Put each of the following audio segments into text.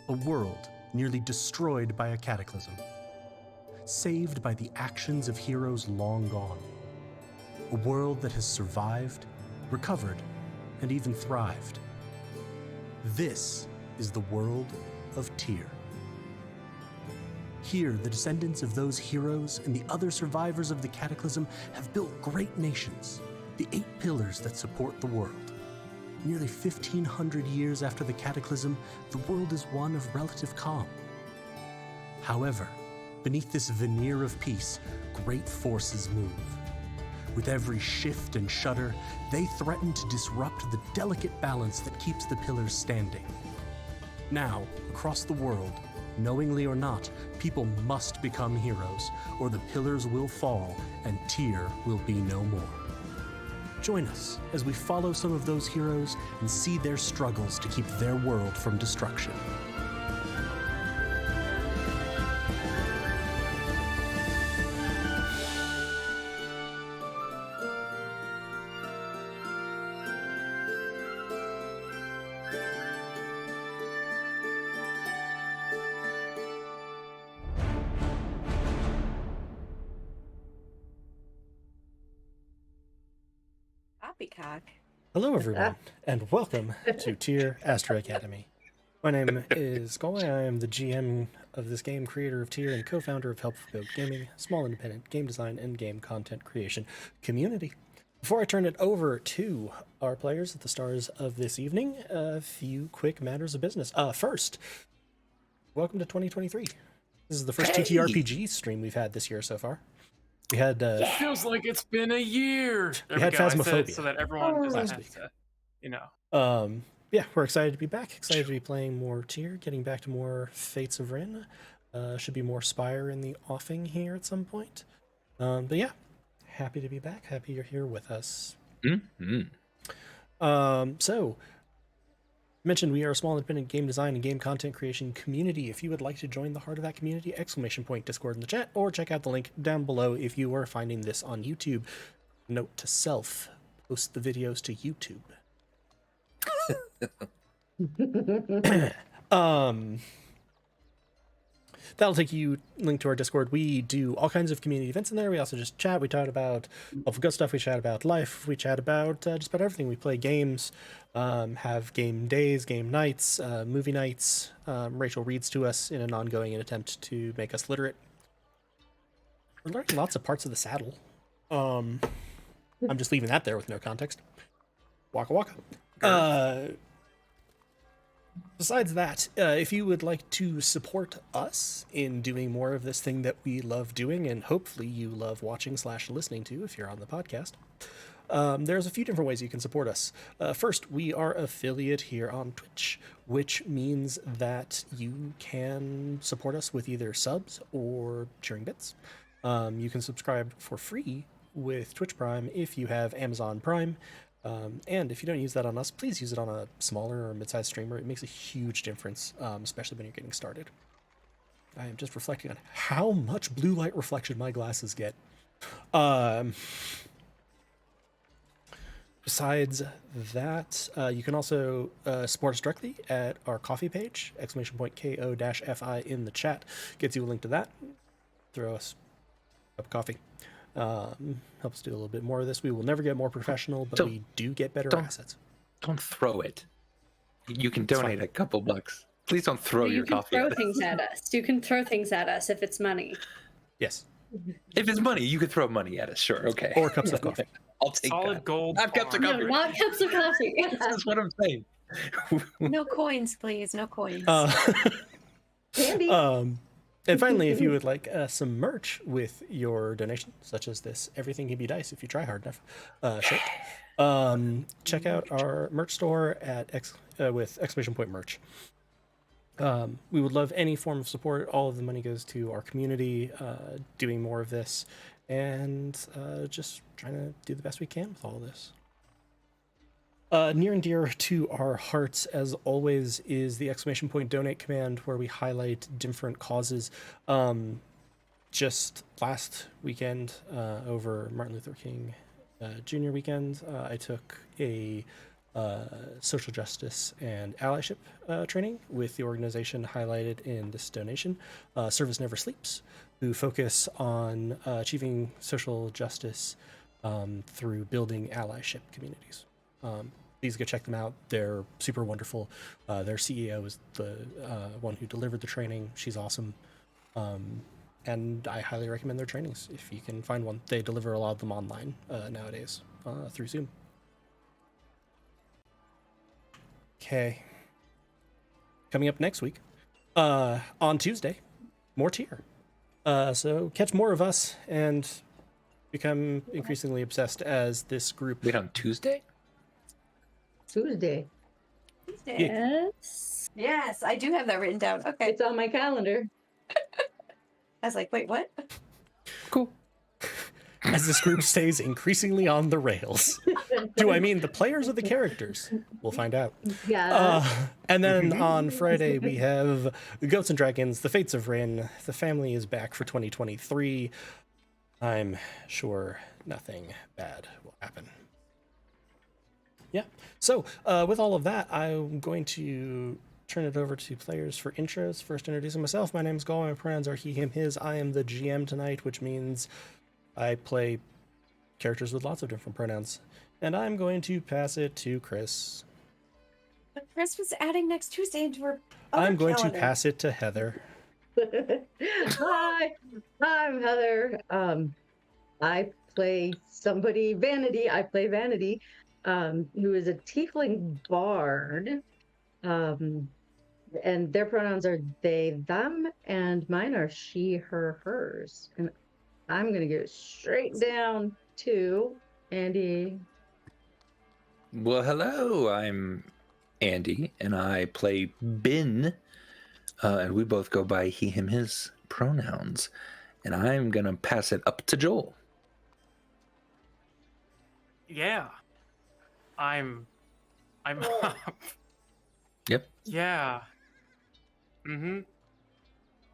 a world nearly destroyed by a cataclysm, saved by the actions of heroes long gone, a world that has survived, recovered, and even thrived. This is the world of Tyr. Here, the descendants of those heroes and the other survivors of the cataclysm have built great nations, the 8 pillars that support the world. Nearly 1,500 years after the cataclysm, the world is one of relative calm. However, beneath this veneer of peace, great forces move. With every shift and shudder, they threaten to disrupt the delicate balance that keeps the pillars standing. Now, across the world, knowingly or not, people must become heroes, or the pillars will fall and Tyr will be no more. Join us as we follow some of those heroes and see their struggles to keep their world from destruction. Poppycock. Hello everyone, and welcome to Tyr Astra Academy. My name is Galway. I am the GM of this game, creator of Tyr, and co-founder of Helpful Build Gaming, small independent game design and game content creation community. Before I turn it over to our players, the stars of this evening, a few quick matters of business. First, welcome to 2023. This is the first TTRPG stream we've had this year so far. We had It feels like it's been a year. We had Phasmophobia so that everyone doesn't last have week. to, you know. Yeah, we're excited to be back. Excited to be playing more Tyr, getting back to more Fates of Rin. Should be more Spire in the offing here at some point. But yeah, happy to be back. Happy you're here with us. So, mentioned we are a small independent game design and game content creation community. If you would like to join the heart of that community, ! Discord in the chat, or check out the link down below if you are finding this on YouTube. Note to self, post the videos to YouTube. That'll take you link to our Discord. We do all kinds of community events in there. We also just chat. We talk about awful good stuff. We chat about life. We chat about just about everything. We play games, have game days, game nights, movie nights. Rachel reads to us in an ongoing attempt to make us literate. We're learning lots of parts of the saddle. I'm just leaving that there with no context. Waka waka. Besides that, if you would like to support us in doing more of this thing that we love doing, and hopefully you love watching/listening to if you're on the podcast, there's a few different ways you can support us. First, we are affiliate here on Twitch, which means that you can support us with either subs or cheering bits. You can subscribe for free with Twitch Prime if you have Amazon Prime. And if you don't use that on us, please use it on a smaller or mid-sized streamer. It makes a huge difference, especially when you're getting started. I am just reflecting on how much blue light reflection my glasses get. Besides that, you can also support us directly at our coffee page, ! KO-FI in the chat. Gets you a link to that. Throw us a cup of coffee. Help us do a little bit more of this. We will never get more professional, but we do get better assets. Don't throw it. You can donate a couple bucks. Please don't throw your coffee You can at throw things at us. You can throw things at us if it's money. Yes. If it's money, you could throw money at us. Sure, okay. Or cups of coffee. I'll take Solid that. gold. Not cups of bar. coffee. No, not cups of coffee. That's what I'm saying. No coins, please. No coins. Candy. And finally, if you would like some merch with your donation, such as this Everything Can Be Dice if you try hard enough shirt, check out our merch store at with !merch. We would love any form of support. All of the money goes to our community, doing more of this, and just trying to do the best we can with all of this. Near and dear to our hearts, as always, is the ! Donate command, where we highlight different causes. Just last weekend, over Martin Luther King Jr. weekend, I took a social justice and allyship training with the organization highlighted in this donation, Service Never Sleeps, who focus on achieving social justice through building allyship communities. Please go check them out. They're super wonderful. Their CEO is the one who delivered the training. She's awesome. And I highly recommend their trainings if you can find one. They deliver a lot of them online nowadays through Zoom. Okay. Coming up next week, on Tuesday, more tier. So catch more of us and become increasingly obsessed as this group. Wait, on Tuesday? Tuesday. Yes. Yes, I do have that written down. Okay. It's on my calendar. I was like, wait, what? Cool. As this group stays increasingly on the rails. Do I mean the players or the characters? We'll find out. Yeah. And then on Friday, we have Goats and Dragons, The Fates of Rin. The family is back for 2023. I'm sure nothing bad will happen. Yeah. So with all of that, I'm going to turn it over to players for intros. First, introducing myself. My name is Gaul. My pronouns are he, him, his. I am the GM tonight, which means I play characters with lots of different pronouns. And I'm going to pass it to Chris. But Chris was adding next Tuesday into her. I'm going calendar. to pass it to Heather. Hi, I'm Heather. I play somebody, Vanity. I play Vanity, who is a tiefling bard. And their pronouns are they, them, and mine are she, her, hers. And I'm going to go straight down to Andy. Well, hello. I'm Andy, and I play Bin, and we both go by he, him, his pronouns. And I'm gonna pass it up to Joel. Yeah. I'm Yep. Yeah. Mm-hmm.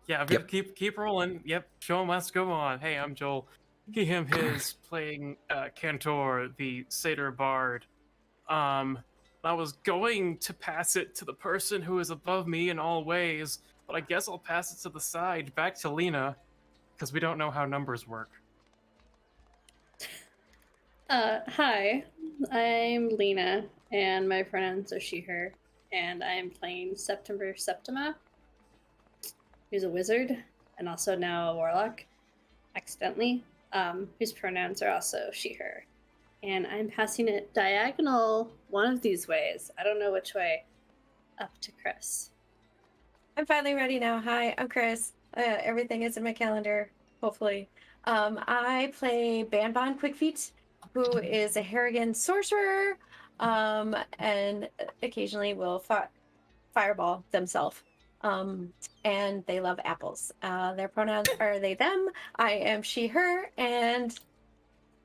Yeah, I'm gonna Yep. keep rolling. Yep, show must go on. Hey, I'm Joel. He, him, his, playing Cantor, the Satyr Bard. I was going to pass it to the person who is above me in all ways, but I guess I'll pass it to the side, back to Lena, because we don't know how numbers work. Hi, I'm Lena, and my pronouns are she, her, and I am playing September Septima, who's a wizard, and also now a warlock, accidentally, whose pronouns are also she, her. And I'm passing it diagonal one of these ways. I don't know which way. Up to Chris. I'm finally ready now. Hi, I'm Chris. Everything is in my calendar, hopefully. I play Banbon Quickfeet, who is a Harrigan sorcerer, and occasionally will fireball themselves. And they love apples. Their pronouns are they, them. I am she, her, and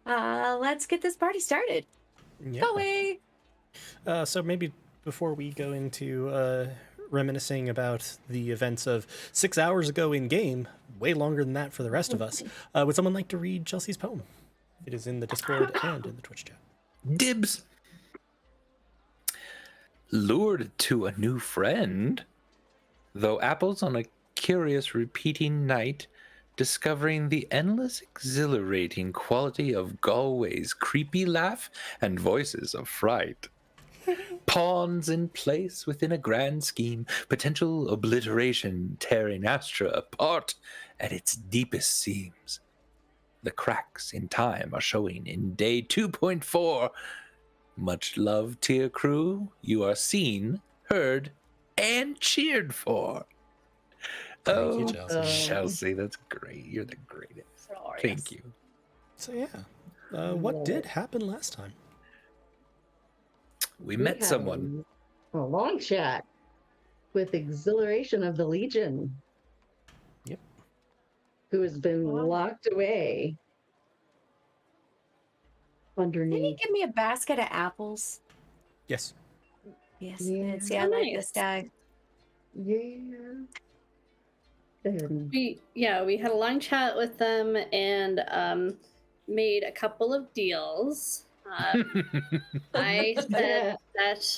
let's get this party started. Yeah. Go away. So maybe before we go into reminiscing about the events of 6 hours ago in game, way longer than that for the rest of us, would someone like to read Chelsea's poem? It is in the Discord and in the Twitch chat. Dibs. Lured to a new friend, though apples on a curious repeating night, discovering the endless exhilarating quality of Galway's creepy laugh and voices of fright. Pawns in place within a grand scheme, potential obliteration tearing Astra apart at its deepest seams. The cracks in time are showing in day 2.4. Much love, tier crew. You are seen, heard, and cheered for. Thank you, Oh, Chelsea. Chelsea, that's great. You're the greatest. Thank you. So yeah, what did happen last time? We met someone. A long chat with Exhilaration of the Legion. Yep. Who has been locked away Can you underneath. give me a basket of apples? Yes. Yes, Yeah. yes. Yeah, I like this guy. Yeah. And We had a long chat with them and made a couple of deals. I said that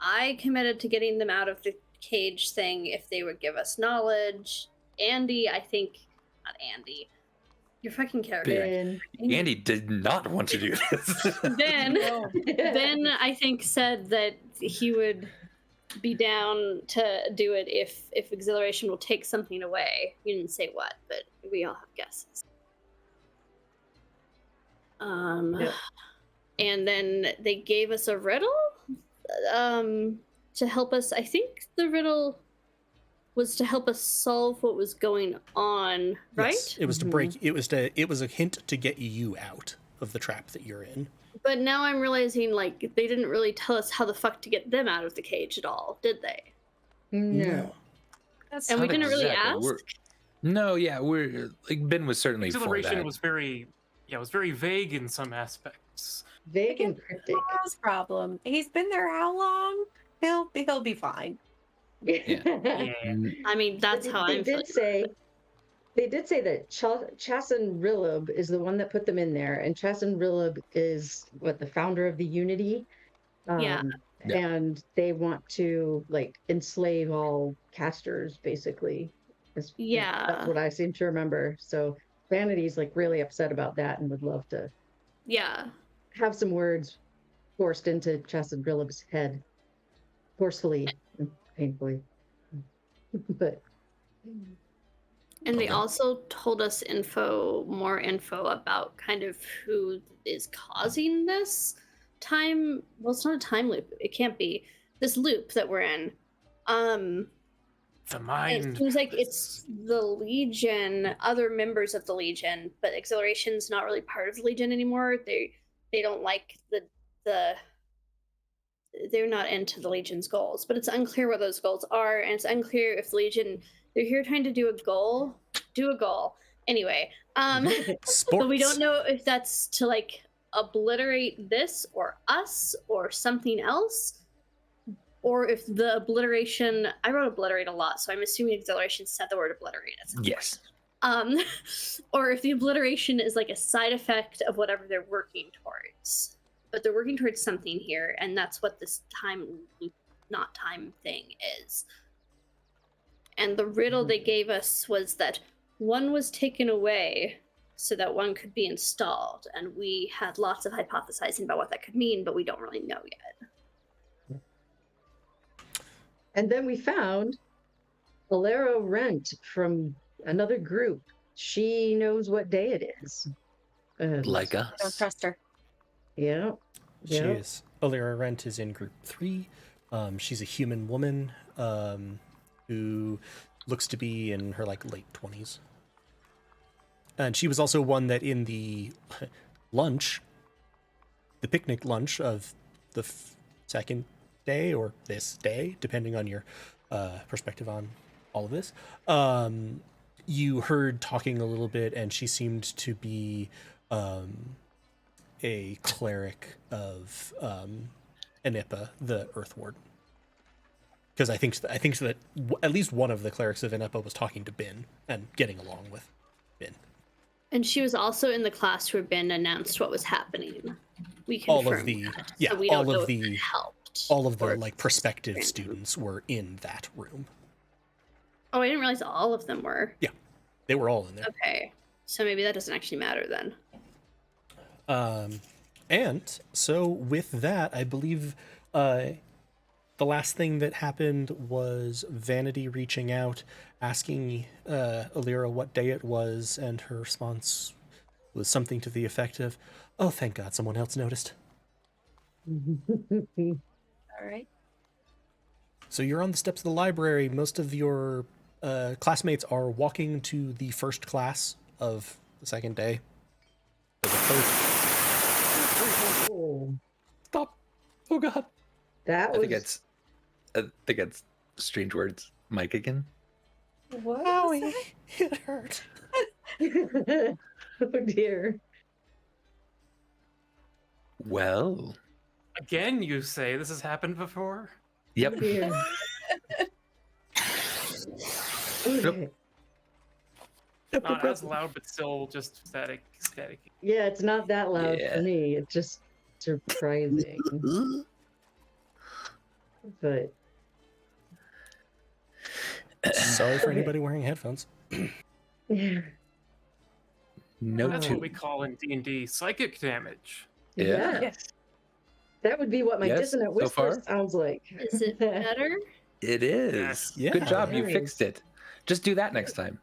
I committed to getting them out of the cage thing if they would give us knowledge. Andy, I think, not Andy, your fucking character. Ben. Andy did not want to do this. Ben, I think, said that he would be down to do it if exhilaration will take something away. He didn't say what, but we all have guesses. And then they gave us a riddle to help us. I think the riddle was to help us solve what was going on, right? Yes, it was to break. It was a hint to get you out of the trap that you're in. But now I'm realizing, like, they didn't really tell us how the fuck to get them out of the cage at all, did they? No. And we didn't really ask? We're like, Ben was certainly for Exhilaration that. was very vague in some aspects. Vague and cryptic. His problem. He's been there how long? He'll be fine. I mean, that's how I'm feeling. They did say that Chasen Rilub is the one that put them in there, and Chasen Rilub is the founder of the Unity. And they want to enslave all casters, basically. That's what I seem to remember. So Vanity's really upset about that and would love to have some words forced into Chasen Rilub's head, forcefully and painfully. But and they also told us more info about kind of who is causing this time. Well, it's not a time loop. It can't be this loop that we're in. The mind. It seems like it's the Legion, other members of the Legion, but Exhilaration's not really part of the Legion anymore. They don't like they're not into the Legion's goals, but it's unclear what those goals are, and it's unclear if the Legion, they're here trying to do a goal. Anyway, but we don't know if that's to obliterate this or us or something else, or if the obliteration, I wrote obliterate a lot, so I'm assuming Exhilaration said the word obliterate at some Yes. point. Or if the obliteration is a side effect of whatever they're working towards. But they're working towards something here, and that's what this time loop, not time thing is. And the riddle they gave us was that one was taken away so that one could be installed, and we had lots of hypothesizing about what that could mean, but we don't really know yet. And then we found Alera Rent from another group. She knows what day it is. Like us. I don't trust her. Yeah. She is. Alera Rent is in group 3. She's a human woman who looks to be in her late 20s. And she was also one that in the lunch, the picnic lunch of the second day or this day, depending on your perspective on all of this, you heard talking a little bit, and she seemed to be a cleric of Inipa, the Earth Ward. Because I think that at least one of the clerics of Inipa was talking to Ben and getting along with Ben. And she was also in the class where Ben announced what was happening. We all confirmed of the that, yeah, so we all don't know of if the it helped. all of the or prospective random. students were in that room. Oh, I didn't realize all of them were. Yeah, they were all in there. Okay, so maybe that doesn't actually matter then. And so with that, I believe the last thing that happened was Vanity reaching out, asking Alira what day it was, and her response was something to the effect of, "Oh, thank God, someone else noticed." All right. So you're on the steps of the library. Most of your classmates are walking to the first class of the second day. For the first. Oh, Stop. Oh God. that I was. think it's strange words. Mike again. What? Owie, it hurt. Oh dear. Well. Again, you say this has happened before? Yep. Oh dear. Okay. Not as loud, but still just static. Yeah, it's not that loud Yeah. for me. It's just surprising. But Sorry for Okay. anybody wearing headphones. yeah. Note That's to what we call in D&D psychic damage. Yeah. Yes. That would be what my Yes, dissonant so whisper far? sounds like. Is it better? It is. Yes. Yeah. Good job. You Nice. fixed it. Just do that next time.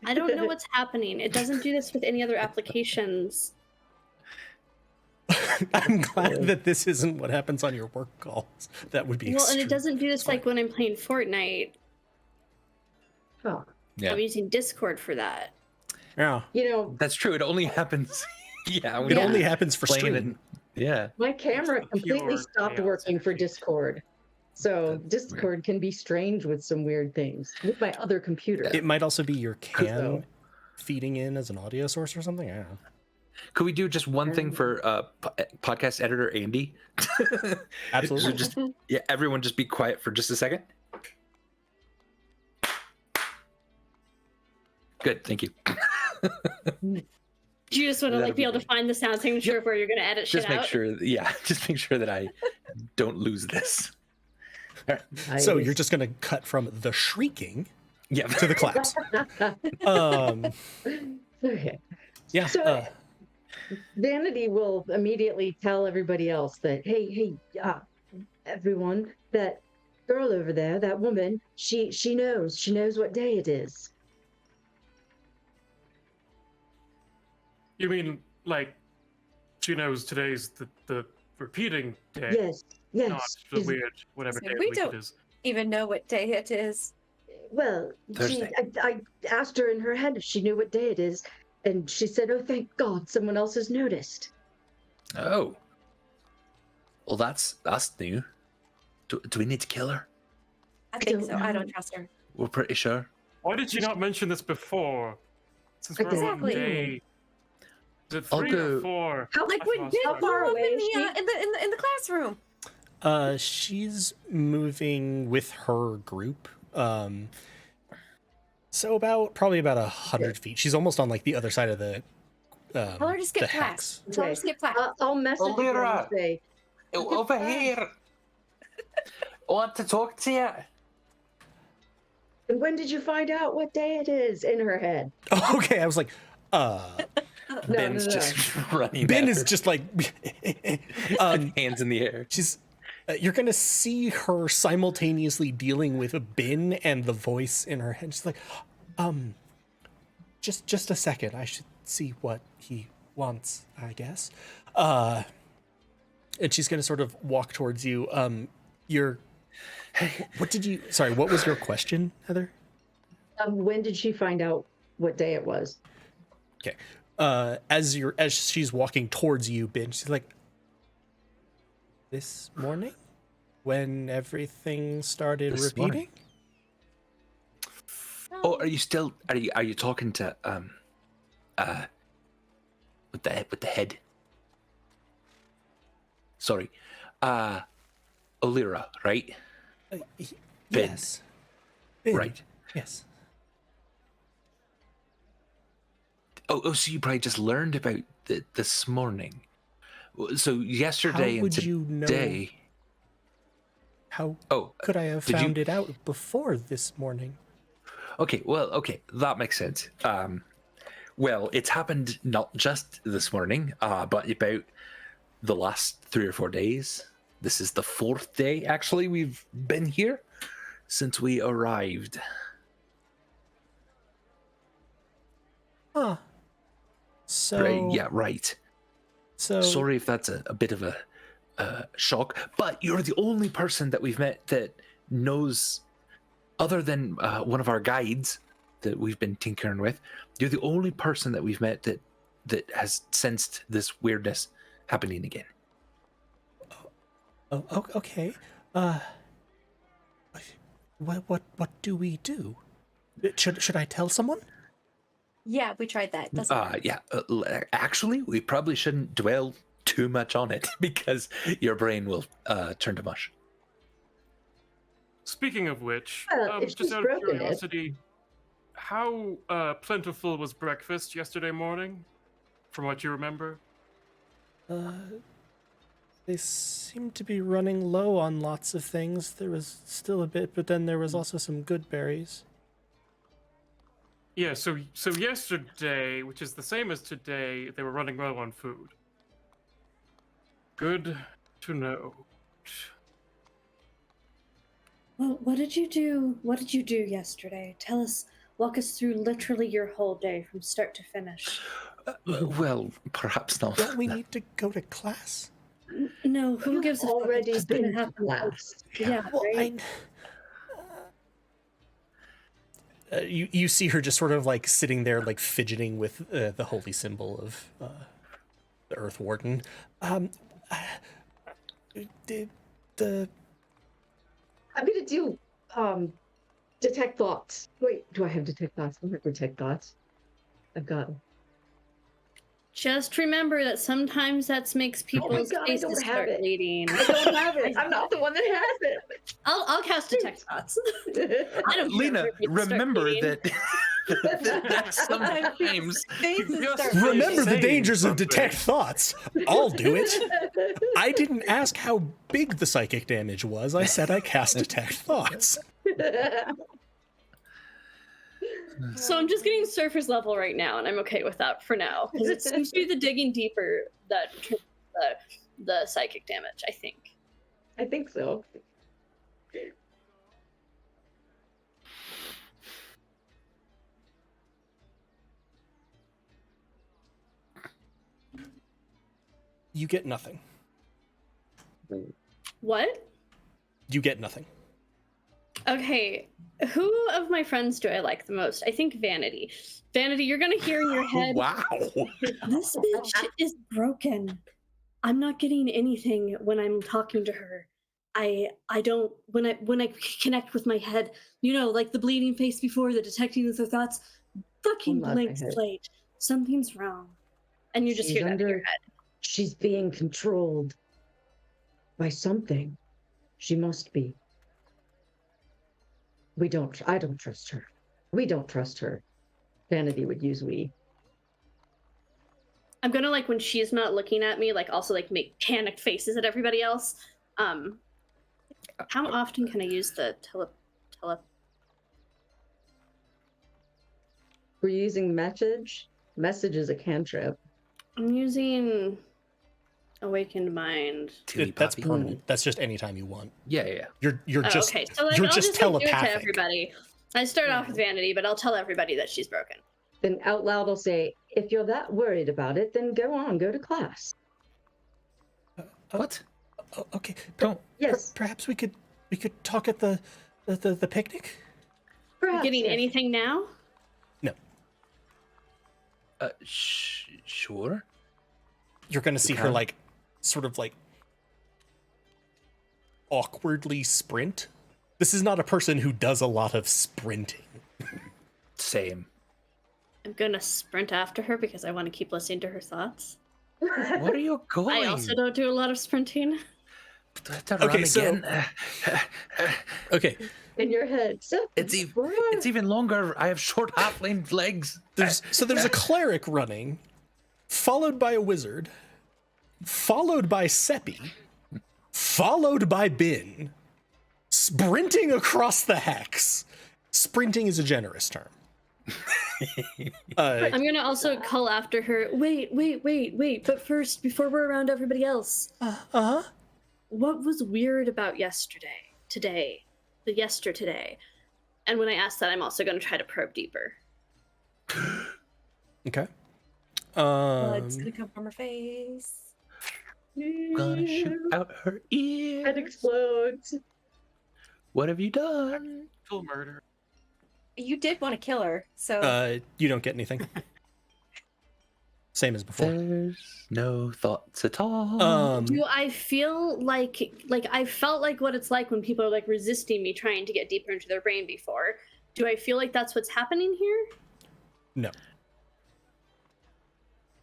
I don't know what's happening. It doesn't do this with any other applications. I'm glad that this isn't what happens on your work calls. That would be Well, and it extreme. doesn't do this Sorry. like when I'm playing Fortnite. Huh. Yeah. I'm using Discord for that. Yeah. You know, That's true. It only happens. Yeah. It only happens for playing stream. Yeah. my camera the completely pure stopped chaos working for energy. Discord. So That's Discord can be strange with some weird things with my other computer. It might also be your cam So- feeding in as an audio source or something. I don't know. Could we do just one thing for podcast editor Andy? Absolutely. So just everyone just be quiet for just a second. Good, thank you. You just want to That'll like be be able to great. find the sound signature of where you're going to edit Just shit make out. sure, just make sure that I don't lose this. So I you're just going to cut from the shrieking Yeah. to the claps. Okay. Yeah. So- Vanity will immediately tell everybody else that, hey, everyone, that girl over there, that woman, she knows what day it is. You mean like she knows today's the repeating day, Yes, yes. not the she's- weird whatever So day of we the week don't- it is. Even know what day it is. Well, Thursday. I asked her in her head if she knew what day it is, and she said, "Oh, thank God, someone else has noticed." Oh. Well, that's new. Do we need to kill her? I think don't so. I know. don't trust her. We're pretty sure. Why did you not mention this before? Since I we're on Exactly. day. Is it I'll 3 go- or 4? How- Like I when lost Ben track. How far blew up away in is she? in the classroom. She's moving with her group. So probably about 100 feet. She's almost on like the other side of the. Tell her to skip the class. hex. Tell her Okay. to skip class. I'll message her and Lyra. say, Over here. I want to talk to you. "And when did you find out what day it is?" In her head. Oh, okay, I was like, Ben's no. just running. Ben at is her. just like, hands in the air. she's. You're gonna see her simultaneously dealing with a bin and the voice in her head. She's like, just a second. I should see what he wants, I guess. And she's gonna sort of walk towards you. What was your question, Heather? When did she find out what day it was? Okay. As she's walking towards you, Ben, she's like, this morning, when everything started This repeating. morning. Oh, are you talking to with the head? Sorry. Olira, right? Ben. Yes. Ben, Right. Yes. Oh, so you probably just learned about this morning. So yesterday How would and you know? today. How Oh, could I have did you- found it out before this morning? okay. Well, okay, that makes sense. Well, it's happened not just this morning, but about the last 3 or 4 days. This is the 4th day, actually, we've been here since we arrived. Huh. So Right? Yeah, right. So Sorry if that's a bit of a shock, but you're the only person that we've met that knows, other than one of our guides that we've been tinkering with, you're the only person that we've met that has sensed this weirdness happening again. okay. What do we do? Should I tell someone? Yeah, we tried that. Doesn't work. Yeah. Actually, we probably shouldn't dwell too much on it because your brain will turn to mush. Speaking of which, Well, if just she's out of broken it- curiosity, how plentiful was breakfast yesterday morning, from what you remember? They seem to be running low on lots of things. There was still a bit, but then there was also some good berries. Yeah, so yesterday, which is the same as today, they were running low on food. Good to know. Well, what did you do? What did you do yesterday? Tell us, walk us through literally your whole day from start to finish. Well, perhaps not. Don't we need to go to class? No, who You've gives a fuck? It's already just gonna been to happen. class. Yeah, Well, right? you see her just sort of like sitting there, like fidgeting with the holy symbol of the Earth Warden. Did the I'm gonna do detect thoughts. Wait, do I have detect thoughts? I'm gonna detect thoughts. I've got them. Just remember that sometimes that makes people's God, I faces don't have start it. bleeding. I don't have it. I'm not the one that has it. I'll cast detect thoughts. I don't care Lena, if your faces start remember bleeding. that sometimes Faces Just start remember remember the saying dangers of something. detect thoughts. I'll do it. I didn't ask how big the psychic damage was. I said I cast detect thoughts. So I'm just getting surface level right now, and I'm okay with that for now because it seems to be the digging deeper that triggers the psychic damage. I think. I think so. You get nothing. What? You get nothing. Okay, who of my friends do I like the most? I think Vanity. Vanity, you're gonna hear in your head, wow. this bitch is broken. I'm not getting anything when I'm talking to her. I don't when I connect with my head, you know, like the bleeding face before, the detecting of their thoughts, fucking nod my blank head. slate. Something's wrong. And you just She's hear that in your head. She's being controlled by something. She must be. I don't trust her. We don't trust her. Vanity would use we. I'm gonna like when she's not looking at me, like also like make panicked faces at everybody else. How often can I use the tele? We're using message. Message is a cantrip. I'm using Awakened Mind. That's Poppy. permanent. That's just anytime you want. Yeah. You're Oh, just okay, so like you're I'll just just like, do it to telepathic. everybody. I start off with Vanity, but I'll tell everybody that she's broken. Then out loud I'll say, if you're that worried about it, then go on, go to class. What? Oh, okay. Don't. Yes. Perhaps we could talk at the picnic. Perhaps, Getting yes. anything now? No, Sure. you're gonna see her can. like sort of like awkwardly sprint. This is not a person who does a lot of sprinting. Same. I'm gonna sprint after her because I want to keep listening to her thoughts. What are you going? I also don't do a lot of sprinting. Do I have to Okay, run so- again? Okay, In your head. So It's even longer. I have short halfling legs. there's a cleric running, followed by a wizard, followed by Seppi, followed by Bin, sprinting across the hex. Sprinting is a generous term. I'm gonna also call after her. Wait. But first, before we're around everybody else, what was weird about today? And when I ask that, I'm also gonna try to probe deeper. Okay. Blood's gonna come from her face. Gonna shoot out her ears. Head explodes. What have you done? Full murder. You did want to kill her, so You don't get anything. Same as before. There's no thoughts at all. Do I feel like I felt like what it's like when people are like resisting me trying to get deeper into their brain before? Do I feel like that's what's happening here? No.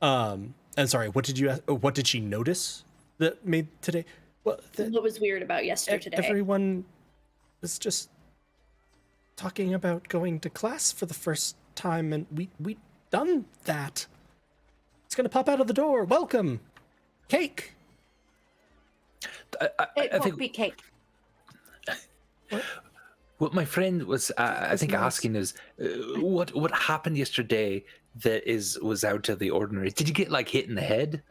And sorry, what did she notice that made today? Well, What was weird about yesterday? everyone was just talking about going to class for the first time, and we done that. It's gonna pop out of the door. Welcome, cake. It I won't think be cake. what my friend was, I think, nice. asking is, what happened yesterday that was out of the ordinary? Did you get like hit in the head,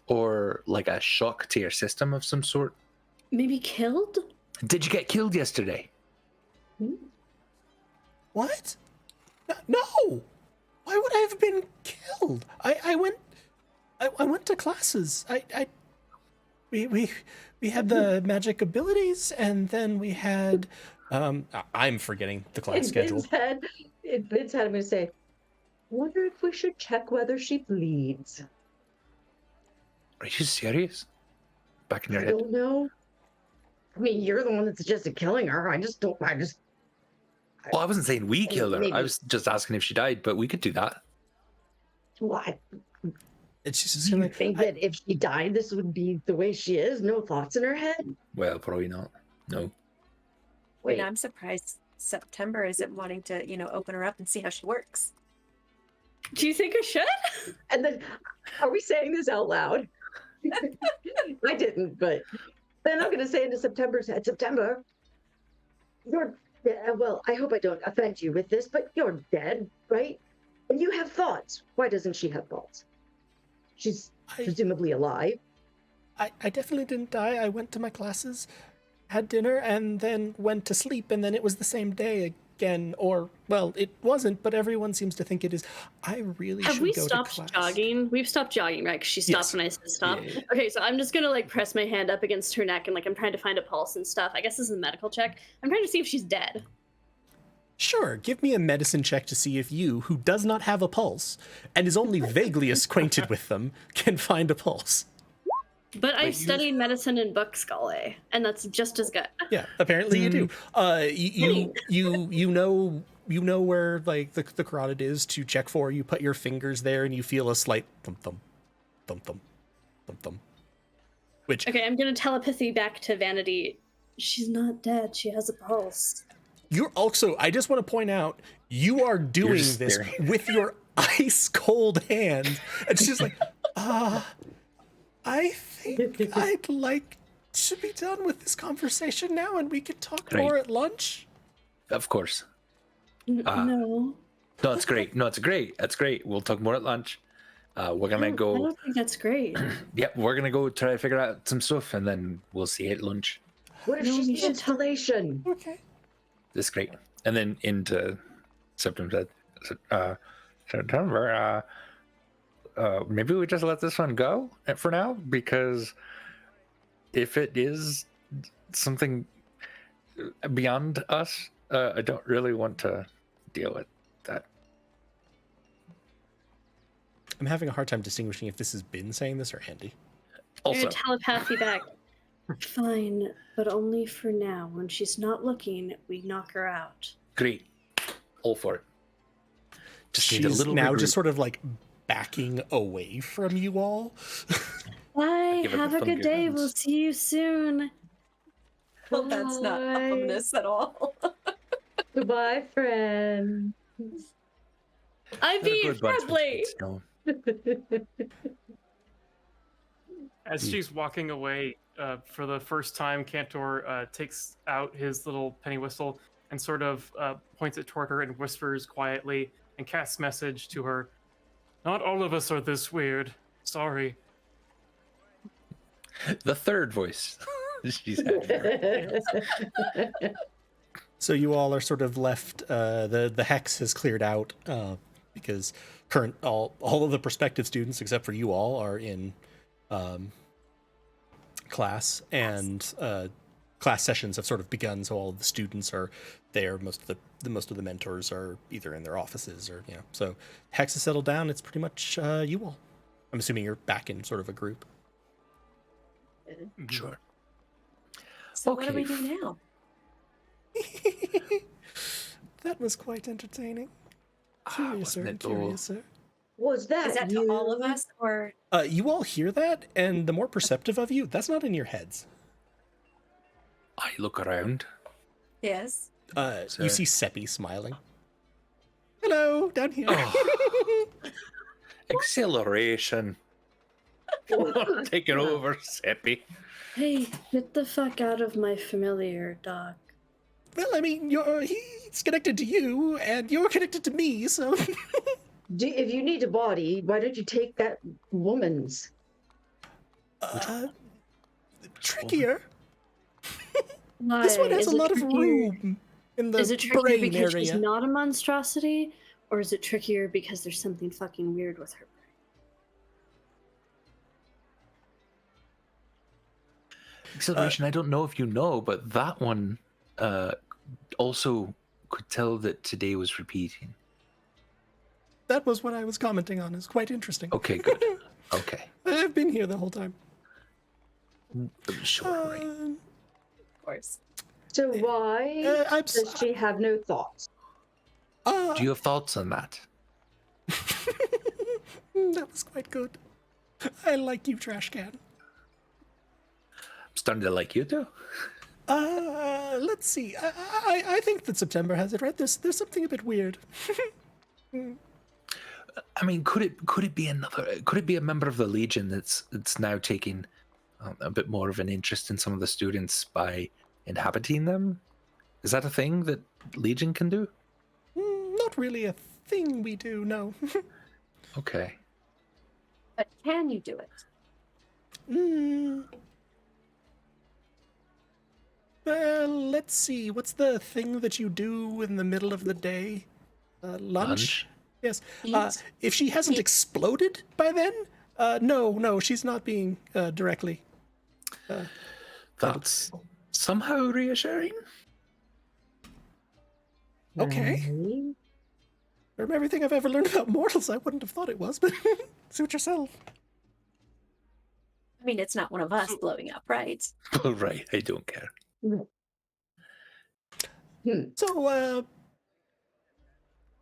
or like a shock to your system of some sort? Maybe killed? Did you get killed yesterday? What? No. Why would I have been killed? I went to classes. We had the magic abilities, and then we had I'm forgetting the class schedule. In Vin's head, I'm going to say, wonder if we should check whether she bleeds. Are you serious? Back in your I head? don't know. I mean, you're the one that suggested killing her. Well, I wasn't saying we killed her. Maybe. I was just asking if she died, but we could do that. What? And she's just Do you gonna think that if she died, this would be the way she is? No thoughts in her head? Well, probably not. No. Wait, I'm surprised September isn't wanting to, open her up and see how she works. Do you think I should? And then, are we saying this out loud? I didn't, but then I'm going to say into September's head, September, well, I hope I don't offend you with this, but you're dead, right? And you have thoughts. Why doesn't she have thoughts? She's presumably alive. I definitely didn't die. I went to my classes, had dinner, and then went to sleep, and then it was the same day again. Or, well, it wasn't, but everyone seems to think it is. I really Have should we go to stopped class. jogging? We've stopped jogging, right? Because she stopped Yes. when I said stop. Yeah. Okay, so I'm just gonna like press my hand up against her neck and like I'm trying to find a pulse and stuff. I guess this is a medical check. I'm trying to see if she's dead. Sure, give me a medicine check to see if you, who does not have a pulse and is only vaguely acquainted with them, can find a pulse. But I studied medicine in book school, and that's just as good. Yeah, apparently you do. You know where like the carotid is to check for. You put your fingers there and you feel a slight thump thump, thump thump, thump thump. Which Okay, I'm gonna telepathy back to Vanity. She's not dead. She has a pulse. you're also. I just want to point out you are doing just this staring. with your ice cold hand, and she's like, I think I'd like to be done with this conversation now, and we can talk Right. more at lunch. Of course. No. No, it's great. No, it's great. That's great. We'll talk more at lunch. We're gonna I go. don't think that's great. Yep, we're gonna go try to figure out some stuff, and then we'll see you at lunch. What if No, she's we the should installation? Okay. This is great. And then into September. September. Maybe we just let this one go for now, because if it is something beyond us, I don't really want to deal with that. I'm having a hard time distinguishing if this is Ben saying this or Andy. I'm Also, gonna telepathy back. Fine, but only for now. When she's not looking, we knock her out. great. All for it. Just need a She's little now regroup. just sort of like backing away from you all. Bye. give it Have the a good thumbs. day. We'll see you soon. Well, that's not Bye. ominous at all. Goodbye, friend. I'm Not a being good bunch when friendly. it's snowing. As she's walking away, for the first time, Cantor takes out his little penny whistle and sort of points it toward her and whispers quietly and casts message to her. Not all of us are this weird. Sorry. The third voice she's had. So you all are sort of left. The hex has cleared out because all of the prospective students, except for you all, are in class, and class sessions have sort of begun. So all of the students are there. Most of the mentors are either in their offices or So hex has settled down. It's pretty much you all. I'm assuming you're back in sort of a group. Sure. So what do Okay. we do now? That was quite entertaining. Ah, Curious, sir. wasn't it, though? Curious, sir. Was that, Is that you? to all of us, or You all hear that, and the more perceptive of you, that's not in your heads. I look around. yes? You see Seppi smiling. Hello, down here. Oh. Acceleration. Taking over, Seppi. Hey, get the fuck out of my familiar, Doc. Well, I mean, he's connected to you, and you're connected to me, so... If you need a body, why don't you take that woman's? Trickier. Why? This one has Is a it lot of trickier- room in the Is it trickier brain because area. she's not a monstrosity, or is it trickier because there's something fucking weird with her? Acceleration, I don't know if you know, but that one also could tell that today was repeating. That was what I was commenting on. It's quite interesting. Okay, good. Okay. I've been here the whole time. Sure, right. Of course. So why does she have no thoughts? Do you have thoughts on that? That was quite good. I like you, trash can. I'm starting to like you too. Let's see. I think that September has it right. There's something a bit weird. I mean, could it be a member of the Legion that's now taking a bit more of an interest in some of the students by inhabiting them? Is that a thing that Legion can do? Not really a thing we do, no. Okay. But can you do it? Well, let's see. What's the thing that you do in the middle of the day? Lunch? Yes. Eat? If she hasn't exploded by then, no, she's not being directly. That's somehow reassuring. Okay. Right? From everything I've ever learned about mortals, I wouldn't have thought it was, but suit yourself. I mean, it's not one of us blowing up, right? Right, I don't care. So,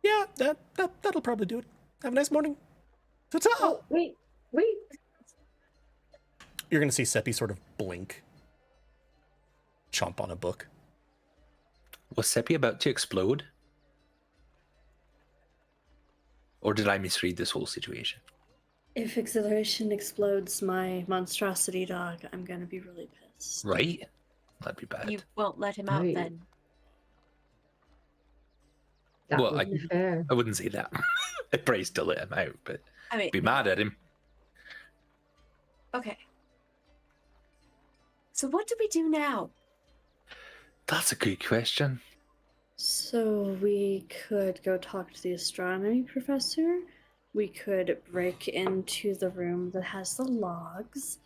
yeah, that'll probably do it. Have a nice morning. Ta-ta! Oh, wait. You're gonna see Seppi sort of blink. Chomp on a book. Was Seppi about to explode? Or did I misread this whole situation? If Acceleration explodes my monstrosity dog, I'm gonna be really pissed. Right? That'd be bad. You won't let him out Right. then. That Well, would be fair. I wouldn't say that. I'd probably still let him out, but I mean, be mad at him. okay. So what do we do now? That's a good question. So we could go talk to the astronomy professor. We could break into the room that has the logs.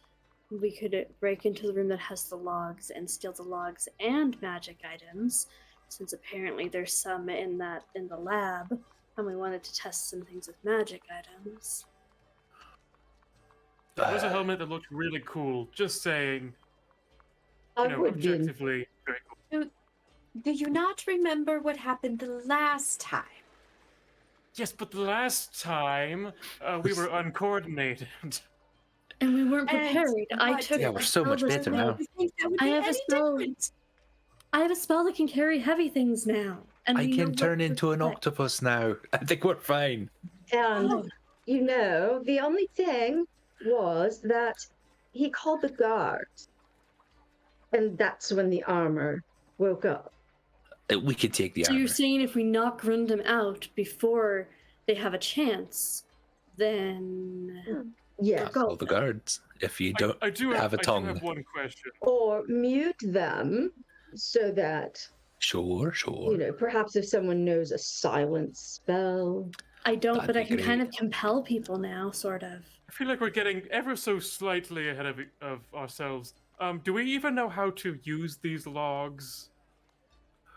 We could break into the room that has the logs and steal the logs and magic items, since apparently there's some in the lab, and we wanted to test some things with magic items. That was a helmet that looked really cool. Just saying. I would be. Objectively very cool. Do you not remember what happened the last time? Yes, but the last time we were uncoordinated. And we weren't And prepared. I what took Yeah, we're so much better now. You think that would I be have a any spell. different? I have a spell that can carry heavy things now. And I we know can what turn to into an expect. octopus now. I think we're fine. And, the only thing was that he called the guards. And that's when the armor woke up. We could take the So armor. you're saying if we knock Rundum out before they have a chance, then Yes. Call the guards if you don't I do have a I do tongue. have one question. Or mute them so that, Sure. perhaps if someone knows a silence spell. I don't, That'd but I be can kind great. of compel people now, sort of. I feel like we're getting ever so slightly ahead of ourselves. Do we even know how to use these logs?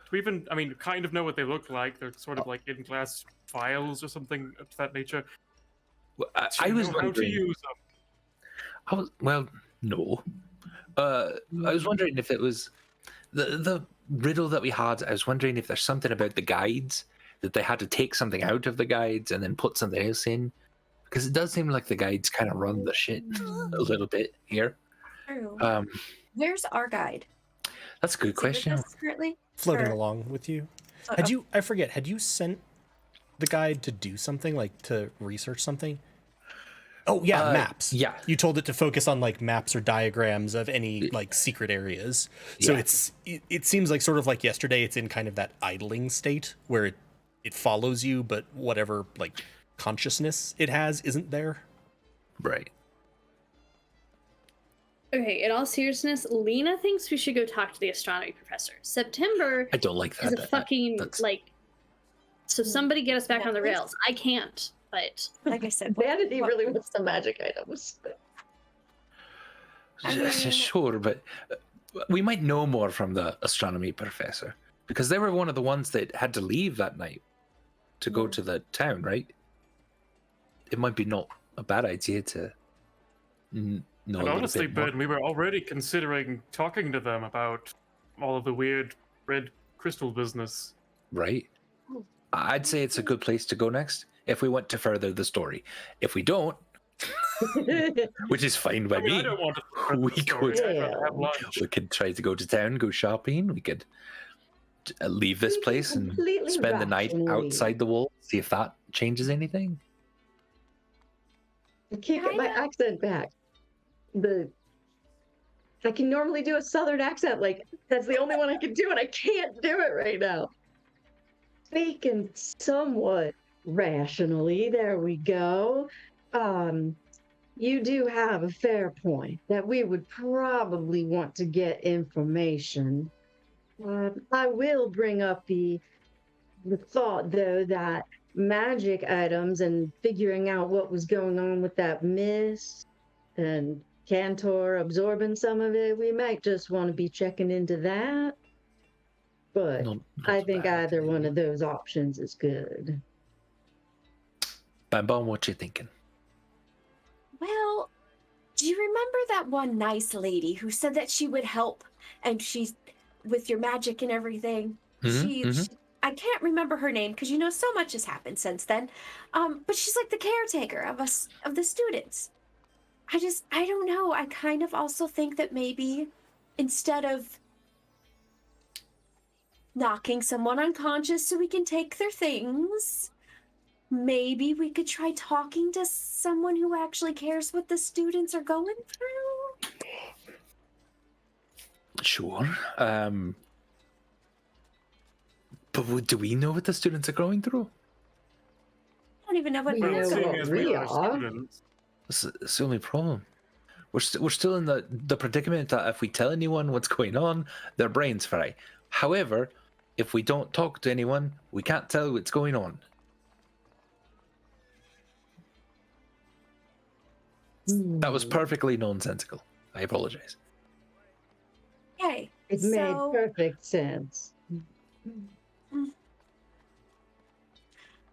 Do we even, kind of know what they look like? They're sort of like in-class files or something of that nature. Well, Do I you was know how to wondering. use them? No. I was wondering if it was the riddle that we had. I was wondering if there's something about the guides that they had to take something out of the guides and then put something else in, because it does seem like the guides kind of run the shit a little bit here. True. Um, Where's our guide? that's a good Is he with question. us currently? floating Sure. along with you. Uh, Had you? I forget. Had you sent the guide to do something, like to research something? Oh yeah, maps. Yeah. You told it to focus on like maps or diagrams of any like secret areas. So Yeah. it seems like sort of like yesterday. It's in kind of that idling state where it follows you, but whatever like consciousness it has isn't there. Right. Okay, in all seriousness, Lena thinks we should go talk to the astronomy professor. September I don't like that. is a fucking, that's- like... So somebody get us back on the Please. rails. I can't, but... Like I said, Vanity what- really wants some magic items. I mean- Sure, but we might know more from the astronomy professor because they were one of the ones that had to leave that night to go to the town, right? It might be not a bad idea to know a And little honestly, bit more. Ben, we were already considering talking to them about all of the weird red crystal business. Right? I'd say it's a good place to go next if we want to further the story. If we don't, which is fine by I mean, me, I don't want to further we the story. could- I'd rather have lunch. we could try to go to town, go shopping. We could leave this We can place and completely spend the night rationally- outside the wall, see if that changes anything. I can't get my Kinda. accent back. I can normally do a southern accent, like that's the only one I can do, and I can't do it right now. Speaking somewhat rationally, there we go. You do have a fair point that we would probably want to get information. I will bring up the thought, though, that magic items and figuring out what was going on with that mist and Cantor absorbing some of it, we might just want to be checking into that. But Not I a think bad either one idea. of those options is good. Bam Bam, what you thinking? Well, do you remember that one nice lady who said that she would help and she's with your magic and everything? Mhm, She I can't remember her name because so much has happened since then. But she's like the caretaker of us of the students. I don't know. I kind of also think that maybe instead of knocking someone unconscious so we can take their things, maybe we could try talking to someone who actually cares what the students are going through. Sure. But do we know what the students are going through? I don't even know what We they're know going what Seeing as through. we are are. students, That's the only problem. We're still in the predicament that if we tell anyone what's going on, their brains fry. However, if we don't talk to anyone, we can't tell what's going on. That was perfectly nonsensical. I apologize. Okay. It so, made perfect sense.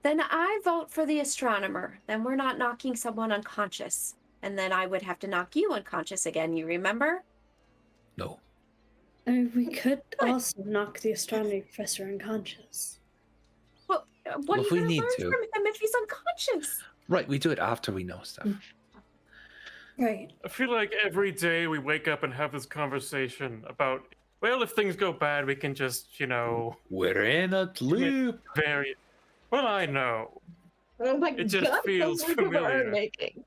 Then I vote for the astronomer. Then we're not knocking someone unconscious. And then I would have to knock you unconscious again, you remember? No. I mean, we could also knock the astronomy professor unconscious. Well, Well, what if are we you going need to learn to. from him if he's unconscious? Right, we do it after we know stuff. Right. I feel like every day we wake up and have this conversation about, well, if things go bad, we can just, We're in a loop. very. Well, I know. Oh my It just god, feels the loop of our familiar. making.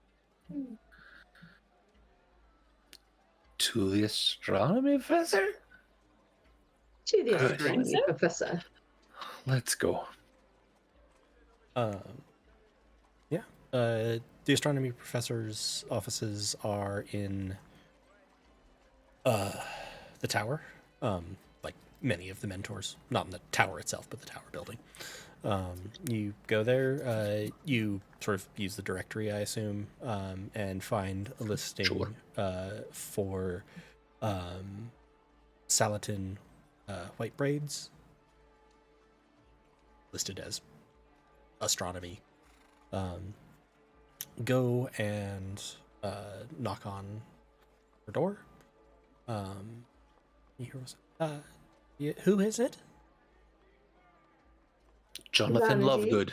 To the astronomy professor? To the Good. astronomy professor. Let's go. Yeah. The astronomy professor's offices are in the tower. Like many of the mentors, not in the tower itself, but the tower building. You go there. You sort of use the directory, I assume, and find a listing Sure. for Salatin white braids, listed as astronomy. Go and knock on her door. You hear yeah, who is it? Jonathan Vanity. Lovegood.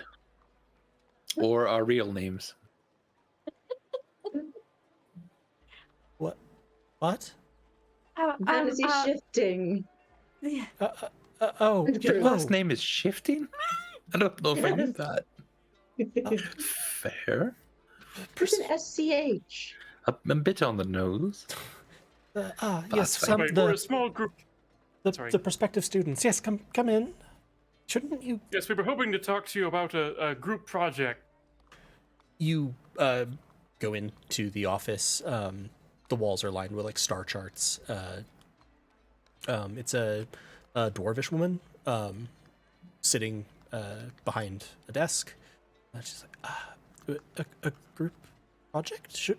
Or our real names. What? Fantasy shifting. Yeah. Oh, It's yeah, Your true. last name is Shifting? I don't know if I knew Yes. that. Fair. It's an SCH. A bit on the nose. yes, That's fine. Wait, we're a small group. Sorry. the prospective students. Yes, come in. Shouldn't you? Yes, we were hoping to talk to you about a group project. You go into the office. The walls are lined with like star charts. It's a dwarvish woman sitting behind a desk. She's like, a group project?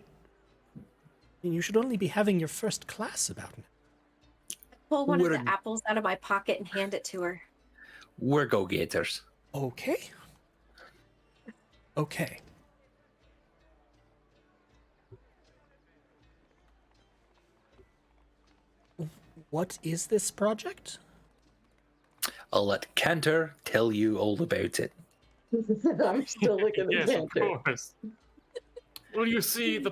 You should only be having your first class about it. Pull one of We're- the apples out of my pocket and hand it to her. We're go-getters. Okay. Okay. What is this project? I'll let Cantor tell you all about it. I'm still looking at Yes, of Cantor. course. Well, you see,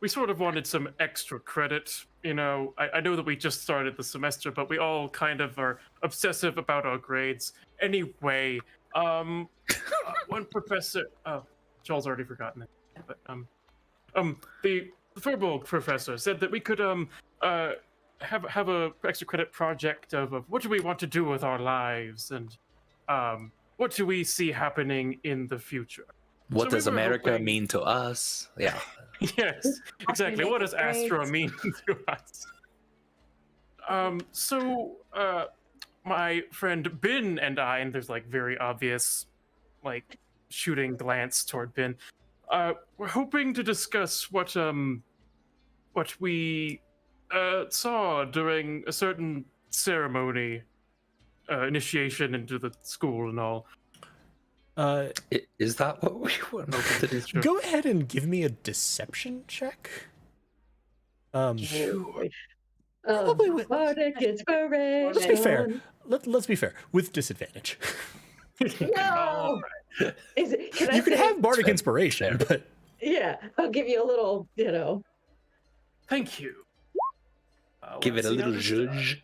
we sort of wanted some extra credit. You know, I know that we just started the semester, but we all kind of are obsessive about our grades. Anyway, one professor. Oh, Joel's already forgotten it. But the Furbolg professor said that we could have a extra credit project of what do we want to do with our lives and what do we see happening in the future. What So we does were America hoping- mean to us? Yeah. Yes, exactly. What does making Astra grades. mean to us? My friend Bin and I, and there's like very obvious, like shooting glance toward Bin. We're hoping to discuss what we saw during a certain ceremony, initiation into the school and all. Is that what we want to do? Sure. Go ahead and give me a deception check. Sure. Probably with- Bardic inspiration. Let's be fair. Let's be fair. With disadvantage. No. Is it, can I You can say- have bardic Fair. inspiration, but Yeah, I'll give you a little, Thank you. Give it let's a see little how this zhuzh.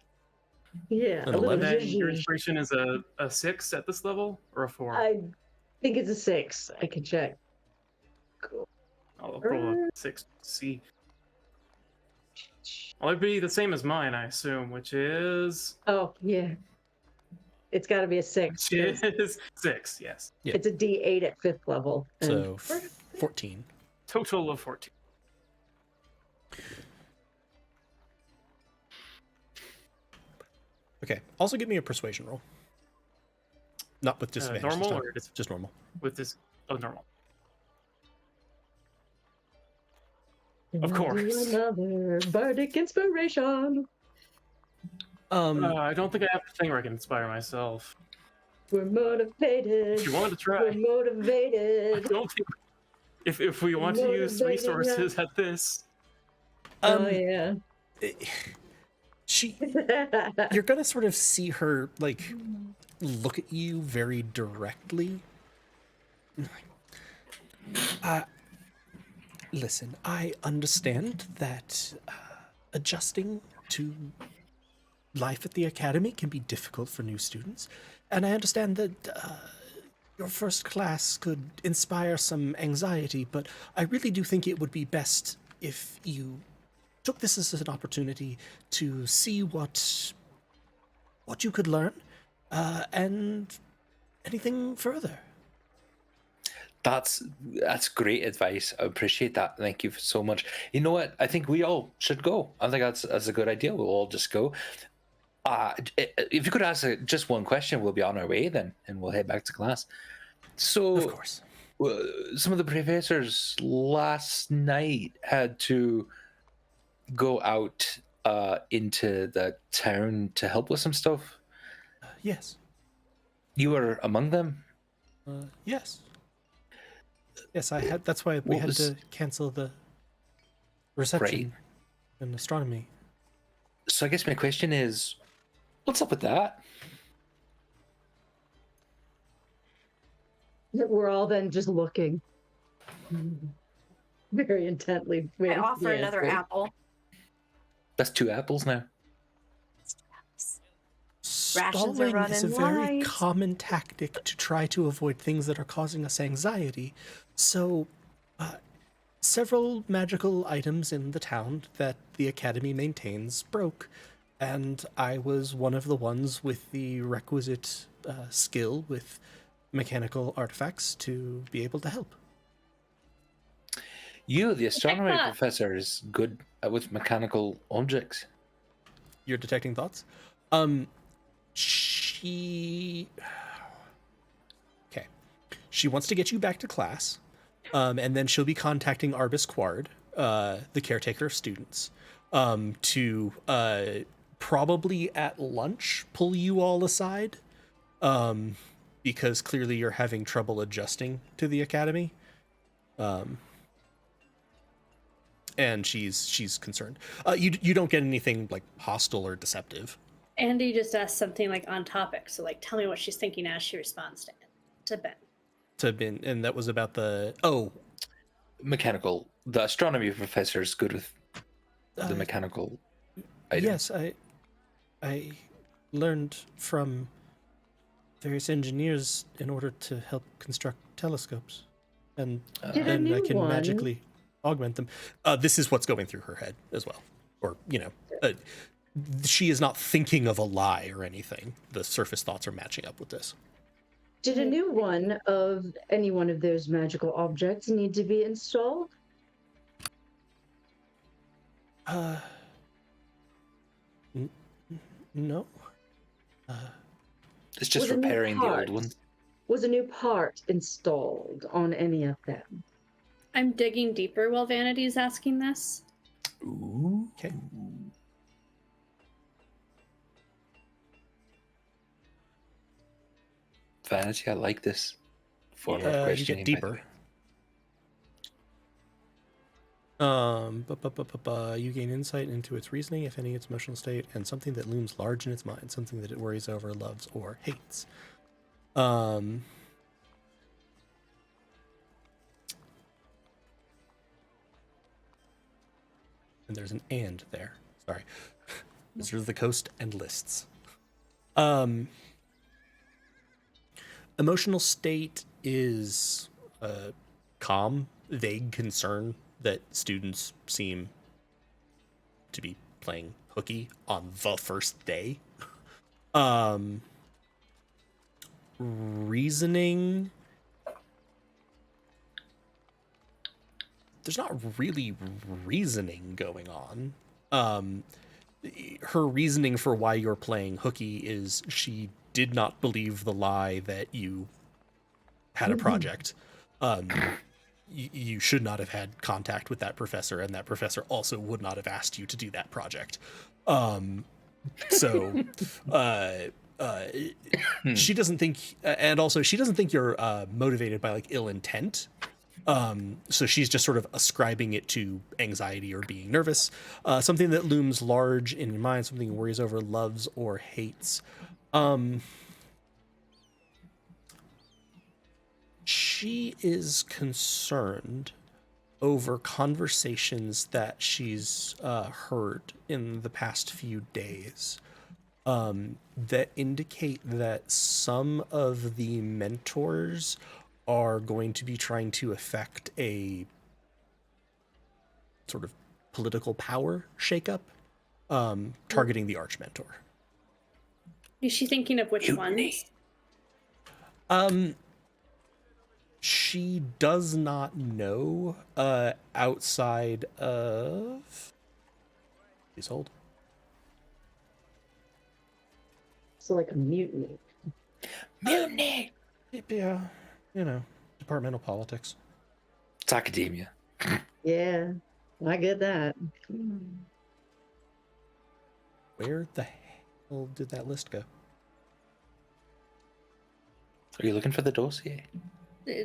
yeah, An a little 11? Then your zhuzh. inspiration is a 6 at this level or a 4? I think it's a 6. I can check. Cool. I'll roll a 6 to see. Well, it'd be the same as mine, I assume, which is Oh, yeah. It's got to be a 6. 6. Yes, Yeah. It's a D8 at 5th level. and- so 14. total of 14. Okay. Also give me a persuasion roll. Not with disadvantage. this Normal time. or just normal. with this? Oh, normal. Of course. Another bardic inspiration. I don't think I have a thing where I can inspire myself. We're motivated. If you want to try, We're I motivated. don't think. If we want to use Motivating resources at this, Oh yeah. She you're gonna sort of see her like look at you very directly. Listen, I understand that adjusting to life at the academy can be difficult for new students, and I understand that your first class could inspire some anxiety, but I really do think it would be best if you took this as an opportunity to see what you could learn, and anything further. That's great advice. I appreciate that. Thank you so much. You know what? I think we all should go. I think that's a good idea. We'll all just go. If you could ask just one question, we'll be on our way then, and we'll head back to class. So, Of course. some of the professors last night had to go out into the town to help with some stuff. Yes. You were among them. Yes. Yes, I had. That's why we What had was- to cancel the reception in astronomy. So I guess my question is, what's up with that? We're all then just looking very intently. I waiting for offer the another answer. apple. That's 2 apples now. Rations are Stalling is a running very light. common tactic to try to avoid things that are causing us anxiety. So, several magical items in the town that the Academy maintains broke, and I was one of the ones with the requisite skill with mechanical artifacts to be able to help. You, the astronomy that. professor, is good with mechanical objects. You're detecting thoughts? She... Okay. She wants to get you back to class, and then she'll be contacting Arbus Quard, the caretaker of students, to probably at lunch pull you all aside, because clearly you're having trouble adjusting to the academy. And she's concerned. You don't get anything like hostile or deceptive. Andy just asked something like on topic, so like tell me what she's thinking as she responds to Ben. To Ben, and that was about the Mechanical. The astronomy professor is good with the mechanical items. Yes, I learned from various engineers in order to help construct telescopes, and Did a then I new can one- magically augment them. This is what's going through her head as well, or she is not thinking of a lie or anything. The surface thoughts are matching up with this. Did a new one of any one of those magical objects need to be installed? No. It's just Was a new repairing the old part- ones. Was a new part installed on any of them? I'm digging deeper while Vanity's asking this. Ooh. Okay. Vanity, I like this form of You questioning. get by the deeper. way. You gain insight into its reasoning, if any, its emotional state, and something that looms large in its mind, something that it worries over, loves, or hates. And there's an and there. Sorry. Wizards of the Coast and lists. Emotional state is calm, vague concern that students seem to be playing hooky on the first day. Reasoning, there's not really reasoning going on. Her reasoning for why you're playing hooky is she did not believe the lie that you had a project. You should not have had contact with that professor, and that professor also would not have asked you to do that project. She doesn't think, and also she doesn't think you're motivated by like ill intent. So she's just sort of ascribing it to anxiety or being nervous, something that looms large in your mind, something you worries over, loves, or hates. She is concerned over conversations that she's heard in the past few days that indicate that some of the mentors are going to be trying to affect a sort of political power shakeup, targeting the Archmentor. Is she thinking of which ones? She does not know outside of... Please hold. So like a mutiny. Mutiny! Yeah, departmental politics. It's academia. Yeah, I get that. Where the hell did that list go? Are you looking for the dossier?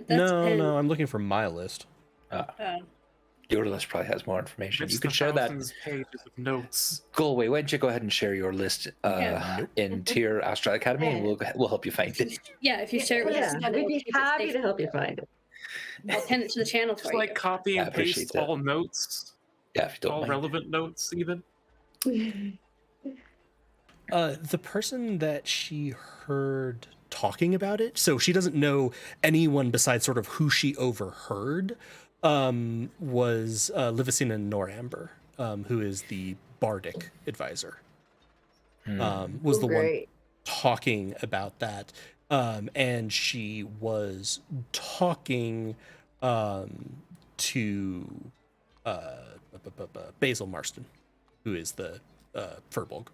No, I'm looking for my list. Your list probably has more information. It's You can the share that. thousands pages of notes. Galway, why don't you go ahead and share your list in Tier Astra Academy, and we'll help you find it. Yeah, if you share it with us, Yeah, we'd be keep it happy safe. to help you find it. I'll pin it to the channel Just for like you. copy and I appreciate paste that. all notes, Yeah, if you don't all mind. relevant notes, even. The person that she heard talking about it, so she doesn't know anyone besides sort of who she overheard, was Livicina Noramber, who is the bardic advisor. Was the one talking about that. And she was talking to Basil Marston, who is the Furbolg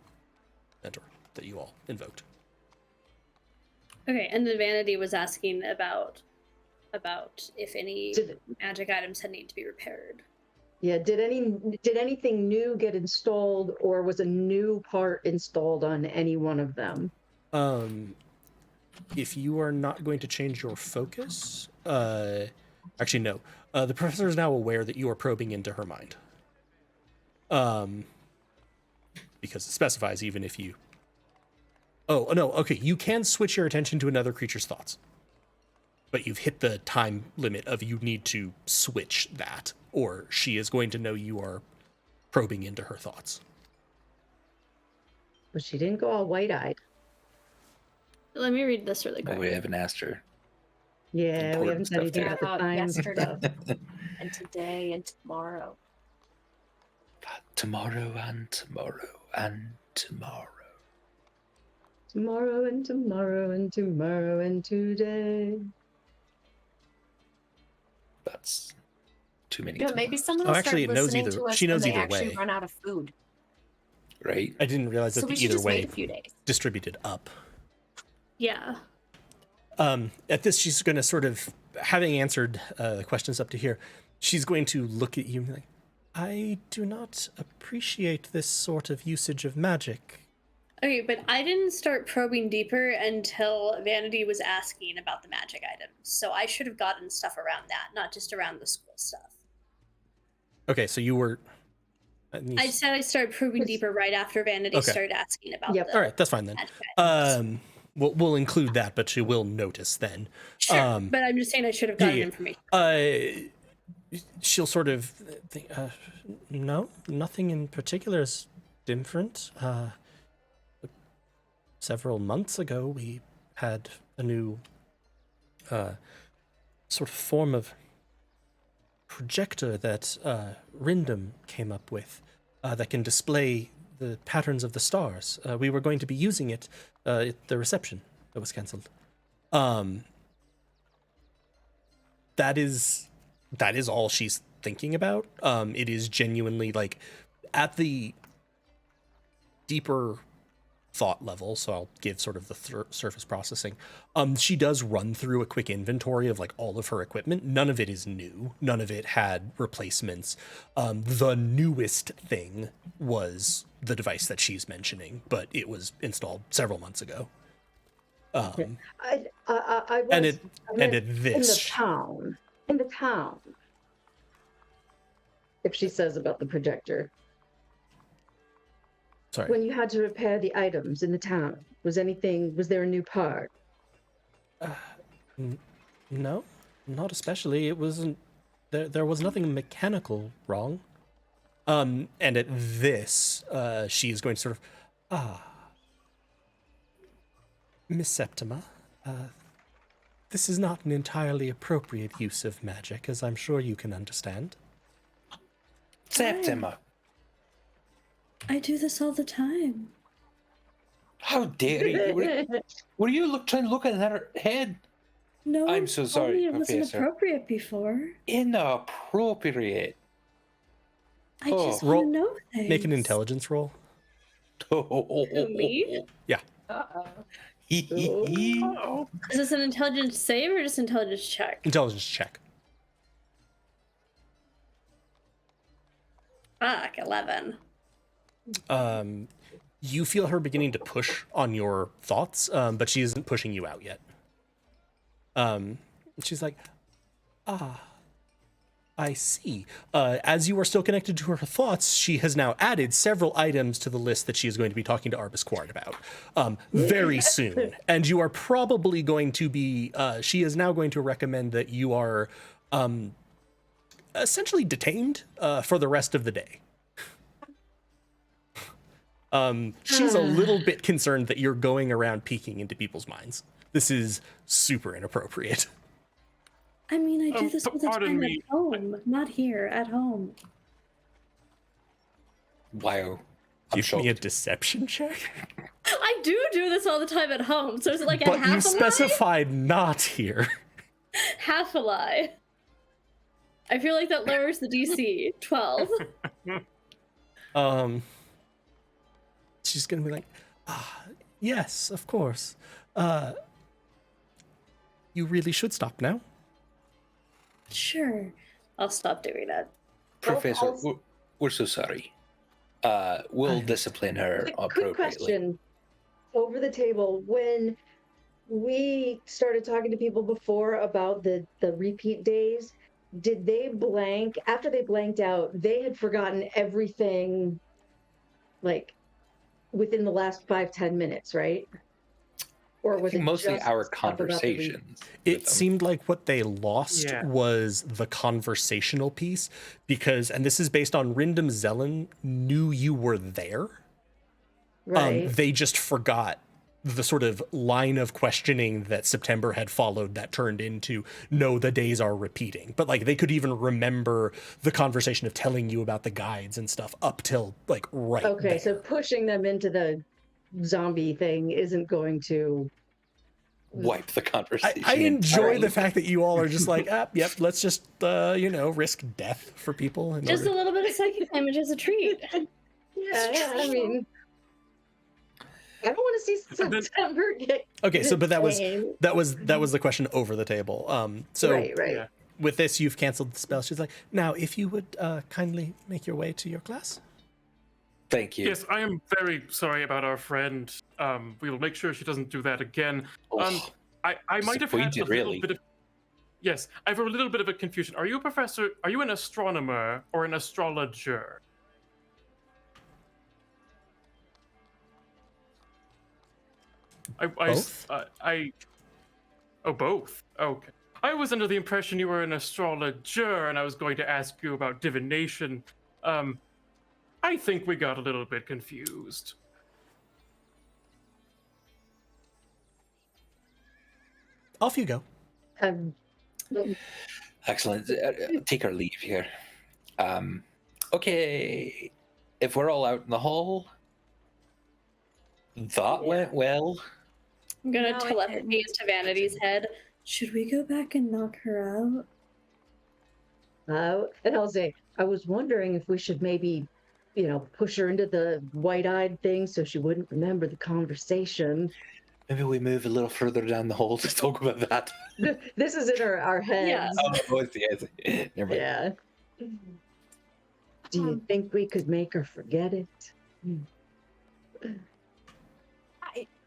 mentor that you all invoked. Okay, and then Vanity was asking about if any magic items had need to be repaired. Yeah, did anything new get installed, or was a new part installed on any one of them? If you are not going to change your focus, actually no. The professor is now aware that you are probing into her mind. Because it specifies even if you... Oh, no, okay, you can switch your attention to another creature's thoughts. But you've hit the time limit of you need to switch that, or she is going to know you are probing into her thoughts. But she didn't go all white-eyed. Let me read this really quick. We haven't asked her. Yeah, we haven't said anything about the time yesterday stuff. and today and tomorrow. Tomorrow and tomorrow and tomorrow. Tomorrow and tomorrow and tomorrow and today. That's too many. Yeah, maybe someone Oh, will actually, start it knows listening either- to us she knows when they either actually way. run out of food. Right? I didn't realize that So we the should either just way wait a few days. distributed up. Yeah. At this, she's going to sort of, having answered the questions up to here, she's going to look at you and be like, I do not appreciate this sort of usage of magic. Okay, but I didn't start probing deeper until Vanity was asking about the magic items. So I should have gotten stuff around that, not just around the school stuff. Okay, so you were... I said I started probing deeper right after Vanity started asking about the All right, that's fine then. magic items. We'll include that, but she will notice then. Sure, but I'm just saying I should have gotten information. She'll sort of think, no, nothing in particular is different. Several months ago, we had a new sort of form of projector that Rindam came up with that can display the patterns of the stars. We were going to be using it at the reception that was cancelled. That is all she's thinking about. It is genuinely like at the deeper thought level, so I'll give sort of the surface processing. She does run through a quick inventory of like all of her equipment. None of it is new. None of it had replacements. The newest thing was the device that she's mentioning, but it was installed several months ago. I was, and at in this the town. If she says about the projector. Sorry. When you had to repair the items in the town, was there a new part? No, not especially. It wasn't, there was nothing mechanical wrong. And at this, she is going to sort of, Miss Septima, this is not an entirely appropriate use of magic, as I'm sure you can understand. Septima. I do this all the time. How dare you? Were you trying to look at her head? No, I'm so sorry, it wasn't Professor. appropriate before. Inappropriate. I just roll- want to know things. Make an intelligence roll. Oh, me? Yeah. Is this an intelligence save or just intelligence check? Intelligence check. 11. You feel her beginning to push on your thoughts, but she isn't pushing you out yet. She's like, I see. As you are still connected to her thoughts, she has now added several items to the list that she is going to be talking to Arbus Quard about very soon. And you are probably going to be, she is now going to recommend that you are essentially detained for the rest of the day. She's a little bit concerned that you're going around peeking into people's minds. This is super inappropriate. I mean, I do this all the pardon time me. at home, not here, at home. Wow. I'm Give me a shocked. deception check. I do this all the time at home, so is it like a But half you a lie? specified not here. Half a lie. I feel like that lowers the DC. 12. She's gonna be like, yes, of course. You really should stop now. Sure. I'll stop doing that. Professor, also- we're so sorry. We'll discipline her Quick appropriately. question. Over the table, when we started talking to people before about the repeat days, did they blank after they blanked out? They had forgotten everything, like within the last 5-10 minutes, right? Or was it Mostly just our stuff about the conversations. It with them. seemed like what they lost Yeah. was the conversational piece because, and this is based on Rindam Zelen knew you were there. Right. They just forgot the sort of line of questioning that September had followed that turned into, no, the days are repeating. But like they could even remember the conversation of telling you about the guides and stuff up till like right Okay, there. so pushing them into the zombie thing isn't going to. Wipe the conversation. I enjoy entirely. the fact that you all are just like, yep, let's just, risk death for people. In Just a order. little bit of psychic damage as a treat. Yeah, I mean, I don't want to see September get. Okay, so but that was detained. that was the question over the table. So right. Yeah. with this, you've canceled the spell. She's like, now if you would kindly make your way to your class. Thank you. Yes, I am very sorry about our friend. We will make sure she doesn't do that again. Oh, I might have had a disappointed, little really. bit of. Yes, I have a little bit of a confusion. Are you a professor? Are you an astronomer or an astrologer? Both? Oh, both. Okay. I was under the impression you were an astrologer, and I was going to ask you about divination. I think we got a little bit confused. Off you go. Um, Excellent. Take our leave here. Okay. If we're all out in the hall, that went well. I'm gonna No, it telepathy into Vanity's head. Should we go back and knock her out? and I'll say, I was wondering if we should maybe, push her into the wide-eyed thing so she wouldn't remember the conversation. Maybe we move a little further down the hall to talk about that. This is in our heads. Yeah. Oh, I see. Never mind. Yeah. Do you think we could make her forget it?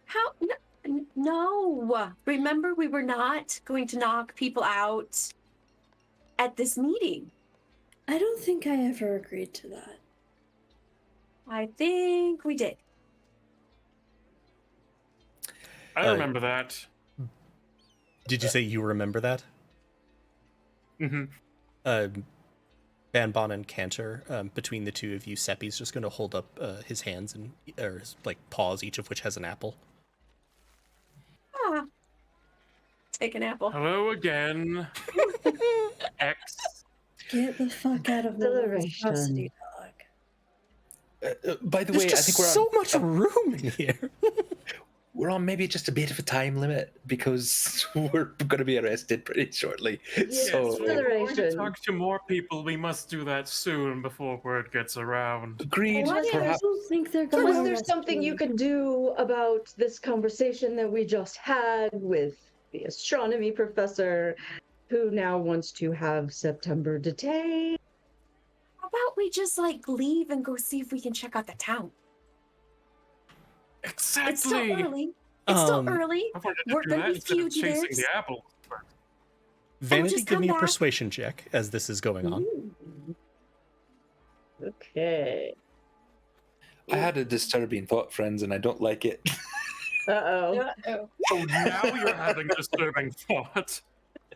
How? No. Remember, we were not going to knock people out at this meeting. I don't think I ever agreed to that. I think we did. I remember that. Did you say you remember that? Mm-hmm. Banbon and Cantor, between the two of you, Seppi's just going to hold up his hands and or his, paws, each of which has an apple. Ah. Take an apple. Hello again. X. Get the fuck out of the Acceleration. monstrosity dog. By the There's way, I just think we're so on, much room in here. we're on maybe just a bit of a time limit because we're going to be arrested pretty shortly. Yes, So Yes, we're going to Acceleration. talk to more people. We must do that soon before word gets around. agreed. Why I Perhaps don't think they're So going was to there arrest something me. you could do about this conversation that we just had with the astronomy professor who now wants to have September detained? How about we just leave and go see if we can check out the town? Exactly. It's still early. It's still Um, early. I wanted We're to do gonna that be instead of chasing fugitives. the apples. Vanity, just give come me a back. persuasion check as this is going on. Ooh. Okay. I had a disturbing thought, friends, and I don't like it. Uh-oh. Oh, now you're having disturbing thoughts.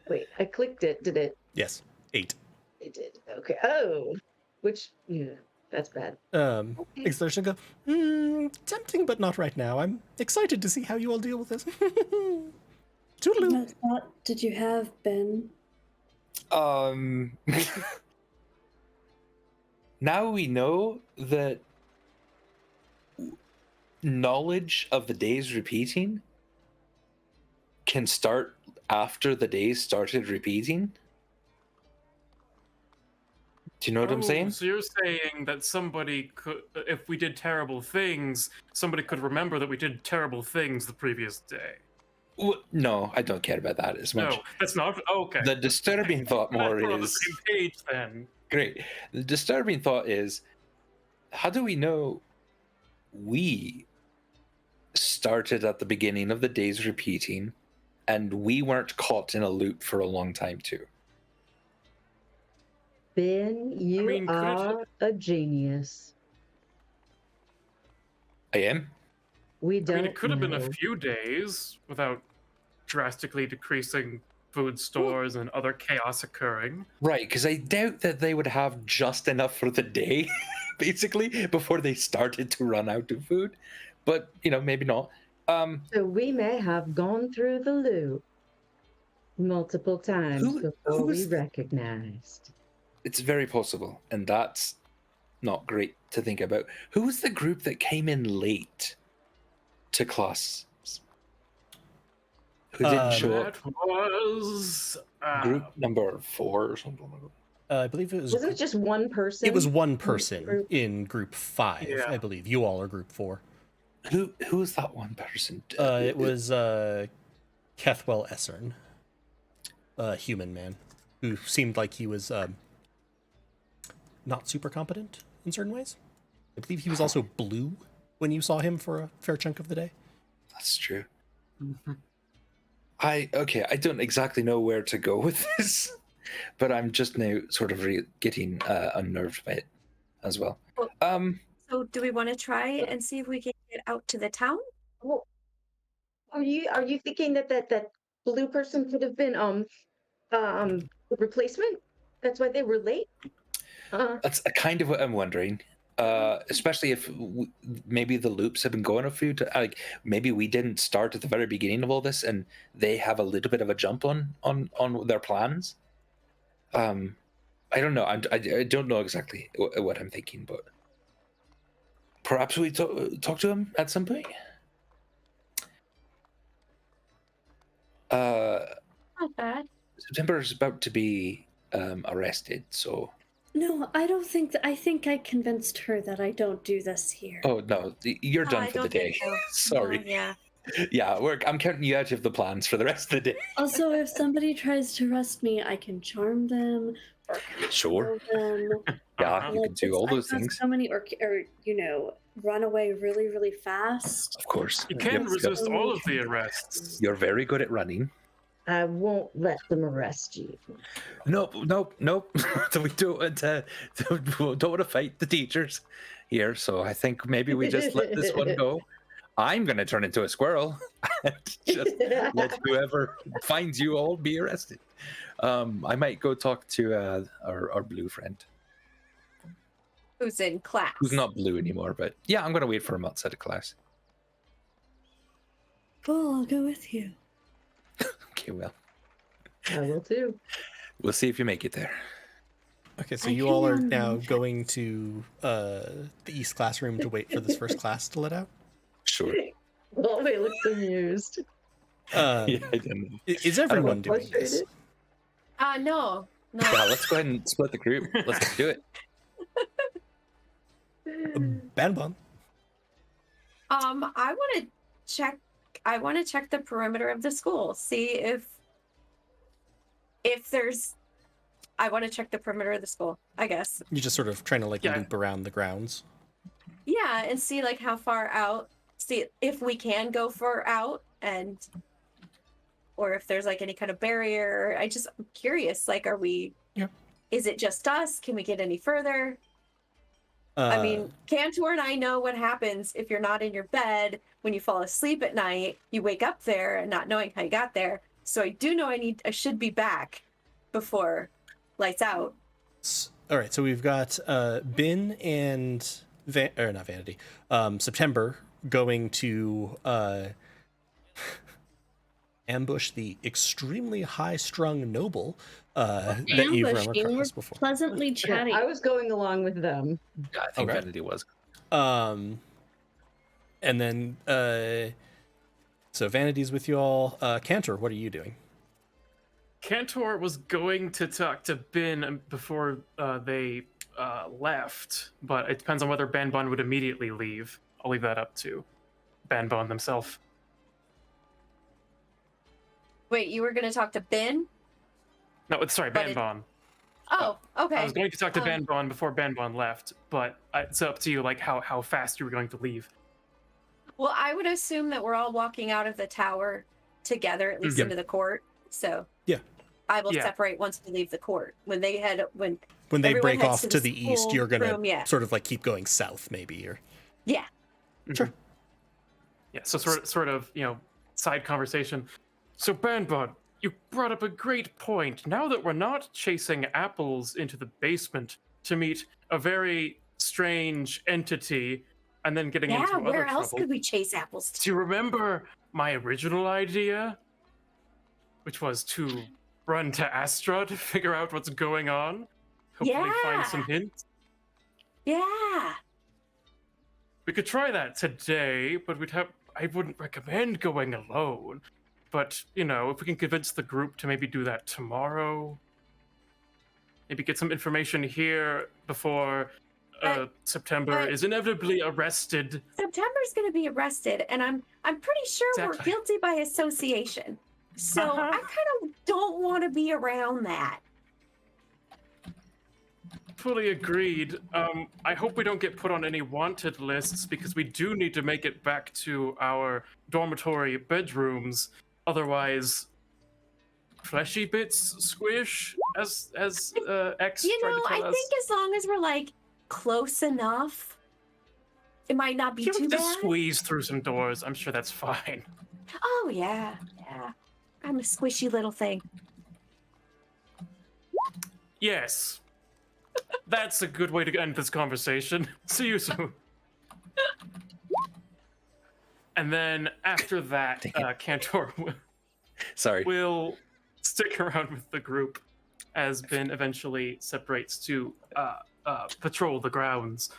Wait, I clicked it. Did it? Yes, 8. It did. Okay. Oh. Which, yeah. That's bad. Exertion go, tempting, but not right now. I'm excited to see how you all deal with this. Toodaloo. What did you have, Ben? Now we know that knowledge of the days repeating can start after the days started repeating. Do you know what I'm saying? So you're saying that somebody could, if we did terrible things, somebody could remember that we did terrible things the previous day. No, I don't care about that as much. No, that's not okay. The disturbing thought more We're on the is same page then. great. The disturbing thought is, how do we know we started at the beginning of the days repeating, and we weren't caught in a loop for a long time too? Ben, you are a genius. I am. We don't it could have been a know. few days without drastically decreasing food stores and other chaos occurring. Right, because I doubt that they would have just enough for the day, basically, before they started to run out of food. But, maybe not. So we may have gone through the loop multiple times before we recognized. It's very possible, and that's not great to think about. Who was the group that came in late to class? Who didn't show up? That was Group number 4 or something like that. I believe it was. Was it just one person? It was one person Group? in group 5, Yeah. I believe. You all are group 4. Who was that one person? It was Kethwell Essern, a human man, who seemed like he was not super competent in certain ways. I believe he was also blue when you saw him for a fair chunk of the day. That's true. I don't exactly know where to go with this, but I'm just now sort of getting unnerved by it as well. So do we want to try and see if we can get out to the town? Well, are you thinking that blue person could have been the replacement? That's why they were late. That's kind of what I'm wondering. Especially if maybe the loops have been going a few like maybe we didn't start at the very beginning of all this and they have a little bit of a jump on their plans. I don't know. I don't know exactly what I'm thinking, but perhaps we talk to him at some point. Not bad. September is about to be arrested, so. No, I don't think I think I convinced her that I don't do this here. Oh no, you're done I for the don't day. think so. Sorry. Yeah. Yeah, I'm counting you out of the plans for the rest of the day. Also, if somebody tries to arrest me, I can charm them or Sure. control them. Yeah, you Like, can do all I've those got things. So many, or run away really, really fast. Of course. You can Yep, resist all of the arrests. You're very good at running. I won't let them arrest you. Nope. We don't want to fight the teachers here, so I think maybe we just let this one go. I'm going to turn into a squirrel and just let whoever finds you all be arrested. I might go talk to our blue friend. Who's in class? Who's not blue anymore, but yeah, I'm going to wait for him outside of class. Well, I'll go with you. Okay, well, I will too. we'll see if you make it there. Okay, so I you all are can, now going to the East classroom to wait for this first class to let out? Sure. Well, they looked amused. Yeah, I don't know. Is everyone doing this? Frustrated. No. Yeah, let's go ahead and split the group. Let's do it. Banban. I want to check the perimeter of the school, see if there's. I want to check the perimeter of the school, I guess. You're just sort of trying to Yeah. loop around the grounds. Yeah, and see like how far out. See if we can go far out, or if there's like any kind of barrier. I'm curious. Like, are we? Yeah. Is it just us? Can we get any further? I mean, Cantor and I know what happens if you're not in your bed when you fall asleep at night. You wake up there and not knowing how you got there. So I do know I should be back before lights out. all right. So we've got Bin and not Vanity. September going to ambush the extremely high-strung noble that you've run Ambushing, we're across before. pleasantly Yeah, chatting. I was going along with them. Yeah, I think Okay. Vanity was. And then so Vanity's with you all. Cantor, what are you doing? Cantor was going to talk to Bin before they left, but it depends on whether Banbon would immediately leave. I'll leave that up to Banbon themselves. Wait, you were going to talk to Ben? No, sorry, But Banbon. Oh, okay. I was going to talk to Banbon before Banbon left, but it's up to you, like how fast you were going to leave. Well, I would assume that we're all walking out of the tower together, at least Mhm. into the court. So Yeah. I will Yeah. separate once we leave the court. When they When they everyone break heads off to to the the east, school you're gonna room, yeah. sort of like keep going south, maybe, or yeah. Sure. Yeah, so sort of, side conversation. So Banbon, you brought up a great point. Now that we're not chasing apples into the basement to meet a very strange entity and then getting Yeah, into other where else trouble, could we chase apples do to? you remember my original idea? Which was to run to Astra to figure out what's going on. Hopefully find some Yeah. hints. Yeah. We could try that today, but I wouldn't recommend going alone. But, if we can convince the group to maybe do that tomorrow, maybe get some information here before September but- is inevitably arrested. September's going to be arrested, and I'm pretty sure we're Exactly. guilty by association. So Uh-huh. I kind of don't want to be around that. Fully agreed. I hope we don't get put on any wanted lists because we do need to make it back to our dormitory bedrooms. Otherwise, fleshy bits squish, as X You tried know, to I tell us. think as long as we're like close enough, it might not be You too can just bad. squeeze through some doors. I'm sure that's fine. Oh yeah, yeah. I'm a squishy little thing. Yes. That's a good way to end this conversation. See you soon. And then after that, Cantor Sorry. will stick around with the group as Ben eventually separates to patrol the grounds.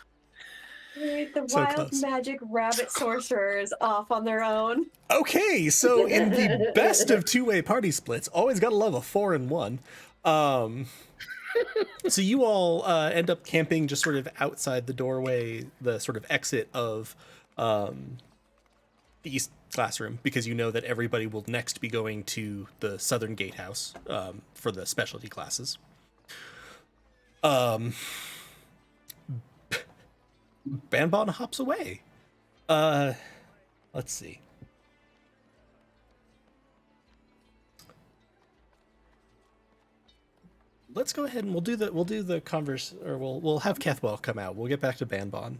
Right, the So wild close. magic rabbit sorcerers off on their own. Okay, so in the best of two-way party splits, always gotta love a 4-in-1. So you all end up camping just sort of outside the doorway, the sort of exit of the east classroom, because you know that everybody will next be going to the southern gatehouse for the specialty classes. Banbon hops away. Let's see. Let's go ahead and we'll do the converse, or we'll have Kethwell come out. We'll get back to Banbon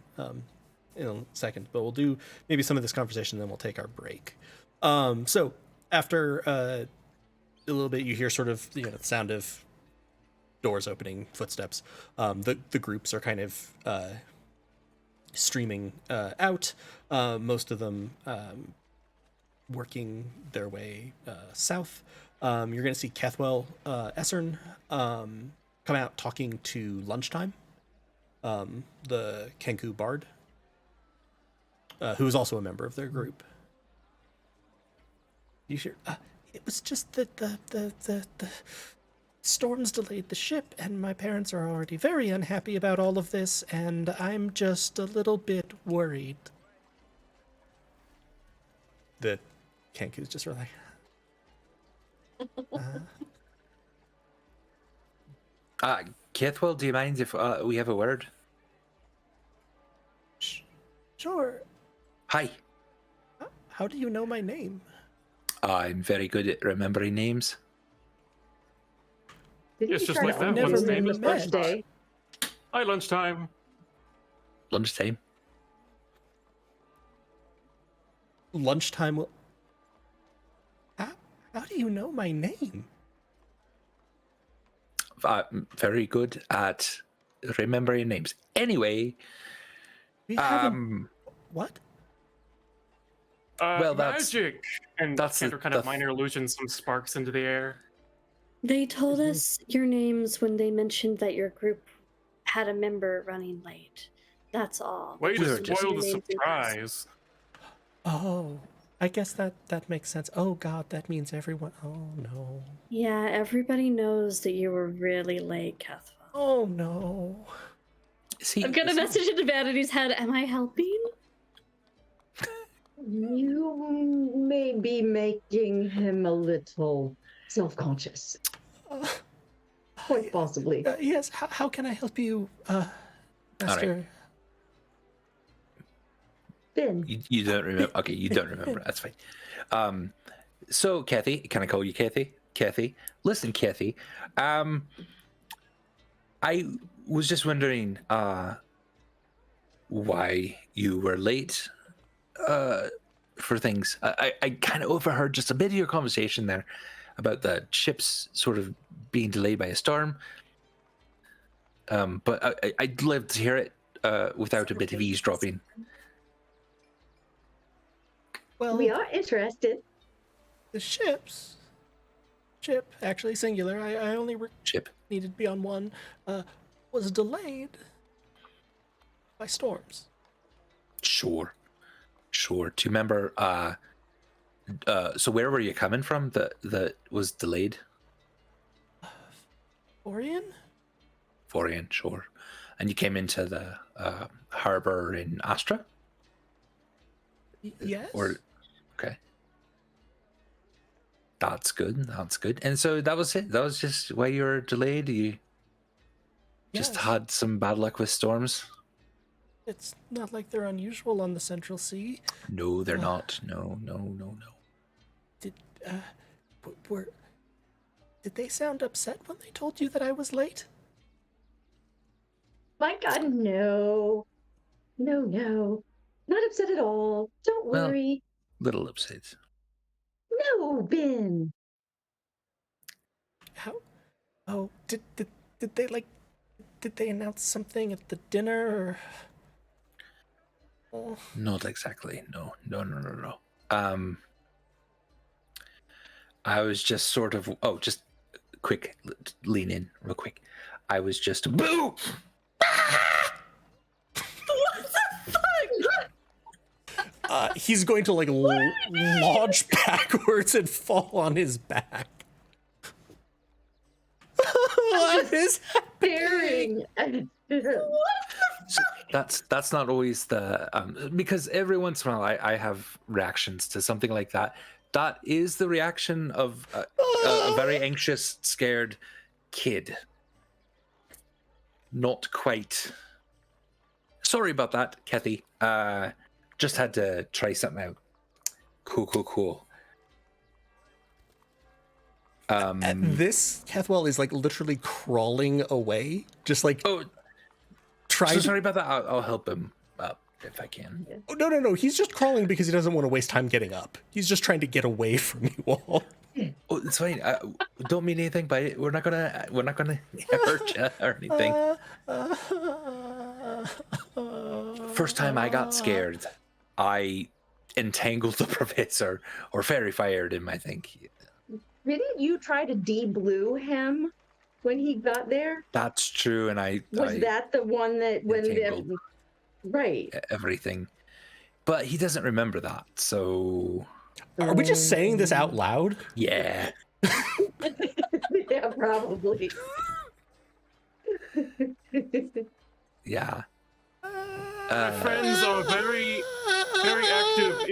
in a second, but we'll do maybe some of this conversation, then we'll take our break. So after a little bit, you hear sort of the sound of doors opening, footsteps. The groups are kind of streaming out. Most of them working their way south. You're going to see Kethwell Essern come out talking to Lunchtime, the Kenku Bard, who is also a member of their group. You sure? It was just that the storms delayed the ship, and my parents are already very unhappy about all of this, and I'm just a little bit worried. The Kenku's just sort of like, Kethwell, do you mind if we have a word? sure. Hi. How do you know my name? I'm very good at remembering names. Didn't It's you just try like to that. own Never One's him name the is first day? Hi, Lunchtime. Lunchtime. Lunchtime will... How do you know my name? Very good at remembering names. Anyway, We haven't. What? Well, that's- magic. And that's Cantor kind the of minor illusions some sparks into the air. They told us your names when they mentioned that your group had a member running late. That's all. Way We to were just- spoil the Your names in class. surprise. Oh, I guess that makes sense. Oh God, that means everyone. Oh no. Yeah, everybody knows that you were really late, Cathal. Oh no. see, I'm gonna see- message into Vanity's head. Am I helping? You may be making him a little self-conscious. Uh, Quite possibly. yes. How can I help you, Master? Ben. You don't remember? Okay, you don't remember. That's fine. So Kathy, can I call you Kathy? Kathy, listen, Kathy. I was just wondering why you were late for things. I kind of overheard just a bit of your conversation there about the ships sort of being delayed by a storm. But I'd love to hear it without a bit of eavesdropping. Well, We are interested. the ship, actually singular. I only Ship. needed to be on one. Was delayed by storms. Sure. Do you remember? So where were you coming from? That was delayed. Orion? Florian, sure. And you came into the harbor in Astra? Yes. Or okay. That's good. And so that was it. That was just why you were delayed. You just Yes. had some bad luck with storms. It's not like they're unusual on the Central Sea. No, they're not. No. Did did they sound upset when they told you that I was late? My God, no. No. Not upset at all. Don't Well- worry. Little upset. No, Ben. How? Oh, did they did they announce something at the dinner or? Oh, Not exactly. No. I was just sort of. Oh, just quick. Lean in, real quick. I was just. Boo! he's going to like launch backwards and fall on his back. What is Staring. So that's not always the because every once in a while I have reactions to something like that. That is the reaction of a very anxious, scared kid. Not quite. Sorry about that, Kathy. Just had to try something out. Cool. this? Cathwell is like literally crawling away, just like Oh, trying. so sorry about that. I'll help him up if I can. Oh, no. He's just crawling because he doesn't want to waste time getting up. He's just trying to get away from you all. Oh, it's fine. Don't mean anything by it. We're not gonna hurt you or anything. First time I got scared, I entangled the professor or fairy fired him, I think. Didn't you try to de-blue him when he got there? That's true, and I That the one that when entangled. Right. Everything. But he doesn't remember that, so Are we just saying this out loud? yeah. Yeah, probably. Yeah. My friends are very active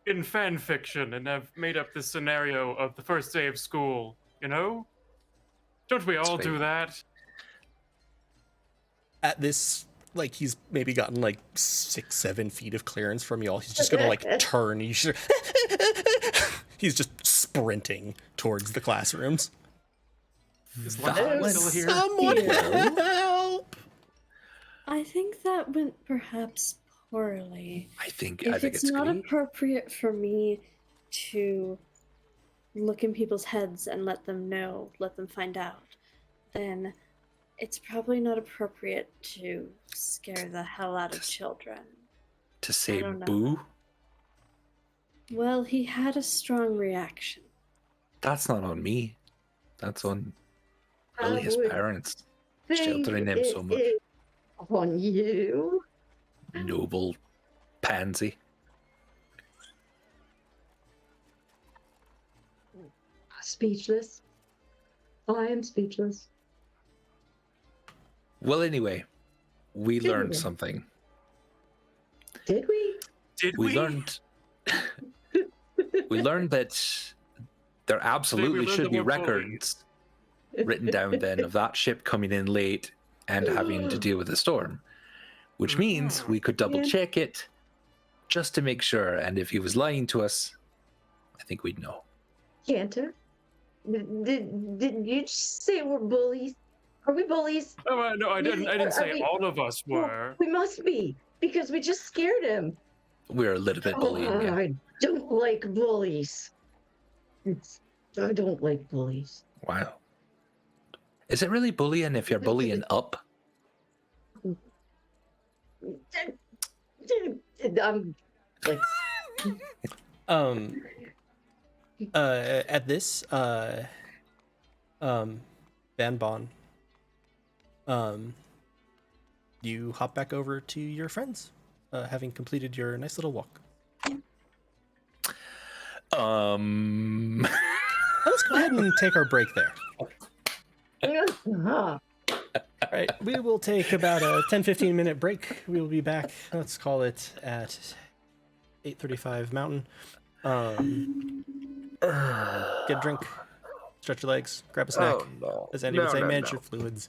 in fan fiction and have made up this scenario of the first day of school, you know? Don't we all do that? At this, like, he's maybe gotten like 6-7 feet of clearance from y'all. He's just gonna like turn. He's just sprinting towards the classrooms. Is That Lana was still here? Someone Yeah. help! I think that went perhaps poorly. I think If it's it's not great. appropriate for me to look in people's heads and let them know, let them find out, then it's probably not appropriate to scare the hell out of children. To say don't know. boo? Well, he had a strong reaction. That's not on me. That's on really his would parents think sheltering him so it much. is on you. Noble pansy. Speechless. I am speechless. Well, anyway, we Did learned we? something. Did we? Did We we? learned that there absolutely learned should that be we're bullies. records written down then of that ship coming in late and having to deal with the storm, which means we could double check it just to make sure. And if he was lying to us, I think we'd know. Cantor? Did you just say we're bullies? Are we bullies? Oh, no, I didn't. I didn't Are say we- all of us Well, were. we must be, because we just scared him. We're a little bit bullying you. I don't like bullies. I don't like bullies. Wow. Is it really bullying if you're bullying up? I'm like, At this, Banbon, you hop back over to your friends, having completed your nice little walk. Let's go ahead and take our break there. uh-huh. All right, we will take about a 10-15 minute break. We will be back, let's call it at 8:35 Mountain. Get a drink, stretch your legs, grab a snack. Oh, no. As Andy would say, manage your fluids.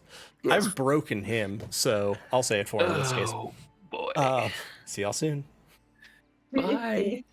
I've broken him, so I'll say it for him in this case. Oh, boy. See y'all soon. Bye.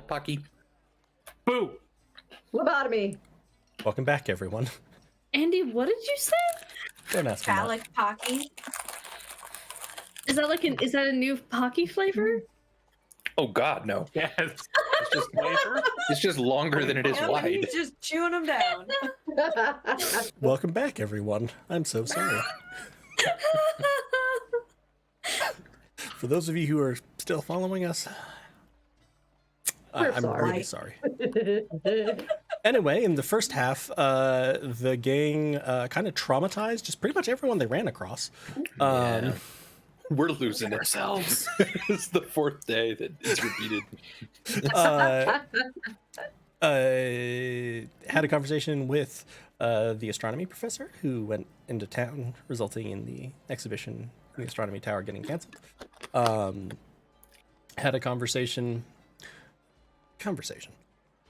Phallic Pocky. Boo! Lobotomy. Welcome back, everyone. Andy, what did you say? Don't ask me that. Phallic Pocky. Is that a new Pocky flavor? Oh God, no. Yes. It's just flavor. It's just longer than it is Yep, wide. he's just chewing them down. Welcome back, everyone. I'm so sorry. For those of you who are still following us, We're I'm sorry. really sorry. Anyway, in the first half, the gang kind of traumatized just pretty much everyone they ran across. Yeah. We're losing Ourselves. It's the fourth day that it's repeated. Had a conversation with the astronomy professor who went into town, resulting in the exhibition in the astronomy tower getting canceled. Had a conversation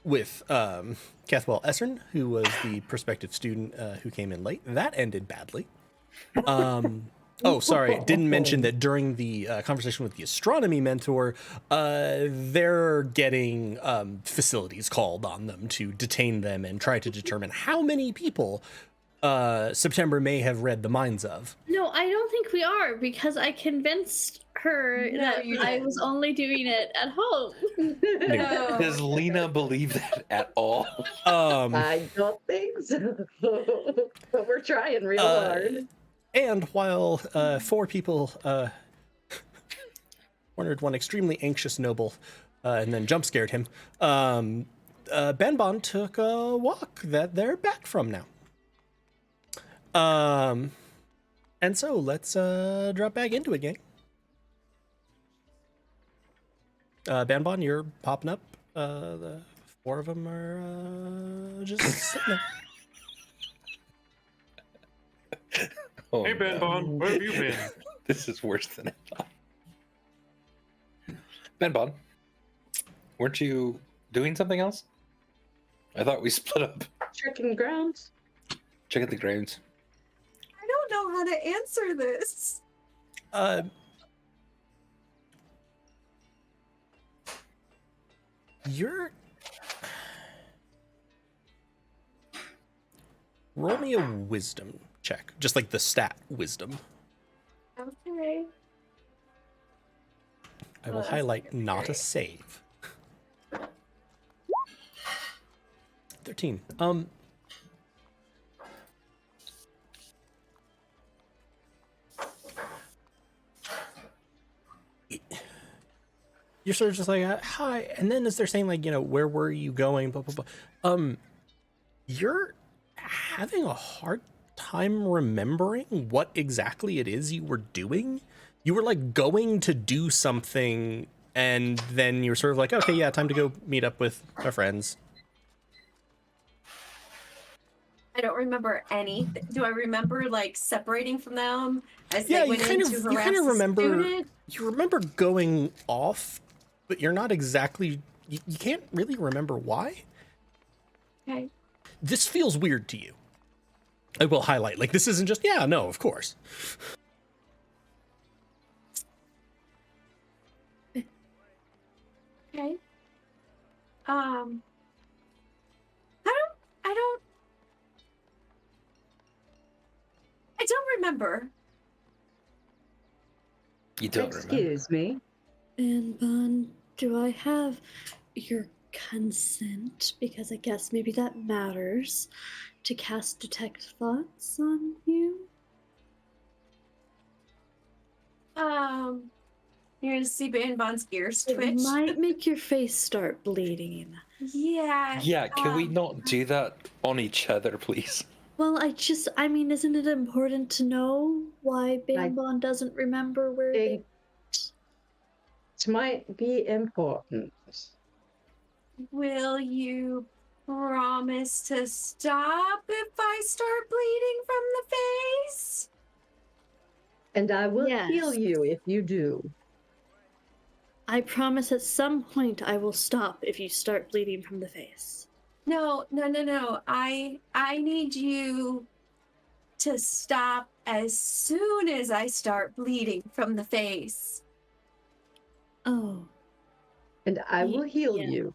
with Cathwell Essern, who was the prospective student who came in late. That ended badly. Oh, sorry. Didn't mention that during the conversation with the astronomy mentor, they're getting facilities called on them to detain them and try to determine how many people September may have read the minds of. No, I don't think we are, because I convinced her No, that you I didn't. was only doing it at home. No. Does Lena believe that at all? I don't think so. But we're trying real hard. And while four people cornered one extremely anxious noble and then jump scared him, Banbon took a walk that they're back from now. And so let's drop back into it, gang. Banbon, you're popping up. The four of them are just sitting there. Oh, Hey, Ben no. Bond, where have you been? This is worse than I thought. Ben Bon, weren't you doing something else? I thought we split up. Checking grounds. Check out the grounds. I don't know how to answer this. You're... Roll me a wisdom check. Just like the stat wisdom. Okay. I will that's highlight gonna be not a great. save. 13. You're sort of just like, hi, and then as they're saying, like, where were you going, blah, blah, blah. You're having a hard time remembering what exactly it is you were doing. You were, like, going to do something, and then you're sort of like, okay, yeah, time to go meet up with our friends. I don't remember any. Do I remember like separating from them as Yeah, they you went kind in of to you harass kind of the remember student? you remember going off, but you're not exactly you can't really remember why. Okay. This feels weird to you. I will highlight, like, this isn't just, yeah, no, of course. Okay. I don't remember. You don't remember. Excuse me. And Bon, do I have your consent? Because I guess maybe that matters to cast detect thoughts on you. You're gonna see Ban Bon's ears It twitch. might make your face start bleeding. Yeah. Yeah, can we not do that on each other, please? Well, I mean, isn't it important to know why I Banbon doesn't remember where they... think it might be important. Will you promise to stop if I start bleeding from the face? And I will Yes. heal you if you do. I promise at some point I will stop if you start bleeding from the face. No. I need you to stop as soon as I start bleeding from the face. Oh. And I will heal you.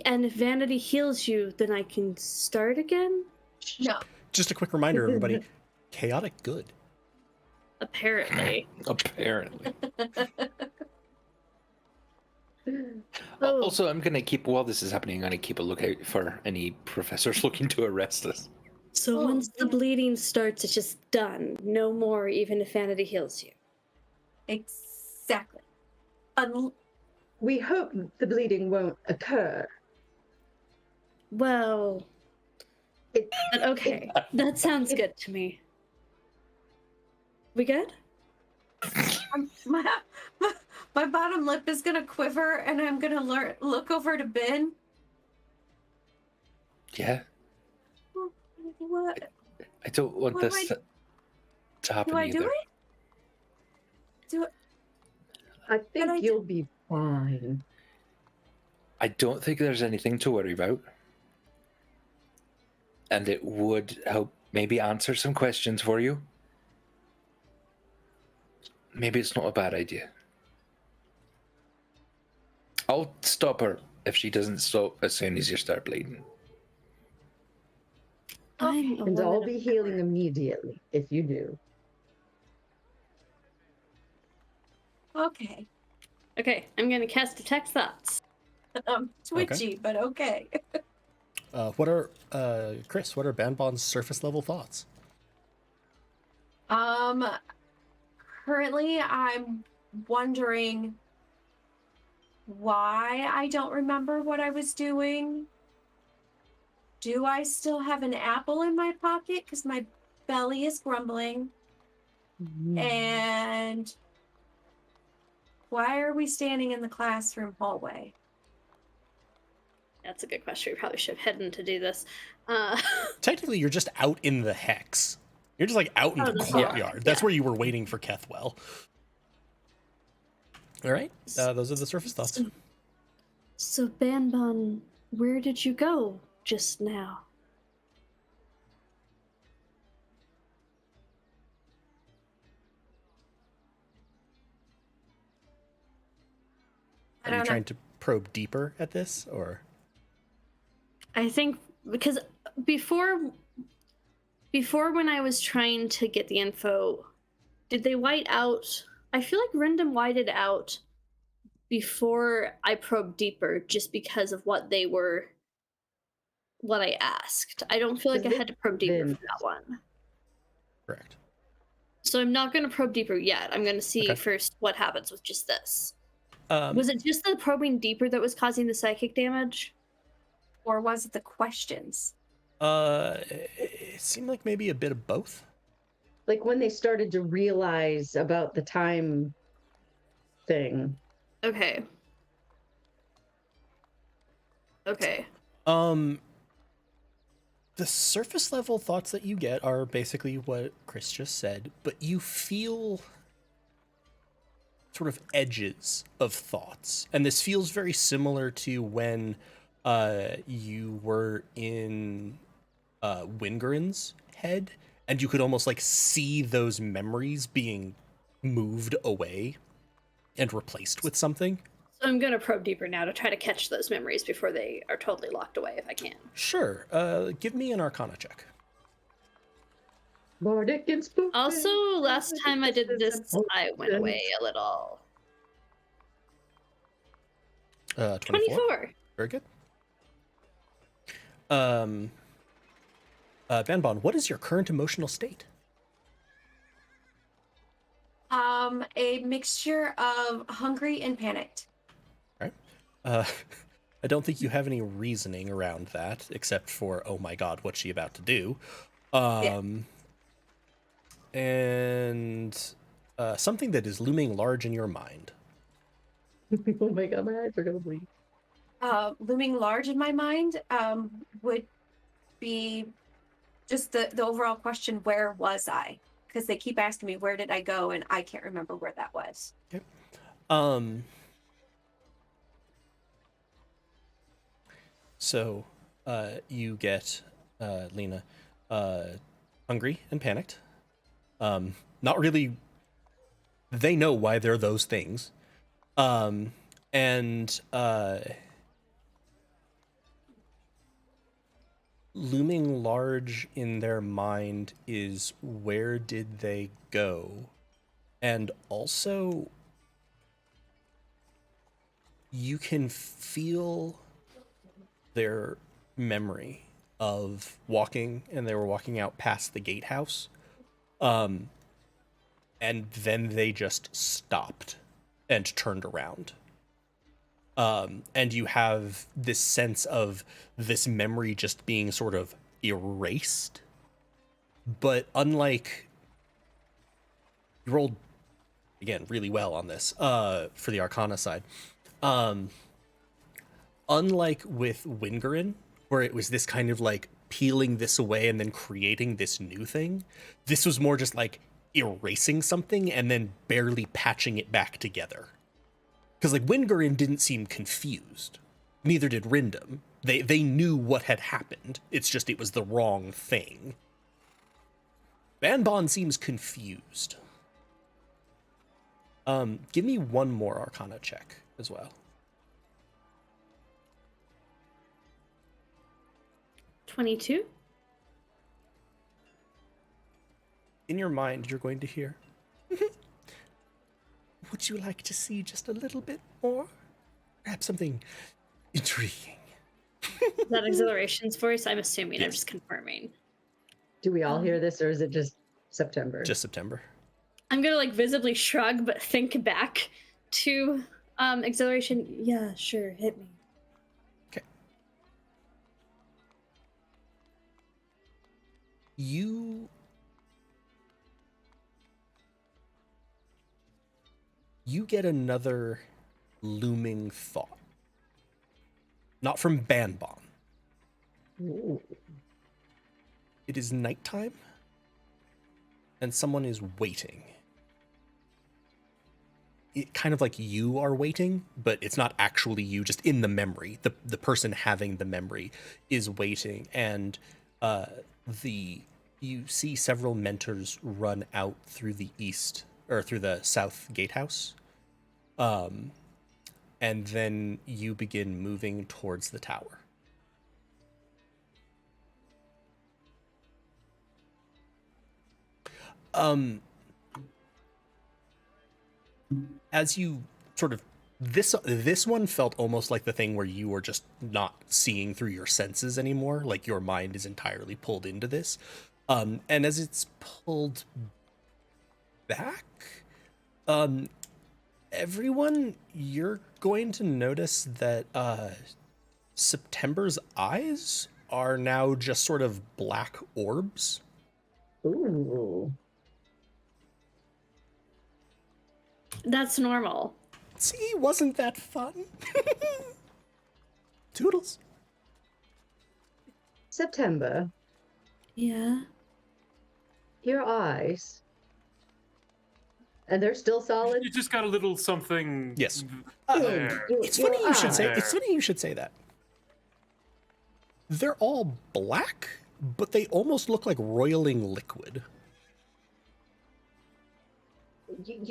And if vanity heals you, then I can start again? No. Just a quick reminder, everybody. Chaotic good. Apparently. Apparently. Oh. Also, I'm gonna keep while this is happening. I'm gonna keep a lookout for any professors looking to arrest us. So once the bleeding starts, it's just done. No more, even if vanity heals you. Exactly. We hope the bleeding won't occur. Well, It, but okay. That sounds good to me. We good? My bottom lip is gonna quiver, and I'm gonna look over to Ben. Yeah, What? I don't want What am this to happen Do I either. do it? Do it? I think I you'll be fine. I don't think there's anything to worry about. And it would help maybe answer some questions for you. Maybe it's not a bad idea. I'll stop her if she doesn't stop as soon as you start bleeding. I'm a And I'll woman be of healing power. immediately if you do. Okay. Okay, I'm gonna cast Detect Thoughts. I'm twitchy, but okay. What are Chris? What are Banbon's surface level thoughts? Currently I'm wondering why I don't remember what I was doing. Do I still have an apple in my pocket? Because my belly is grumbling. And why are we standing in the classroom hallway? That's a good question. We probably should have hidden to do this. Technically, you're just out in the hex. You're just like out in the the courtyard. That's yeah. where you were waiting for Kethwell. All right, those are the surface thoughts. So Banbon, where did you go just now? Are you trying to probe deeper at this, or? I think because before when I was trying to get the info, did they white out? I feel like Random whited out before I probed deeper just because of what I asked. I don't feel like I had to probe deeper for that one. Correct. So I'm not going to probe deeper yet. I'm going to see first what happens with just this. Was it just the probing deeper that was causing the psychic damage? Or was it the questions? It seemed like maybe a bit of both. Like when they started to realize about the time thing. Okay. The surface level thoughts that you get are basically what Chris just said, but you feel sort of edges of thoughts. And this feels very similar to when you were in Wingerin's head, and you could almost like see those memories being moved away and replaced with something. So I'm going to probe deeper now to try to catch those memories before they are totally locked away if I can. Sure. Give me an Arcana check. Also, last time I did this, I went away a little. 24. Very good. Banbon, what is your current emotional state? A mixture of hungry and panicked. All right. I don't think you have any reasoning around that, except for, oh my god, what's she about to do? And something that is looming large in your mind. Oh my god, my eyes are gonna bleed. Looming large in my mind would be just the overall question, where was I? Because they keep asking me, where did I go? And I can't remember where that was. Okay. So you get, Lena, hungry and panicked. Not really, they know why they're those things. And looming large in their mind is where did they go? And also, you can feel their memory of walking, and they were walking out past the gatehouse. And then they just stopped and turned around. And you have this sense of this memory just being sort of erased. But unlike, you rolled, again, really well on this, for the Arcana side. Unlike with Wingarin, where it was this kind of like peeling this away and then creating this new thing, this was more just like erasing something and then barely patching it back together. Because like Wingarin didn't seem confused. Neither did Rindam. They knew what had happened. It's just it was the wrong thing. Banban seems confused. Give me one more Arcana check as well. 22. In your mind, you're going to hear, would you like to see just a little bit more? Perhaps something intriguing. Is that Exhilaration's voice? I'm assuming. Yes. I'm just confirming. Do we all hear this, or is it just September? Just September. I'm gonna like visibly shrug, but think back to Exhilaration. Yeah, sure, hit me. Okay. You get another looming thought. Not from Banban. Ooh. It is nighttime, and someone is waiting. It kind of like you are waiting, but it's not actually you, just in the memory. The person having the memory is waiting, and you see several mentors run out through the east, or through the south gatehouse. And then you begin moving towards the tower. As you sort of, this one felt almost like the thing where you were just not seeing through your senses anymore, like your mind is entirely pulled into this. And as it's pulled back, everyone, you're going to notice that September's eyes are now just sort of black orbs. Ooh. That's normal. See, wasn't that fun? Toodles. September, Yeah. your eyes. And they're still solid? You just got a little something. Yes. There. It's funny you should say. eyes. It's funny you should say that. They're all black, but they almost look like roiling liquid.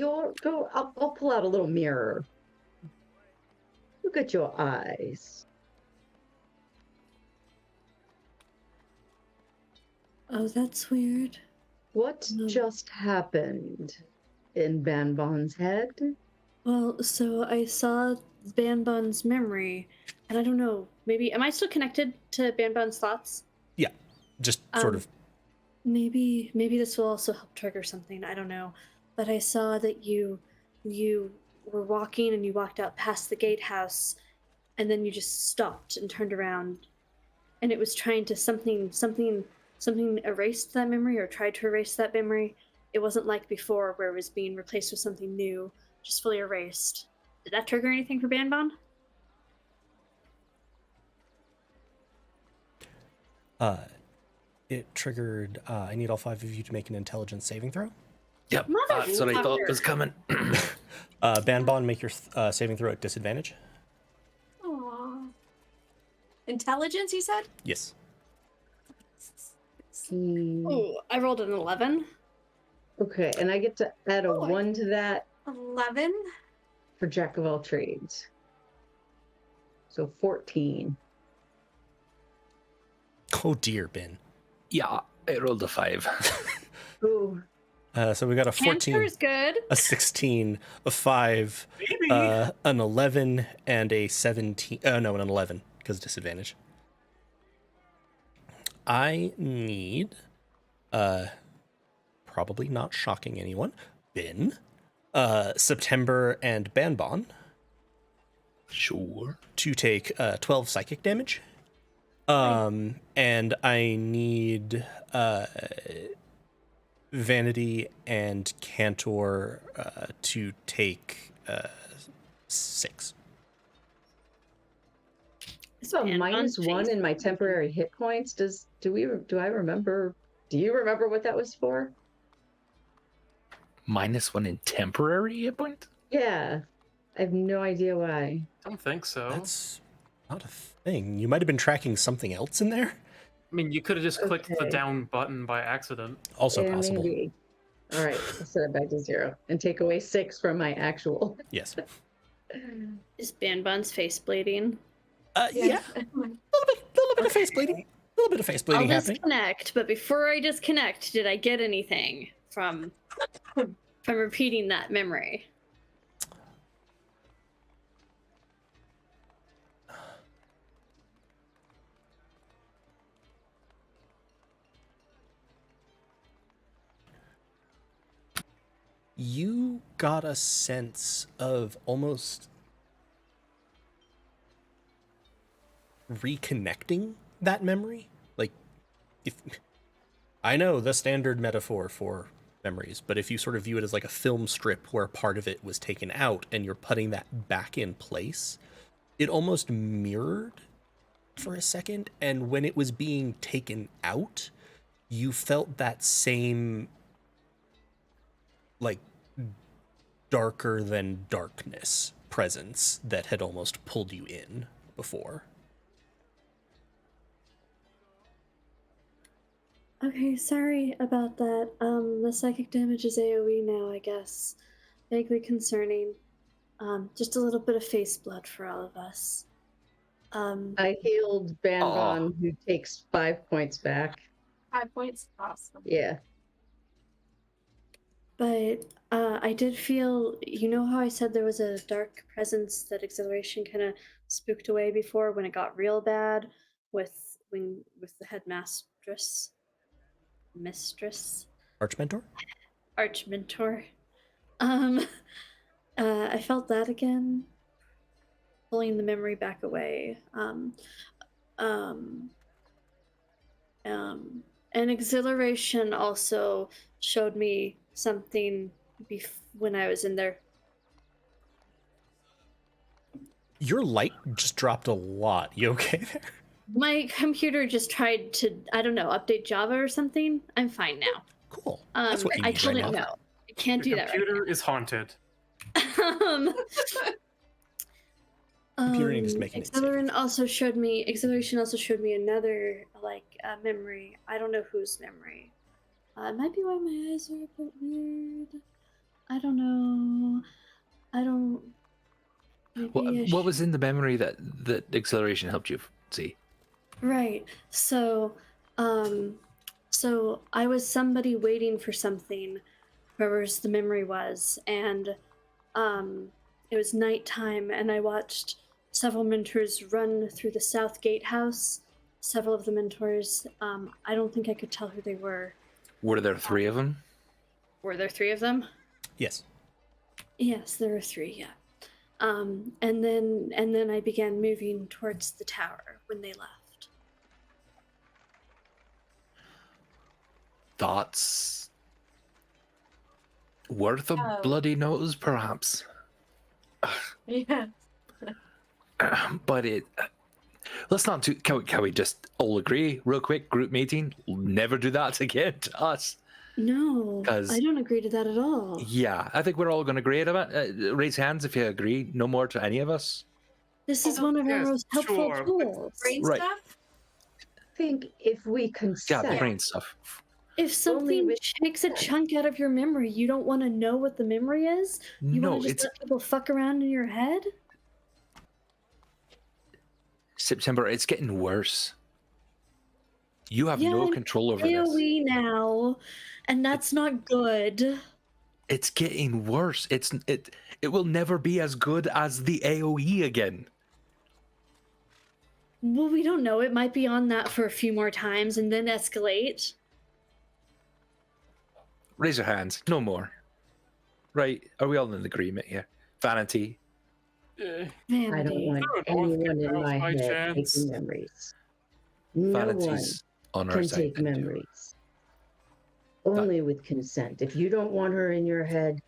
I'll pull out a little mirror. Look at your eyes. Oh, that's weird. What just happened in Banban's head? Well, so I saw Banban's memory, and I don't know, maybe, am I still connected to Banban's thoughts? Yeah, just sort of. Maybe this will also help trigger something, I don't know. But I saw that you were walking and you walked out past the gatehouse, and then you just stopped and turned around, and it was trying to something erased that memory or tried to erase that memory. It wasn't like before where it was being replaced with something new, just fully erased. Did that trigger anything for Banban? It triggered. I need all 5 of you to make an intelligence saving throw. Yep, that's what I thought was coming. Banban, make your saving throw at disadvantage. Aww. Intelligence, you said? Yes. Oh, I rolled an 11. Okay, and I get to add a 1 to that 11. for Jack of all trades. So 14. Oh dear, Ben. Yeah, I rolled a 5. Ooh. So we got a 14, Cantor's good. a 16, a 5, Maybe. an 11, and a 17. No, an 11 because disadvantage. I need, probably not shocking anyone, Ben, September, and Banbon Sure. to take 12 psychic damage. And I need Vanity and Cantor to take 6. So -1 in my temporary hit points. Do I remember? Do you remember what that was for? -1 in temporary hit point? Yeah, I have no idea why. I don't think so. That's not a thing. You might have been tracking something else in there. I mean, you could have just clicked the Okay. down button by accident. Also Yeah, possible. maybe. All right, I'll set it back to 0 and take away 6 from my actual. Yes. Is Banbon's face bleeding? Yeah. A little bit of face bleeding. A little bit of face bleeding I'll happening. disconnect, but before I disconnect, did I get anything from repeating that memory? You got a sense of almost reconnecting that memory. Like, if I know the standard metaphor for memories, but if you sort of view it as like a film strip where part of it was taken out and you're putting that back in place, it almost mirrored for a second. And when it was being taken out, you felt that same, like, darker than darkness presence that had almost pulled you in before. Okay, sorry about that. The psychic damage is AoE now, I guess. Vaguely concerning. Just a little bit of face blood for all of us. I healed Banbon, who takes 5 points back. 5 points. Awesome. Yeah. But I did feel, you know how I said there was a dark presence that exhilaration kind of spooked away before when it got real bad with the headmistress, Archmentor? archmentor. I felt that again, pulling the memory back away. And exhilaration also showed me something when I was in there. Your light just dropped a lot. You okay there? My computer just tried to, I don't know, update Java or something. I'm fine now. Cool. That's what you need I told right it now. no. I can't do Your that right computer is haunted. now. Computer needs to make an Exhilaration also showed me another memory. I don't know whose memory. It might be why my eyes are a bit weird. I don't know. I don't. Maybe What was in the memory that acceleration helped you see? Right. So I was somebody waiting for something, wherever's the memory was, and it was nighttime, and I watched several mentors run through the South Gatehouse. Several of the mentors, I don't think I could tell who they were. Were there 3 of them? Were there 3 of them? Yes. Yes, there were 3, yeah. And then I began moving towards the tower when they left. Thoughts worth a bloody nose, perhaps. Yeah. But let's not do. Can we just all agree real quick? Group meeting. Never do that again to us. No, 'Cause- I don't agree to that at all. Yeah, I think we're all going to agree to it. Raise hands if you agree. No more to any of us. This is one of our Yes, most helpful sure, but tools. Brain Right. stuff? I think if we Yeah, consent, the brain stuff. If something with takes a chunk out of your memory, you don't want to know what the memory is? You No, want to just it's let people fuck around in your head? September. It's getting worse. You have Yeah, no I'm control over this. AoE now, and that's not good. It's getting worse. It will never be as good as the AoE again. Well, we don't know. It might be on that for a few more times and then escalate. Raise your hands. No more. Right? Are we all in agreement here? Vanity. I Vanity. don't want I don't know if anyone in Gatehouse my by head chance. taking memories. No one Vanity's on our can side. take then, too. memories. Only with consent. If you don't want her in your head,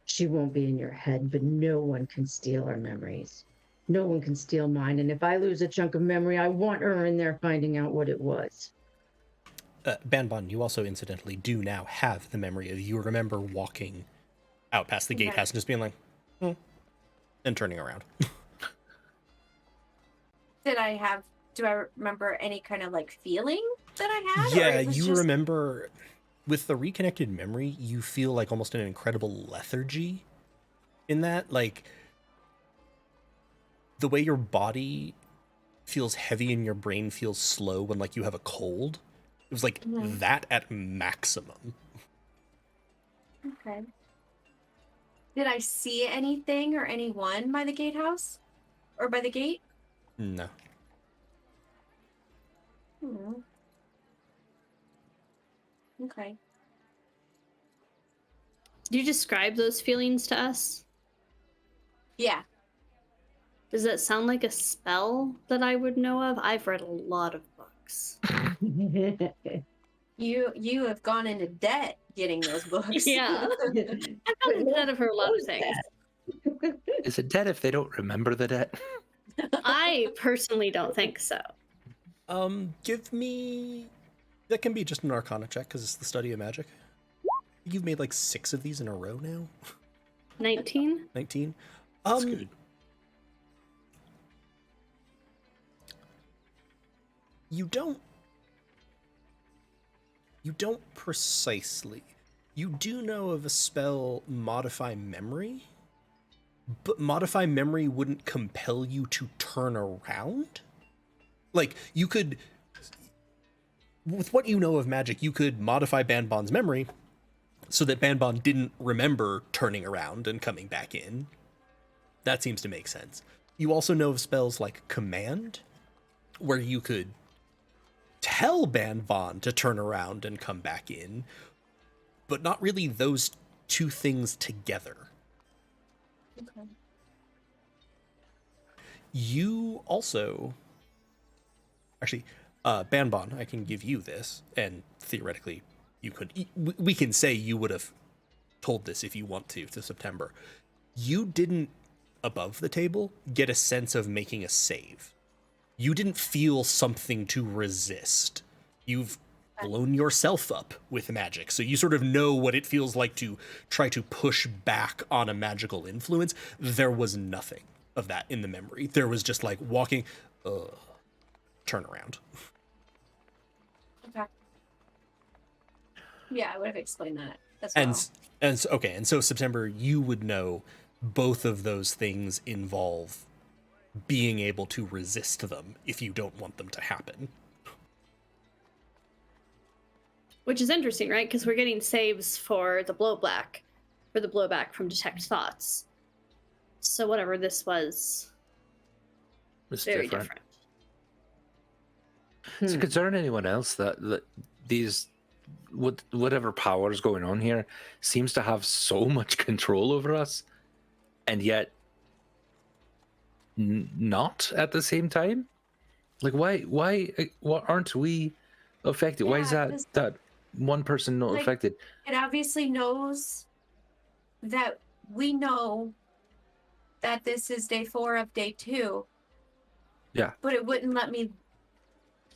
she won't be in your head, but no one can steal our memories. No one can steal mine. And if I lose a chunk of memory, I want her in there finding out what it was. Banbon, you also incidentally do now have the memory of you remember walking out past the gatehouse and just being like, and turning around. Do I remember any kind of like feeling that I had? Yeah, or it was you just... remember with the reconnected memory, you feel like almost an incredible lethargy in that. Like the way your body feels heavy and your brain feels slow when like you have a cold. It was like that at maximum. Okay. Did I see anything or anyone by the gatehouse? Or by the gate? No. Okay. Do you describe those feelings to us? Yeah. Does that sound like a spell that I would know of? I've read a lot of books. You have gone into debt getting those books. Yeah. I've gone into debt for a lot of things. Is it dead if they don't remember the debt? I personally don't think so. Give me... That can be just an Arcana check, because it's the study of magic. You've made like 6 of these in a row now. 19? 19. That's good. You don't precisely. You do know of a spell, Modify Memory, but Modify Memory wouldn't compel you to turn around. Like, you could, with what you know of magic, you could modify Banbon's memory so that Banbon didn't remember turning around and coming back in. That seems to make sense. You also know of spells like Command, where you could tell Banbon to turn around and come back in, but not really those two things together. Okay. You also... Actually, Banbon, I can give you this, and theoretically, you could... We can say you would have told this if you want to September. You didn't, above the table, get a sense of making a save. You didn't feel something to resist. You've blown yourself up with magic, so you sort of know what it feels like to try to push back on a magical influence. There was nothing of that in the memory. There was just like walking, turn around. Okay. Yeah, I would have explained that as well. And so September, you would know both of those things involve being able to resist them if you don't want them to happen. Which is interesting, right? Because we're getting saves for the blowback from Detect Thoughts. So whatever this was, It's very different. different. Does it concern anyone else that these whatever power is going on here seems to have so much control over us, and yet not at the same time? Like why aren't we affected? Why is that one person not affected? It obviously knows that we know that this is day 4 of day 2. Yeah. But it wouldn't let me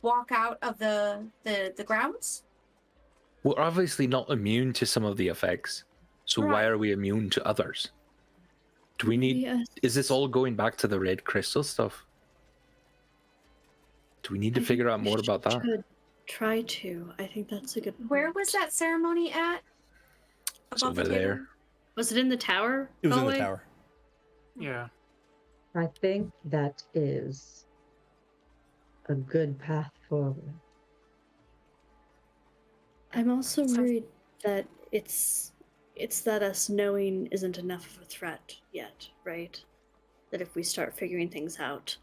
walk out of the grounds. We're obviously not immune to some of the effects. So why are we immune to others? Do we need... Yes. Is this all going back to the red crystal stuff? Do we need to figure out more about that? Should try to. I think that's a good point. Where was that ceremony at? It's Above over the table? there. Was it in the tower? It was in hallway? the tower. Yeah. I think that is a good path forward. I'm also worried that it's that us knowing isn't enough of a threat yet, right? That if we start figuring things out,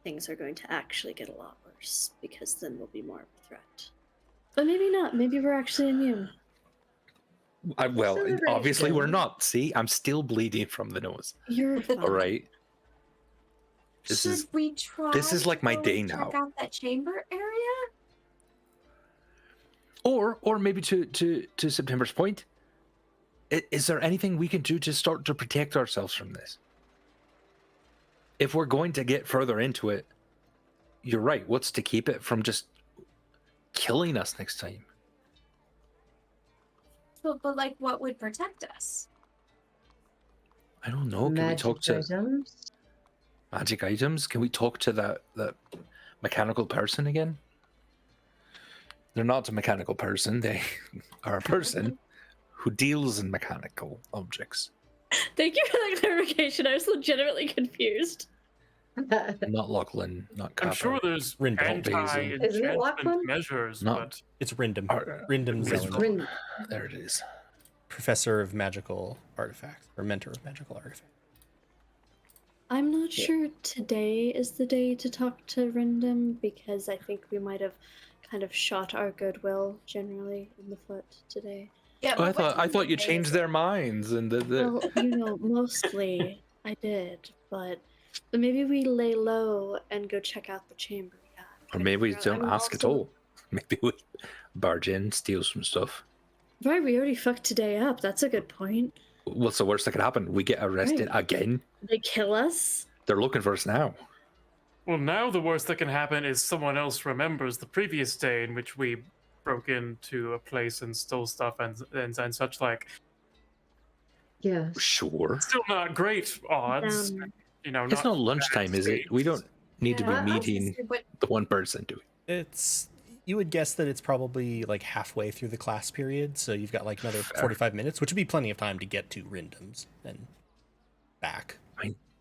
things are going to actually get a lot worse, because then we'll be more of a threat. But maybe not. Maybe we're actually immune. Well, obviously we're Celebration. not. See, I'm still bleeding from the nose. You're fine. All right. Should we try? This is like my to day check now. out that chamber area. Or maybe to September's point, is there anything we can do to start to protect ourselves from this? If we're going to get further into it, you're right. What's to keep it from just killing us next time? But like, what would protect us? I don't know. Can we Magic talk to items? magic items? Can we talk to that mechanical person again? They're not a mechanical person. They are a person who deals in mechanical objects. Thank you for that clarification. I was legitimately confused. Not Lachlan, not Kappa. I'm sure there's Rindle. Isn't it anti-enchantment Lachlan? measures, No. but It's Rindam. Ar- Rindam Rin- Zelen, There it is. professor of magical artifacts, or mentor of magical artifacts. I'm not sure today is the day to talk to Rindam, because I think we might have kind of shot our goodwill generally in the foot today. Yeah. Oh, but I what thought you time changed is their minds and Well, mostly I did, but maybe we lay low and go check out the chamber. Yeah. or maybe we figure out- don't I'm ask at also- all. Maybe we barge in, steal some stuff. Right, we already fucked today up. That's a good point. What's the worst that could happen? We get arrested Right. again. They kill us? They're looking for us now. well, now the worst that can happen is someone else remembers the previous day in which we broke into a place and stole stuff and such like. Yes. Sure. Still not great odds, you know. It's not lunchtime, is it? We don't need to be Yeah, I was gonna meeting say, what- the one person doing. It's you would guess that it's probably like halfway through the class period, so you've got like another 45 minutes, which would be plenty of time to get to Rindam's and back.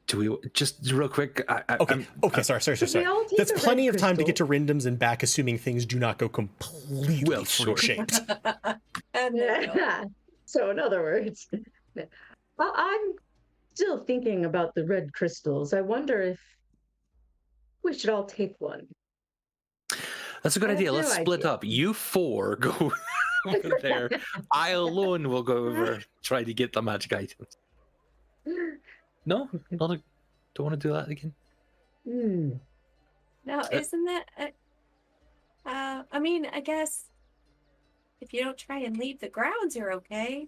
Do we just real quick? Okay, sorry. Should we all take That's the red plenty of time to crystal? get to Rindam's and back, assuming things do not go completely Well, sure. shaped. And there you go. So in other words, I'm still thinking about the red crystals. I wonder if we should all take one. That's a good I have idea. no Let's split idea. up. You four go over there. I alone will go over try to get the magic items. No, don't want to do that again. Hmm. Now, isn't that? I mean, I guess if you don't try and leave the grounds, you're okay.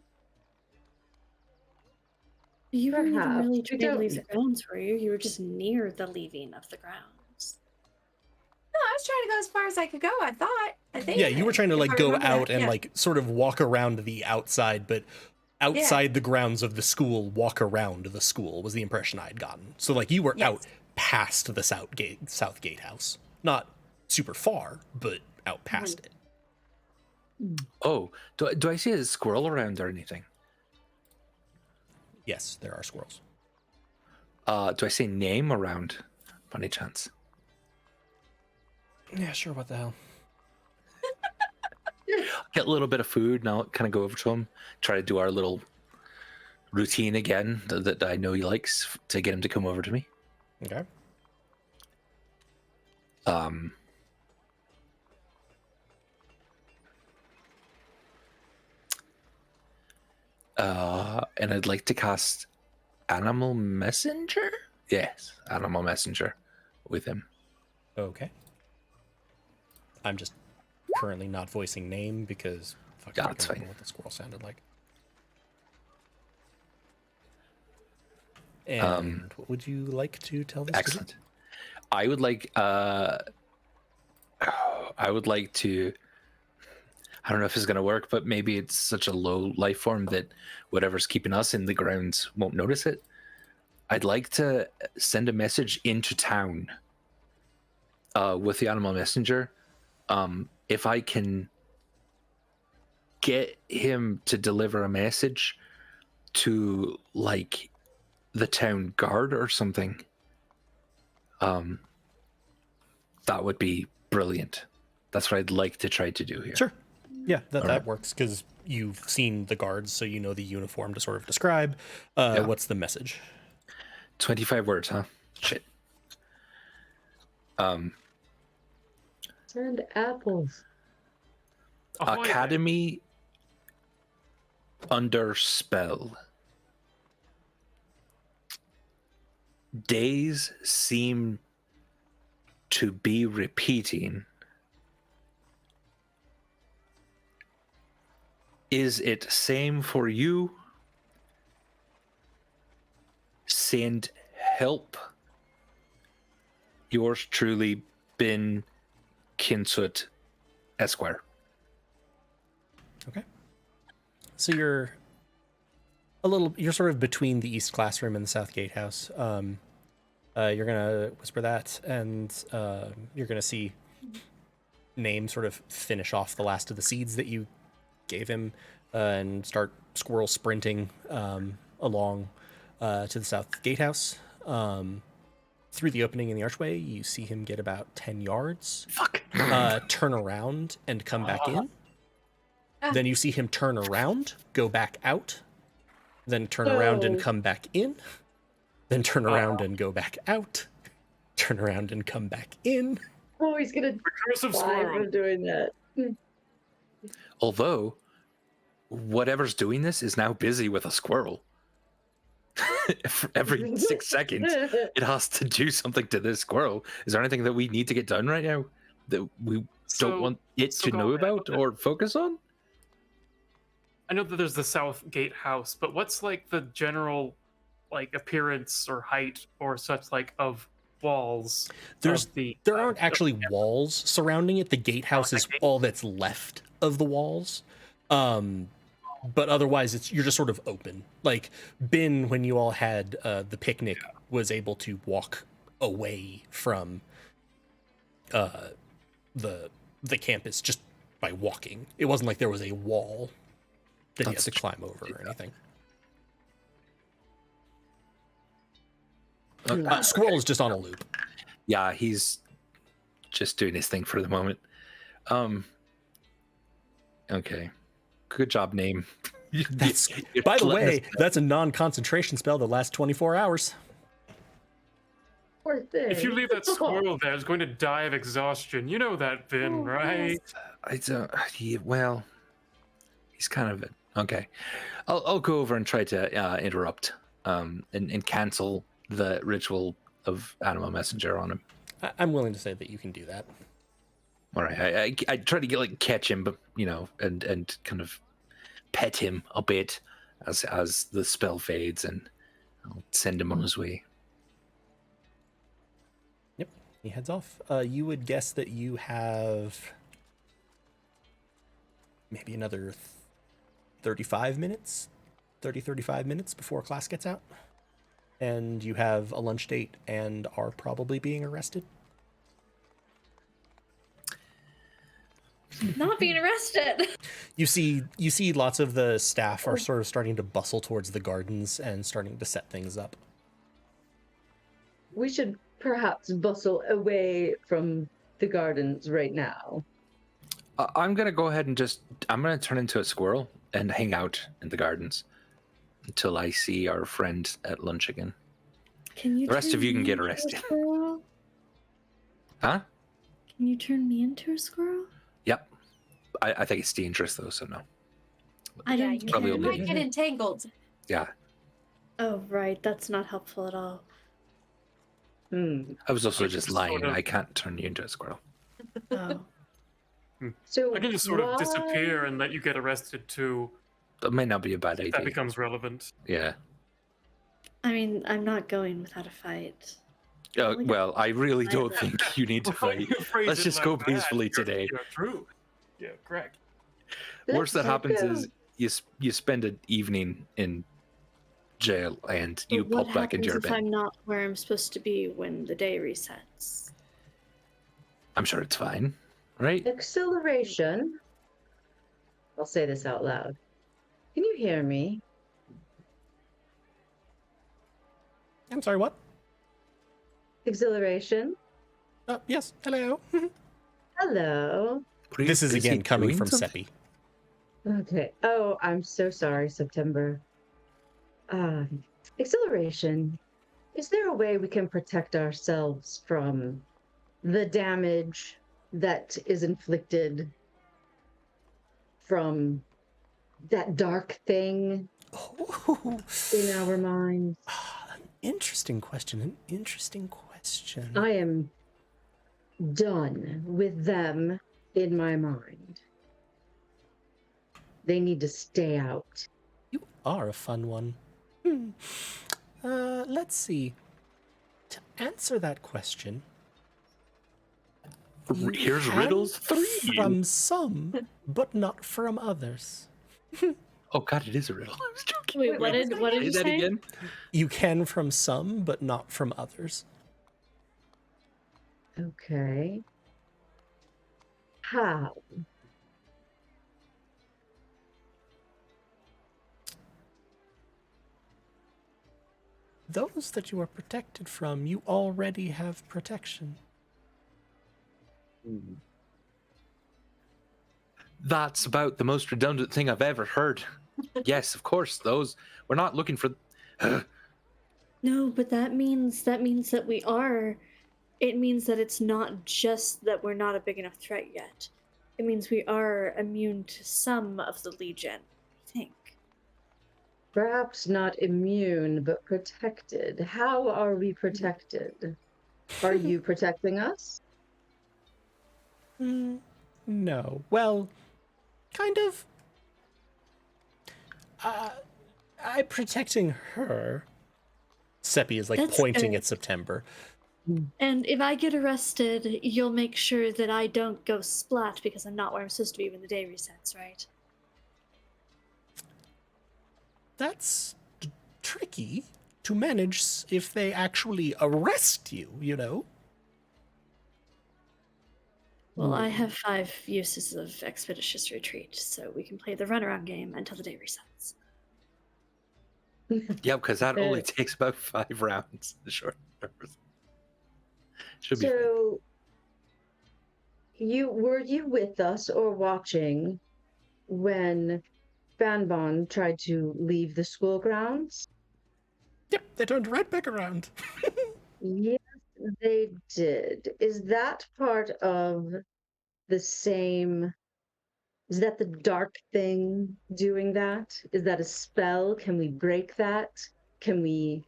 You weren't even Perhaps. really We trying to don't- leave the grounds, were you? You were just near the leaving of the grounds. No, I was trying to go as far as I could go. I think. Yeah, you were trying to if like I go remember out that, and yeah. like sort of walk around the outside, but outside the grounds of the school, walk around the school was the impression I'd gotten. So like you were Yes. out past the south gatehouse, not super far, but out past it. Oh, do I see a squirrel around or anything? Yes, there are squirrels. Do I see name around by any chance? Yeah, sure. What the hell? Get a little bit of food and I'll kind of go over to him, try to do our little routine again that I know he likes to get him to come over to me. Okay. And I'd like to cast Animal Messenger? Yes, Animal Messenger with him. Okay. I'm just currently not voicing name because fuck, Yeah, I that's can't remember fine. what the squirrel sounded like. And what would you like to tell this? Excellent. I would like to, I don't know if it's going to work, but maybe it's such a low life form that whatever's keeping us in the grounds won't notice it. I'd like to send a message into town with the Animal Messenger. If I can get him to deliver a message to like the town guard or something, that would be brilliant. That's what I'd like to try to do here. Sure. Yeah, that Alright. works because you've seen the guards, so you know the uniform to sort of describe. Yeah. What's the message? 25 words, huh? Shit. And apples. Ahoy there. Academy under spell. Days seem to be repeating. Is it same for you? Send help. Yours truly, Ben Kinsut, Esquire. Okay. So you're sort of between the East Classroom and the South Gatehouse. You're gonna whisper that, and you're gonna see Name sort of finish off the last of the seeds that you gave him, and start squirrel sprinting along to the South Gatehouse. Through the opening in the archway, you see him get about 10 yards. Fuck. Turn around and come back in. Then you see him turn around, go back out, then turn around and come back in, then turn around and go back out, turn around and come back in. Oh, he's gonna Recursive die squirrel. for doing that. Although, whatever's doing this is now busy with a squirrel. Every 6 seconds, it has to do something to this squirrel. Is there anything that we need to get done right now that we don't want it to know about or focus on? I know that there's the South Gatehouse, but what's like the general like appearance or height or such like of walls? There aren't actually yeah. walls surrounding it. The gatehouse is all that's left of the walls. But otherwise, you're just sort of open. Like Ben, when you all had the picnic, was able to walk away from the campus just by walking. It wasn't like there was a wall that he had to climb over or anything. Squirrel is just on a loop. Yeah, he's just doing his thing for the moment. Okay. Good job, Name. By the way, that's a non-concentration spell that lasts 24 hours. Poor thing. If you leave that squirrel there, it's going to die of exhaustion. You know that, Vin, right? I don't. Well, he's kind of okay. I'll go over and try to interrupt and cancel the ritual of Animal Messenger on him. I'm willing to say that you can do that. All right. I try to catch him, but and kind of pet him a bit as the spell fades, and I'll send him on his way. Yep, he heads off. You would guess that you have maybe another 35 minutes before class gets out. And you have a lunch date and are probably being arrested. Not being arrested. You see lots of the staff are sort of starting to bustle towards the gardens and starting to set things up. We should perhaps bustle away from the gardens right now. I'm gonna go ahead and I'm gonna turn into a squirrel and hang out in the gardens until I see our friend at lunch again. Can you? The rest of you can me get into a arrested. squirrel? Huh? Can you turn me into a squirrel? Yep. I think it's dangerous though, so no. I Yeah, don't you Probably care. will might get entangled. Yeah. Oh, right. That's not helpful at all. I was also just just lying. sort of- I can't turn you into a squirrel. Oh. So I can just sort of why- disappear and let you get arrested too. That might not be a bad If that idea. becomes relevant. Yeah. I mean, I'm not going without a fight. Well, I really don't Yeah. think you need to Why fight. you phrase Let's it just like go that? peacefully You're- today. You're true. Yeah, correct. Worst that Let's happens go. is you spend an evening in jail and you But what pop back into your happens if bed. I'm not where I'm supposed to be when the day resets? I'm sure it's fine, right? Acceleration. I'll say this out loud. Can you hear me? I'm sorry, what? Exhilaration. Yes, hello. Hello. What are you This is busy again coming doing from something? Seppi. Okay. Oh, I'm so sorry, September. Acceleration. Is there a way we can protect ourselves from the damage that is inflicted from that dark thing Oh, in our minds? an interesting question. An interesting question. I am done with them in my mind. They need to stay out. You are a fun one. Let's see. To answer that question, you Here's can riddles 3. from some, but not from others. Oh god, it is a riddle. I was joking. Wait, what did you that say? again? You can from some, but not from others. Okay. How? Those that you are protected from, you already have protection. That's about the most redundant thing I've ever heard. Yes, of course, those. We're not looking for. No, but that means that we are. It means that it's not just that we're not a big enough threat yet. It means we are immune to some of the Legion, I think. Perhaps not immune, but protected. How are we protected? Are you protecting us? No. Well, kind of. I'm protecting her. Seppi is like That's pointing good. at September. And if I get arrested, you'll make sure that I don't go splat because I'm not where I'm supposed to be when the day resets, right? That's tricky to manage if they actually arrest you, you know? Well, I have 5 uses of Expeditious Retreat, so we can play the runaround game until the day resets. Yeah, because that only takes about 5 rounds. The short numbers. Should be fine. So, were you with us or watching when Banbon tried to leave the school grounds? Yep, they turned right back around. Yes, they did. Is that part of the same? Is that the dark thing doing that? Is that a spell? Can we break that? Can we?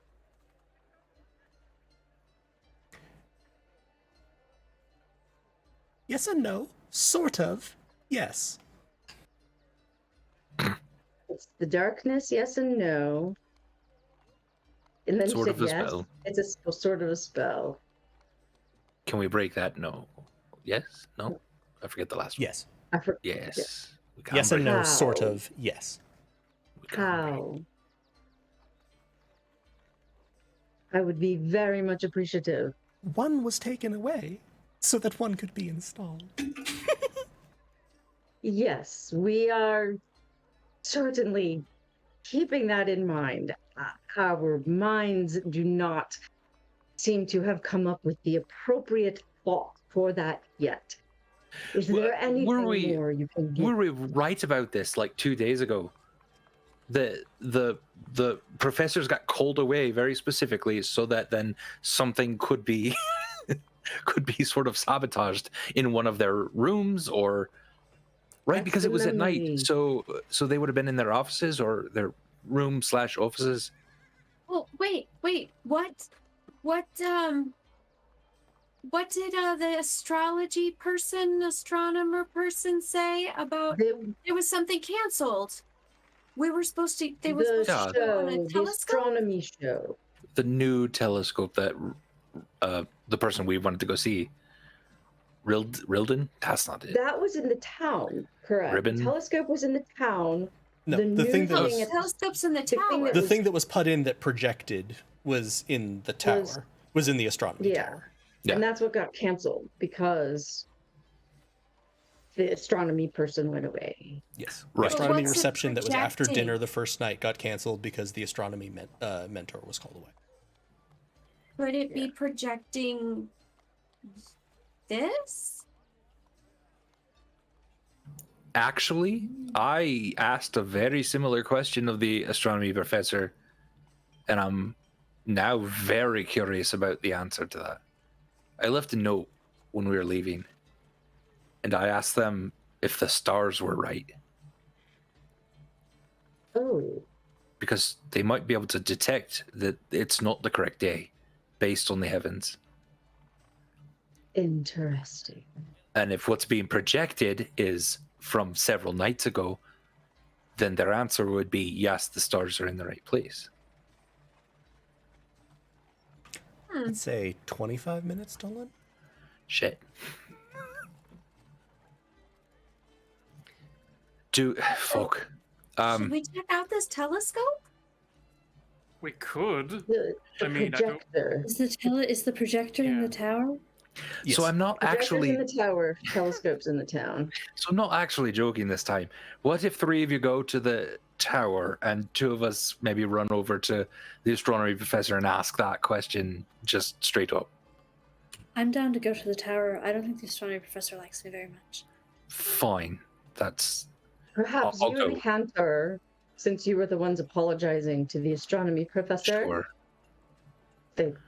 Yes and no. Sort of. Yes. It's the darkness, yes and no. And then Sort you of said a yes. spell. It's a sort of a spell. Can we break that? No. Yes? No? I forget the last one. Yes. Yes. We can Yes and break no, it. sort How? of. Yes. We can break it. How? I would be very much appreciative. One was taken away so that one could be installed. Yes, we are certainly keeping that in mind. Our minds do not seem to have come up with the appropriate thought for that yet. Is there anything more you can give? Were we right about this like 2 days ago? The professors got called away very specifically so that then something could be could be sort of sabotaged in one of their rooms, or right? That's Because the it was at night, memory. so they would have been in their offices or their room/offices. Oh, wait. What did the astronomer person say about The, there was something canceled? They were supposed to the go on a show, the telescope? astronomy show. The new telescope that the person we wanted to go see, Rilden? That's not it. That was in the town, correct? Ribbon? The telescope was in the town. No, the the new thing that No, was the at the- telescope's in the thing tower. that the was- thing that was put in that projected was in the tower. Was in the astronomy Yeah. tower. Yeah. And that's what got canceled because the astronomy person went away. Yes. Right. The astronomy What's it reception that was after projecting? dinner the first night got canceled because the astronomy mentor was called away. Could it be projecting this? Actually, I asked a very similar question of the astronomy professor, and I'm now very curious about the answer to that. I left a note when we were leaving, and I asked them if the stars were right, Oh, because they might be able to detect that it's not the correct day based on the heavens. interesting. And if what's being projected is from several nights ago, then their answer would be yes, the stars are in the right place. I'd say 25 minutes, Dolan. Shit. Fuck. Should we check out this telescope? We could. The I mean, I don't- projector. Is the projector in Yeah. the tower? Yes. So I'm not Projector's actually. in the tower. Telescope's in the town. So I'm not actually joking this time. What if 3 of you go to the tower and 2 of us maybe run over to the astronomy professor and ask that question just straight up? I'm down to go to the tower. I don't think the astronomy professor likes me very much. Fine. That's. Perhaps I'll you and go. Cantor, since you were the ones apologizing to the astronomy professor, Sure.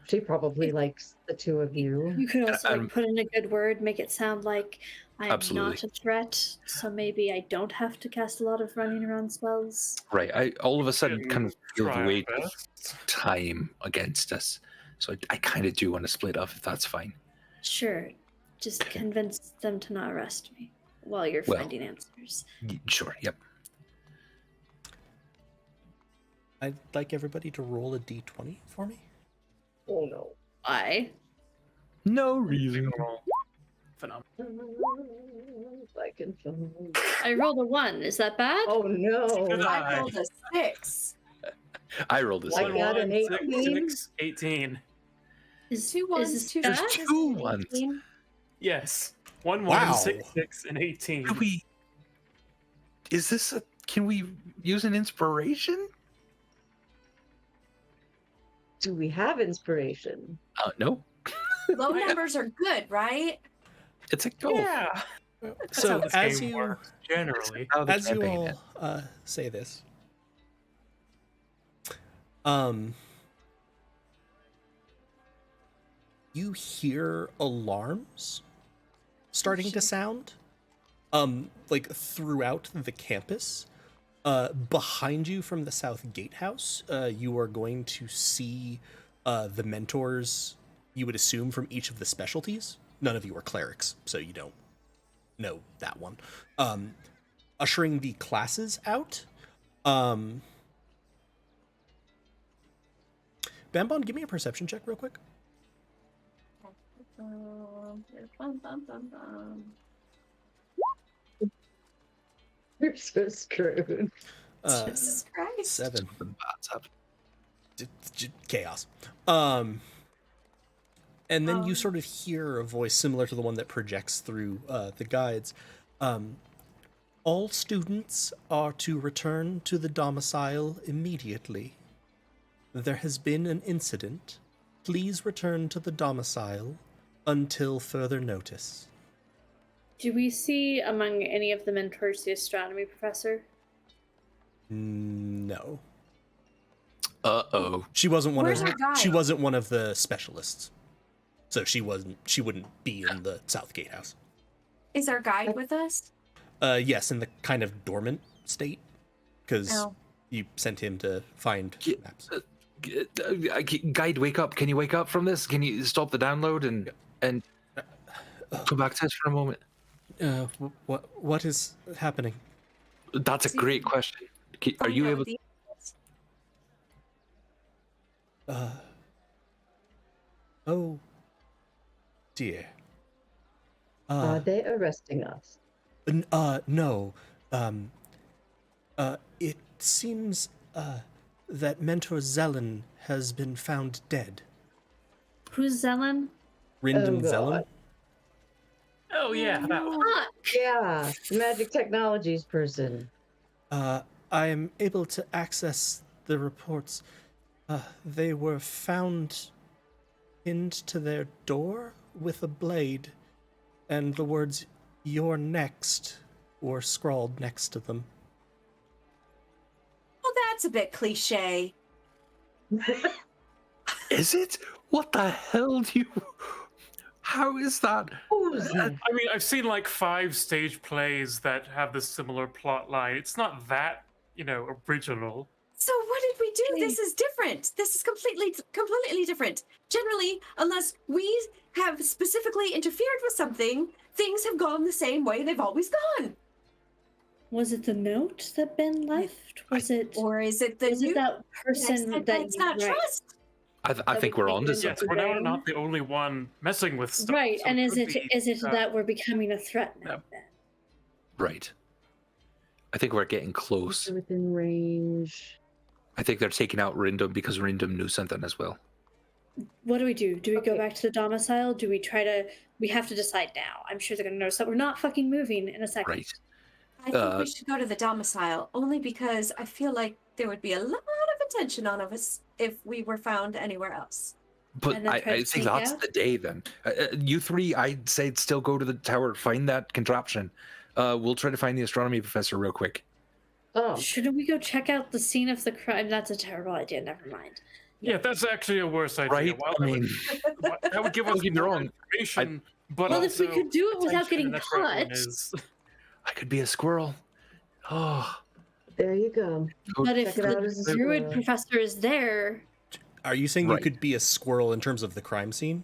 she probably likes the 2 of you. You could also And- put in a good word, make it sound like I'm Absolutely. not a threat, so maybe I don't have to cast a lot of running around spells. Right. I all of a sudden Can kind of feel try the our weight of best. time against us. So I kind of do want to split up if that's fine. Sure, just Okay. convince them to not arrest me while you're Well. finding answers. Sure. Yep. I'd like everybody to roll a d20 for me. Oh no. Why? No reason. Phenomenal. I can feel. I rolled a 1. Is that bad? Oh no. Good eye. I rolled a 6. I rolled this. Like one. that. an 18? 18. Is 2 1s, this 2 bad? 6s, 2 and ones. 18. Yes. 1, Wow. 1, 6, 6, and 18. Do we? Is this a? Can we use an inspiration? Do we have inspiration? No. Low numbers are good, right? It's a go. Yeah. That's So how this as game you works, generally. How the as you campaign all is. say this, you hear alarms starting to sound, like throughout the campus. Behind you from the south gatehouse, you are going to see the mentors. You would assume from each of the specialties. None of you are clerics, so you don't know that one. Ushering the classes out. Bambon, give me a perception check real quick. Bum, bum, bum, bum. You're so screwed. Jesus Christ. 7. Something bad's happened. Chaos. And then you sort of hear a voice similar to the one that projects through the guides. All students are to return to the domicile immediately. There has been an incident. Please return to the domicile until further notice. Do we see among any of the mentors the astronomy professor? No. Uh-oh. She wasn't one Where's of our guide? she wasn't one of the specialists. So she wouldn't be in the South Gatehouse. Is our guide with us? Yes, in the kind of dormant state, because Oh. you sent him to find maps. Guide, wake up. Can you wake up from this? Can you stop the download and come back to us for a moment? What is happening? That's a great question. Are you able to... Oh, dear. Are they arresting us? No. It seems that Mentor Zelen has been found dead. Who's Zelen? Rindon God. Zelen. Oh, yeah. That one. Ah, Yeah, magic technologies person. I am able to access the reports. They were found pinned to their door with a blade, and the words "You're next" or scrawled next to them. Well, that's a bit cliche. Is it? What the hell do you... How is that? Who's that? I mean, I've seen like 5 stage plays that have this similar plot line. It's not that, original. So what did we do? This is different. This is completely different. Generally, unless we have specifically interfered with something, things have gone the same way they've always gone. Was it the note that Ben left? Was it Or is it was it that person that that's not right. trust? I think we're on to Yes, something. we're now not the only one messing with stuff. Right, so and is could it be, that we're becoming a threat now? Yeah. Then? Right. I think we're getting close. Within range. I think they're taking out Rindum because Rindum knew something as well. What do we do? Do we go Okay. back to the domicile? Do we try to? We have to decide now. I'm sure they're going to notice that we're not fucking moving in a second. Right. I think we should go to the domicile, only because I feel like there would be a lot of attention on us if we were found anywhere else. But And then I try to think sneak that's out? the day then. You three, I'd say still go to the tower, find that contraption. We'll try to find the astronomy professor real quick. Oh, Shouldn't we go check out the scene of the crime? That's a terrible idea. Never mind. Yeah, that's actually a worse idea. Right? While I mean, that would give us don't get me more wrong. information, but Well, if we also could do it without attention, getting and that's where everyone caught. is. I could be a squirrel. Oh, there you go. But if Check it out the as a druid squirrel. professor is there, Are you saying Right. you could be a squirrel in terms of the crime scene?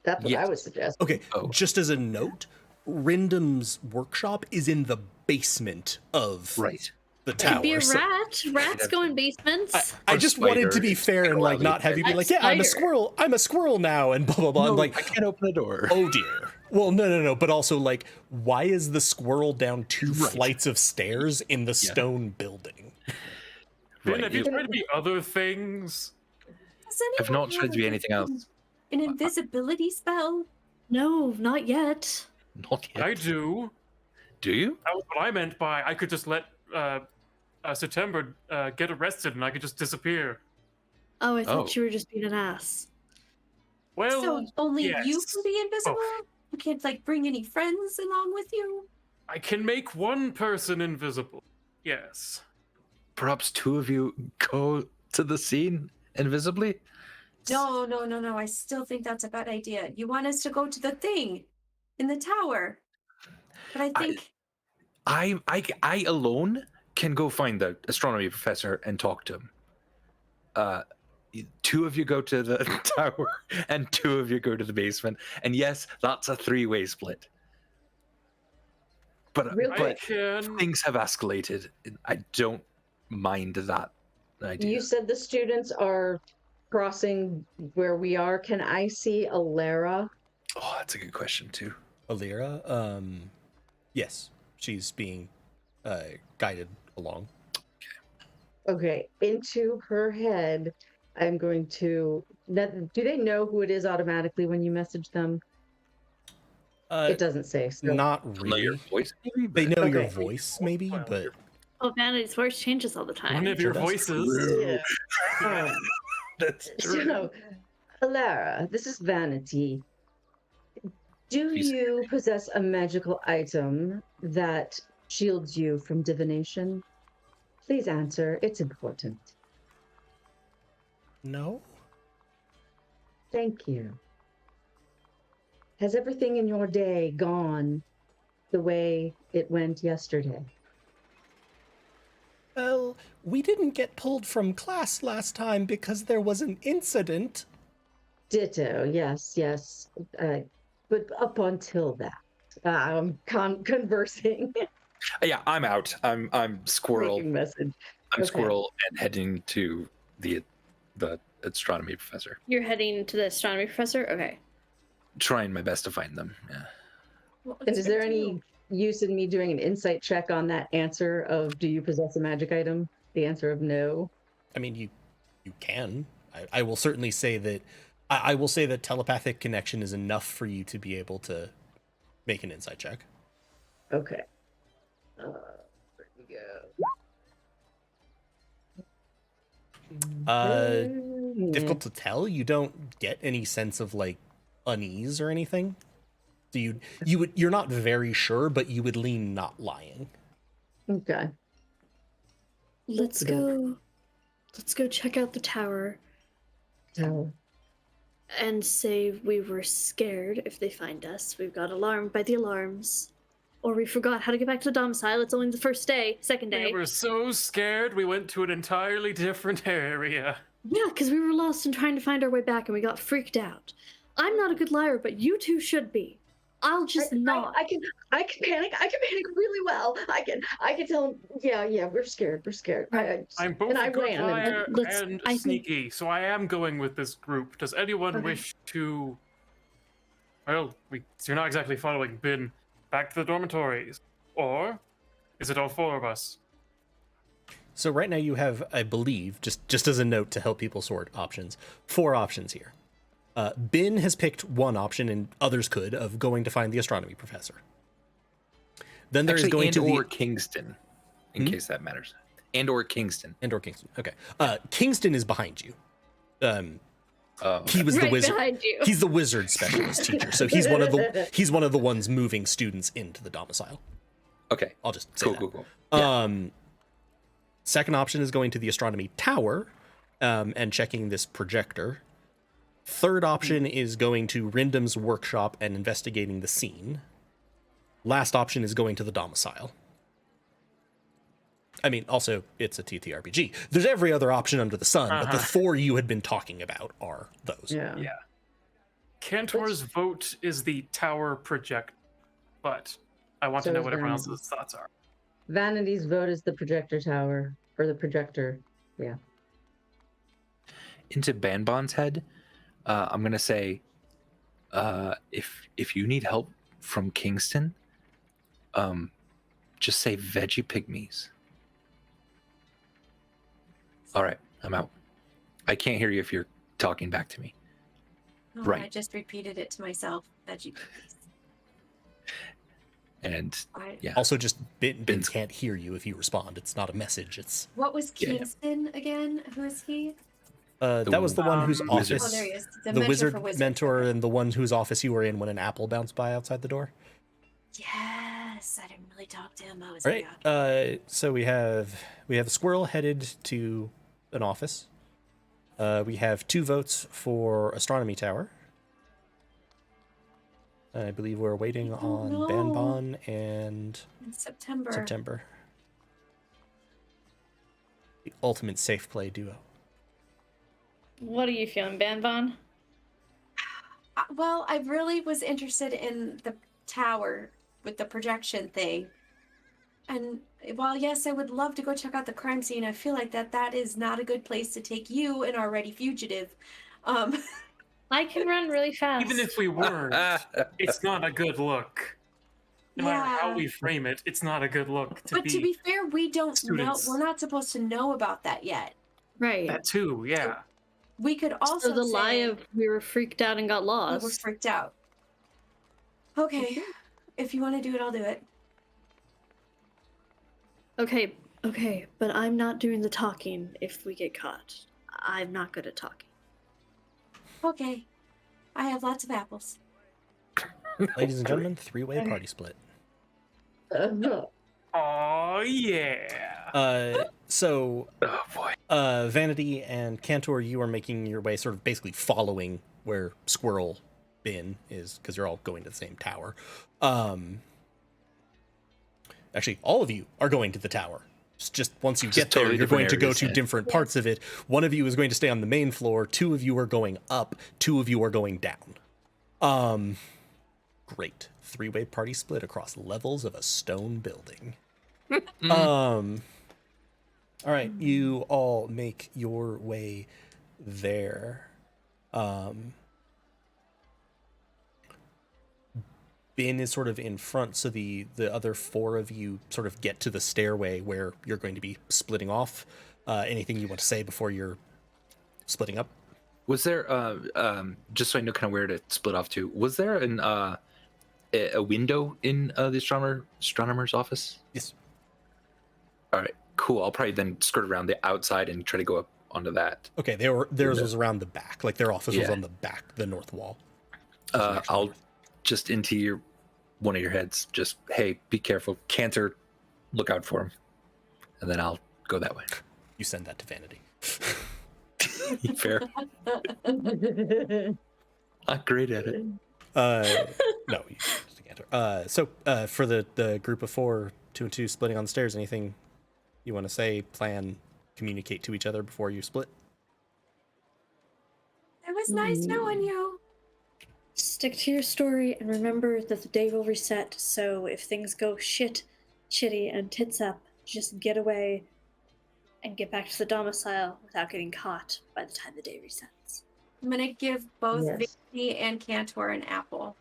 That's what I Yes. would suggest. Okay, Oh. just as a note, Rindum's workshop is in the basement of right. the it tower. could be a so- rat. Rats go in basements. I Or just wanted to be spider. fair and like not have you be like, yeah, I'm a Spider. squirrel now, and blah blah blah. No, and like, I can't open the door. oh dear. Well, no. But also, like, why is the squirrel down 2 Right. flights of stairs in the Yeah. stone building? Ben, Right, have you you- tried to be other things? Does I've anyone not tried to be have anything else. An invisibility spell? No, not yet. Not yet. I do. Do you? That was what I meant by I could just let September get arrested and I could just disappear. Oh, I thought Oh. you were just being an ass. Well, So only you yes. can be invisible? You can't like bring any friends along with you? I can make one person invisible. Yes. Perhaps 2 of you go to the scene invisibly? No. I still think that's a bad idea. You want us to go to the thing in the tower. But I think I alone can go find the astronomy professor and talk to him. 2 of you go to the tower and 2 of you go to the basement. And yes, that's a 3-way split. But Real I quick, can. things have escalated. I don't mind that idea. you said the students are crossing where we are. Can I see Alara? Oh, that's a good question too. Alira, yes, she's being guided along. Okay, into her head, I'm going to. Do they know who it is automatically when you message them? It doesn't say. So. Not Know your really. voice, maybe? They know your Okay. voice, maybe, Well, but Oh, Vanity's voice changes all the time. One of your Sure does. voices. Yeah. That's true. So, Alara, this is Vanity. Do She's- you possess a magical item that shields you from divination? Please answer. It's important. no. Thank you. Has everything in your day gone the way it went yesterday? Well, we didn't get pulled from class last time because there was an incident. Ditto. Yes. But up until that, conversing, Yeah, I'm out. I'm squirrel. making message. I'm okay. squirrel and heading to the astronomy professor. You're heading to the astronomy professor? Okay. Trying my best to find them. Yeah. And is there any use in me doing an insight check on that answer of do you possess a magic item? The answer of no. I mean, you can. I will certainly say that. I will say that telepathic connection is enough for you to be able to make an insight check. Okay. There we go. Difficult to tell. You don't get any sense of like unease or anything. So you're not very sure, but you would lean not lying. Okay. Let's go check out the tower So, and say we were scared if they find us. We've got alarmed by the alarms. Or we forgot how to get back to the domicile. It's only the second day. We were so scared we went to an entirely different area. Yeah, because we were lost and trying to find our way back and we got freaked out. I'm not a good liar, but you two should be. I'll just not. I can panic. I can panic really well. I can tell them, yeah, we're scared. I'm both and I a good ran liar and I think- sneaky, so I am going with this group. Does anyone wish to... Well, you're not exactly following Bin back to the dormitories. Or is it all four of us? So right now you have, I believe, just as a note to help people sort options, 4 options here. Bin has picked one option, and others could, of going to find the astronomy professor. Then there's going to or Kingston, in case that matters. And or Kingston. Okay. Kingston is behind you. He was Right the wizard. behind you. He's the wizard specialist teacher, so he's one of the ones moving students into the domicile. Okay. I'll just say that. Cool. Yeah. Second option is going to the astronomy tower and checking this projector. Third option is going to Rindam's workshop and investigating the scene. Last option is going to the domicile. I mean, also, it's a TTRPG. There's every other option under the sun, but the 4 you had been talking about are those. Yeah. Cantor's vote is the tower project, but I want to know what everyone else's thoughts are. Vanity's vote is the projector tower, or the projector. Yeah. Into Banbon's head, I'm gonna say, if you need help from Kingston, just say veggie pygmies. All right, I'm out. I can't hear you if you're talking back to me. Oh, Right. I just repeated it to myself. Veggie cookies. And yeah, Also, just Bin Bin's- can't hear you if you respond. It's not a message. It's What was Yeah, yeah. Kingston again? Who is he? that was the one whose Wizard. office, Oh, there he is. the mentor wizard for wizards. mentor, Okay. and the one whose office you were in when an apple bounced by outside the door. Yes, I didn't really talk to him. I was Right. So we have a squirrel headed to an office. We have 2 votes for astronomy tower. I believe we're waiting on know. Banbon and in September. September. The ultimate safe play duo. What are you feeling, Banbon? Well, I really was interested in the tower with the projection thing. And while yes, I would love to go check out the crime scene, I feel like that is not a good place to take you, an already fugitive. I can run really fast. Even if we weren't, it's not a good look. No matter how Yeah. we frame it, it's not a good look to But be. to be fair, we don't students. know. We're not supposed to know about that yet. right. That too, yeah. We could also So the lie say of we were freaked out and got we were lost. freaked out. Okay, if you want to do it, I'll do it. Okay, but I'm not doing the talking if we get caught. I'm not good at talking. Okay, I have lots of apples. Ladies and gentlemen, 3-way party split. Oh yeah. So oh boy. Vanity and Cantor, you are making your way, sort of basically following where Squirrel Bin is, because you're all going to the same tower. Actually, all of you are going to the tower. Just once you get there, totally you're going to different go areas, to yeah. different parts of it. One of you is going to stay on the main floor. 2 of you are going up. 2 of you are going down. Great. 3-way party split across levels of a stone building. All right, you all make your way there. Bin is sort of in front, so the other 4 of you sort of get to the stairway where you're going to be splitting off. Anything you want to say before you're splitting up? Was there just so I know kind of where to split off to? Was there a window in the astronomer's office? Yes. All right, cool. I'll probably then skirt around the outside and try to go up onto that. Okay, theirs was around the back, like their office was Yeah. on the back, the north wall. I'll just into one of your heads. Just, hey, be careful. Cantor, look out for him. And then I'll go that way. You send that to Vanity. Fair. Not great at it. No, you can't. So for the group of 4, 2 and 2 splitting on the stairs, anything you want to say, plan, communicate to each other before you split? It was nice knowing you. Stick to your story and remember that the day will reset. So if things go shitty, and tits up, just get away and get back to the domicile without getting caught by the time the day resets. I'm gonna give both Yes. Vicky and Cantor an apple.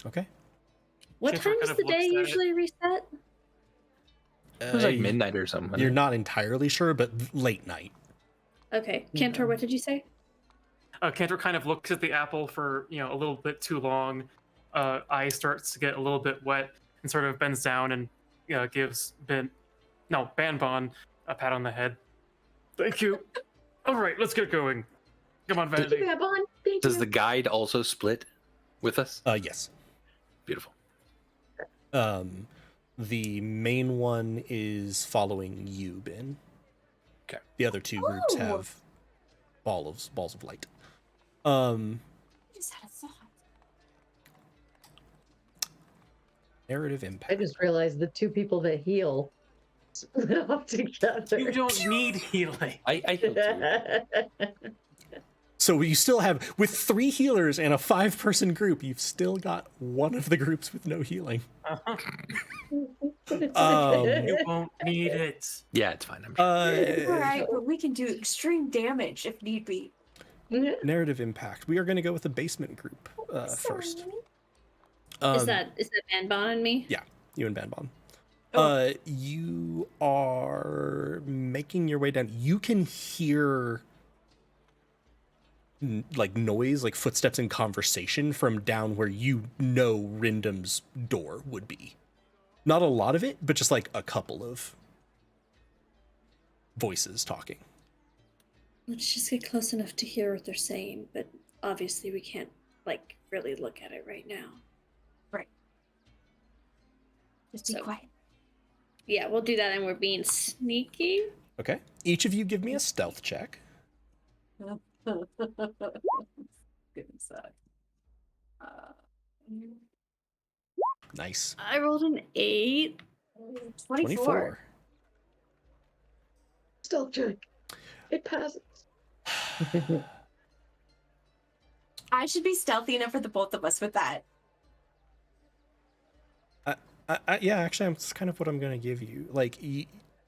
Okay. What Cantor time kind does of the day looks at it. usually reset? It was like midnight or something. You're not entirely sure, but late night. Okay, Cantor, what did you say? Cantor kind of looks at the apple for a little bit too long. Eye starts to get a little bit wet and sort of bends down and gives Banbon a pat on the head. Thank you. All right, let's get going. Come on, Thank you, Vanity. Babon. Thank Does you. the guide also split with us? Yes. Beautiful. The main one is following you, Ben. Okay. The other 2 groups Oh. have balls of light. I just had a thought. Narrative I impact. just realized the 2 people that heal split off together. You don't need healing. I feel too. So you still have, with 3 healers and a 5-person group, you've still got one of the groups with no healing. You won't need it. Yeah, it's fine. I'm sure. All right, but we can do extreme damage if need be. Narrative impact. We are going to go with the basement group first. Is that Banbon and me? Yeah, you and Banbon. Oh. You are making your way down. You can hear like noise, like footsteps and conversation from down where Rindam's door would be. Not a lot of it, but just like a couple of voices talking. Let's just get close enough to hear what they're saying, but obviously we can't really look at it right now. Just be So- quiet. Yeah, we'll do that, and we're being sneaky. Okay. Each of you give me a stealth check. Goodness sake. Nice. I rolled an 8. 24. Stealth check. It passes. I should be stealthy enough for the both of us with that. Yeah, actually, that's kind of what I'm going to give you. Like,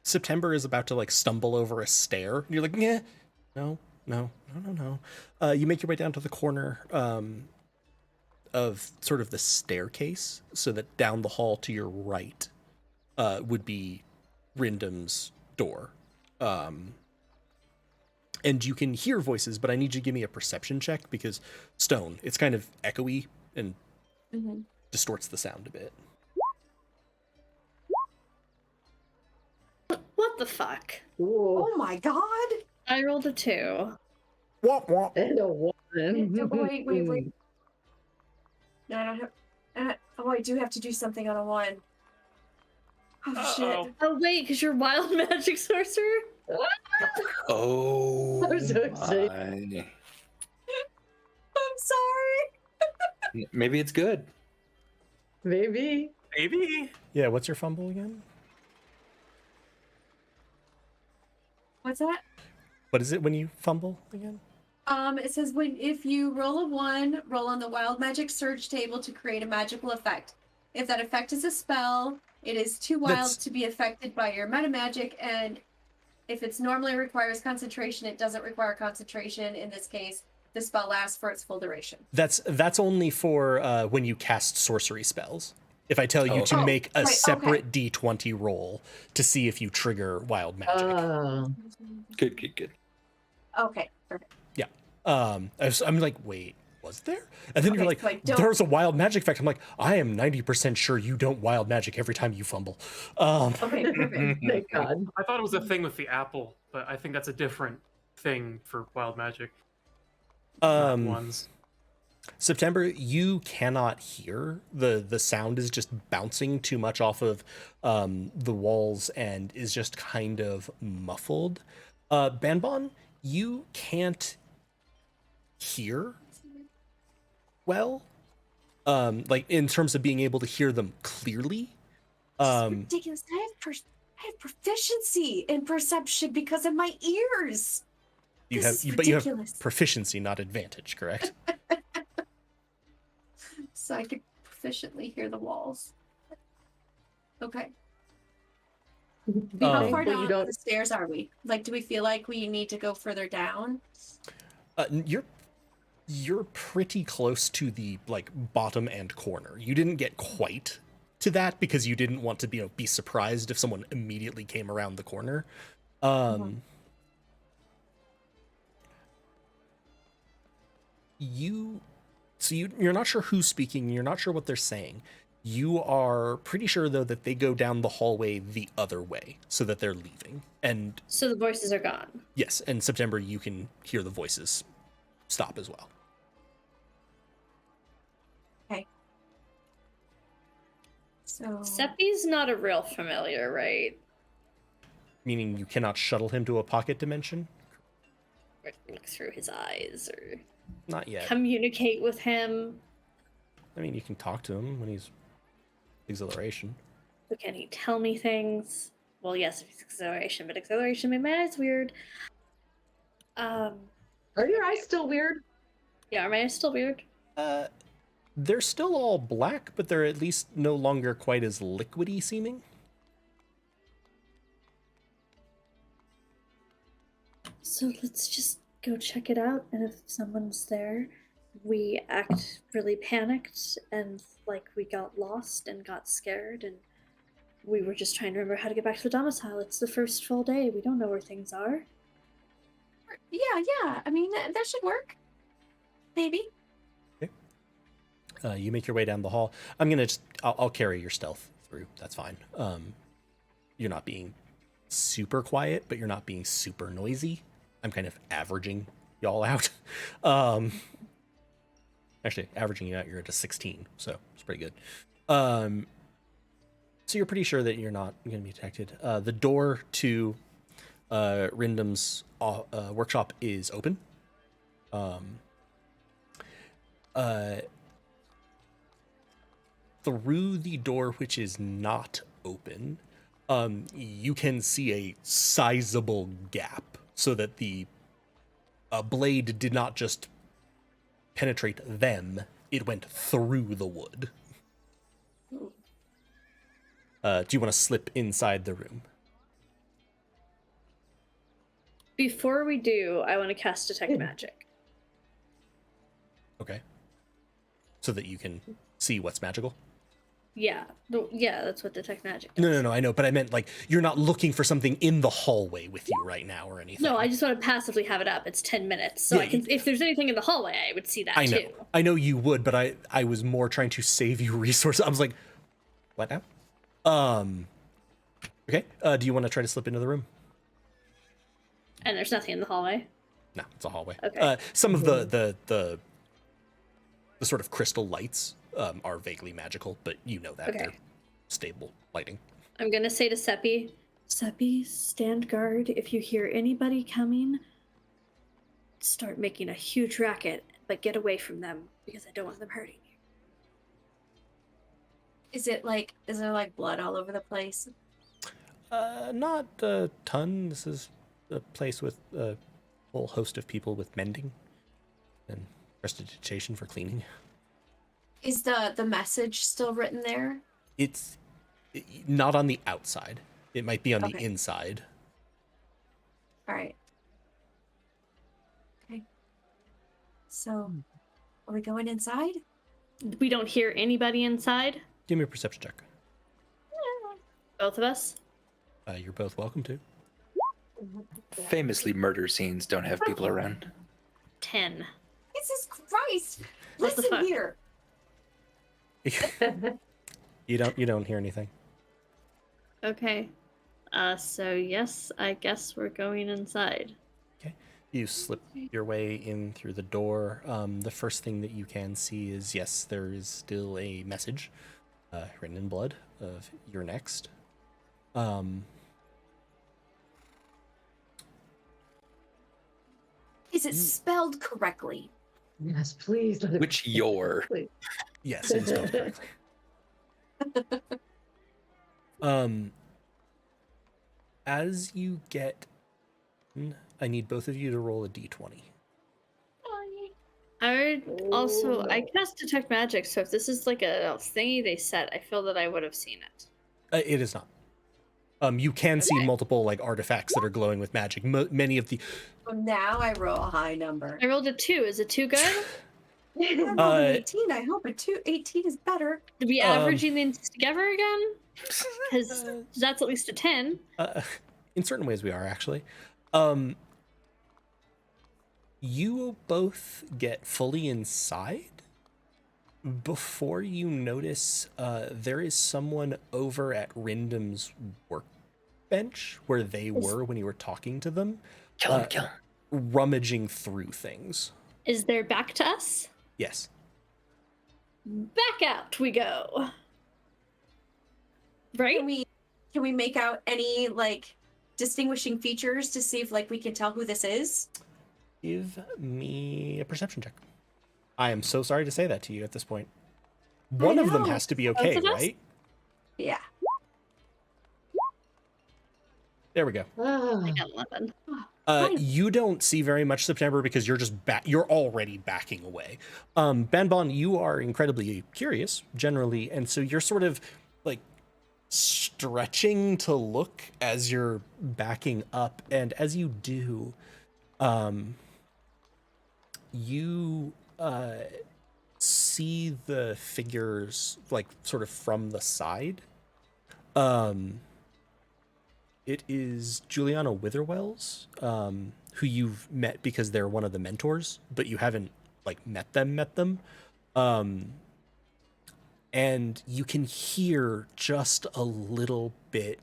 September is about to stumble over a stair. And you're like, yeah, no. You make your way down to the corner of sort of the staircase, so that down the hall to your right would be Rindam's door. And you can hear voices, but I need you to give me a perception check because stone, it's kind of echoey and distorts the sound a bit. What the fuck? Ooh. Oh my god! I rolled a 2. Womp womp. And a 1. Wait. No, I don't have. I do have to do something on a 1. Oh shit! Uh-oh. Oh wait, because you're wild magic sorcerer? Oh, I'm so excited. my. I'm sorry. Maybe it's good. Maybe. Maybe. Yeah, what's your fumble again? What's that? What is it when you fumble again? It says if you roll a 1, roll on the wild magic surge table to create a magical effect. If that effect is a spell, it is too wild That's- to be affected by your meta magic, and if it's normally requires concentration, it doesn't require concentration. In this case, the spell lasts for its full duration. That's only for when you cast sorcery spells. If I tell you to Oh, make a right, separate D20 roll to see if you trigger wild magic. Good. Okay, perfect. I'm like, wait, was there? And then you're Okay, like, so I don't- there's a wild magic effect. I'm like, I am 90% sure you don't wild magic every time you fumble. Okay, perfect. Thank God. I thought it was a thing with the apple, but I think that's a different thing for wild magic. Not ones. September, you cannot hear. The sound is just bouncing too much off of the walls and is just kind of muffled. Banbon, you can't hear well, like in terms of being able to hear them clearly. It's ridiculous. I have proficiency in perception because of my ears. You have proficiency, not advantage, correct? So I could proficiently hear the walls. Okay. How far down the stairs are we? Like, do we feel like we need to go further down? You're pretty close to the like bottom and corner. You didn't get quite to that because you didn't want to be surprised if someone immediately came around the corner. You're not sure who's speaking, you're not sure what they're saying. You are pretty sure though that they go down the hallway the other way, so that they're leaving. And so the voices are gone. Yes, and September, you can hear the voices stop as well. Okay. So Seppi's not a real familiar, right? Meaning you cannot shuttle him to a pocket dimension? Or look through his eyes, or not yet. Communicate with him. I mean, you can talk to him when he's exhilaration. So can he tell me things? Well, yes, if he's exhilaration, but exhilaration made my eyes weird. Are your eyes still weird? Yeah, are my eyes still weird? They're still all black, but they're at least no longer quite as liquidy seeming. So let's just go check it out, and if someone's there, we act really panicked and like we got lost and got scared, and we were just trying to remember how to get back to the domicile. It's the first full day. We don't know where things are. Yeah. I mean, that should work. Maybe. Okay. You make your way down the hall. I'll carry your stealth through. That's fine. You're not being super quiet, but you're not being super noisy. I'm kind of averaging y'all out. Actually, averaging you out, you're at a 16, so it's pretty good. So you're pretty sure that you're not going to be detected. The door to Rindam's workshop is open. Through the door, which is not open, you can see a sizable gap, so that the blade did not just penetrate them, it went through the wood. Do you want to slip inside the room? Before we do, I want to cast Detect Magic. Okay. So that you can see what's magical? Yeah. Yeah, that's what Detect Magic does. No, I know, but I meant like you're not looking for something in the hallway with you right now or anything. No, I just want to passively have it up. It's 10 minutes. So Yeah, if there's anything in the hallway, I would see that I know. too. I know you would, but I was more trying to save you resources. I was like, what now? Okay. Do you want to try to slip into the room? And there's nothing in the hallway? No, it's a hallway. Okay. Some of the sort of crystal lights are vaguely magical, but you know that they're stable lighting. I'm gonna say to Seppi, stand guard. If you hear anybody coming, start making a huge racket, but get away from them because I don't want them hurting you. Is there like blood all over the place? Not a ton. This is a place with a whole host of people with mending and prestidigitation for cleaning. Is the message still written there? It's not on the outside. It might be on the inside. All right. Okay. So, are we going inside? We don't hear anybody inside? Give me a perception check. Both of us? You're both welcome to. Famously, murder scenes don't have people around. 10. Jesus Christ! What the Listen fuck? here. You don't hear anything. Okay. So yes, I guess we're going inside. Okay. You slip your way in through the door. The first thing that you can see is, yes, there is still a message written in blood of "You're next." Is it spelled correctly? Yes, please. Let it Which be. your? Please. Yes, it is spelled correctly. As you get in, I need both of you to roll a d20. I would also, Oh, I no. cast detect magic, so if this is like a thingy they set, I feel that I would have seen it. It is not. You can see multiple like artifacts that are glowing with magic. Many of the So now I roll a high number. I rolled a 2. Is it 2 good? I rolled an 18. I hope 18 is better. To be averaging these together again? Because that's at least a 10. in certain ways, we are actually. You both get fully inside before you notice there is someone over at Rindam's workbench where they were when you were talking to them, Kill him. rummaging through things. Is there back to us? Yes. Back out we go. Right? Can we make out any like distinguishing features to see if like we can tell who this is? Give me a perception check. I am so sorry to say that to you at this point. One of them know. has to be okay, Both of us? right? Yeah. There we go. Ah, I got 11. Fine. You don't see very much September because you're just you're already backing away. Banbon, you are incredibly curious generally, and so you're sort of like stretching to look as you're backing up, and as you do, you see the figures like sort of from the side. It is Juliana Witherwells, who you've met because they're one of the mentors, but you haven't like met them. And you can hear just a little bit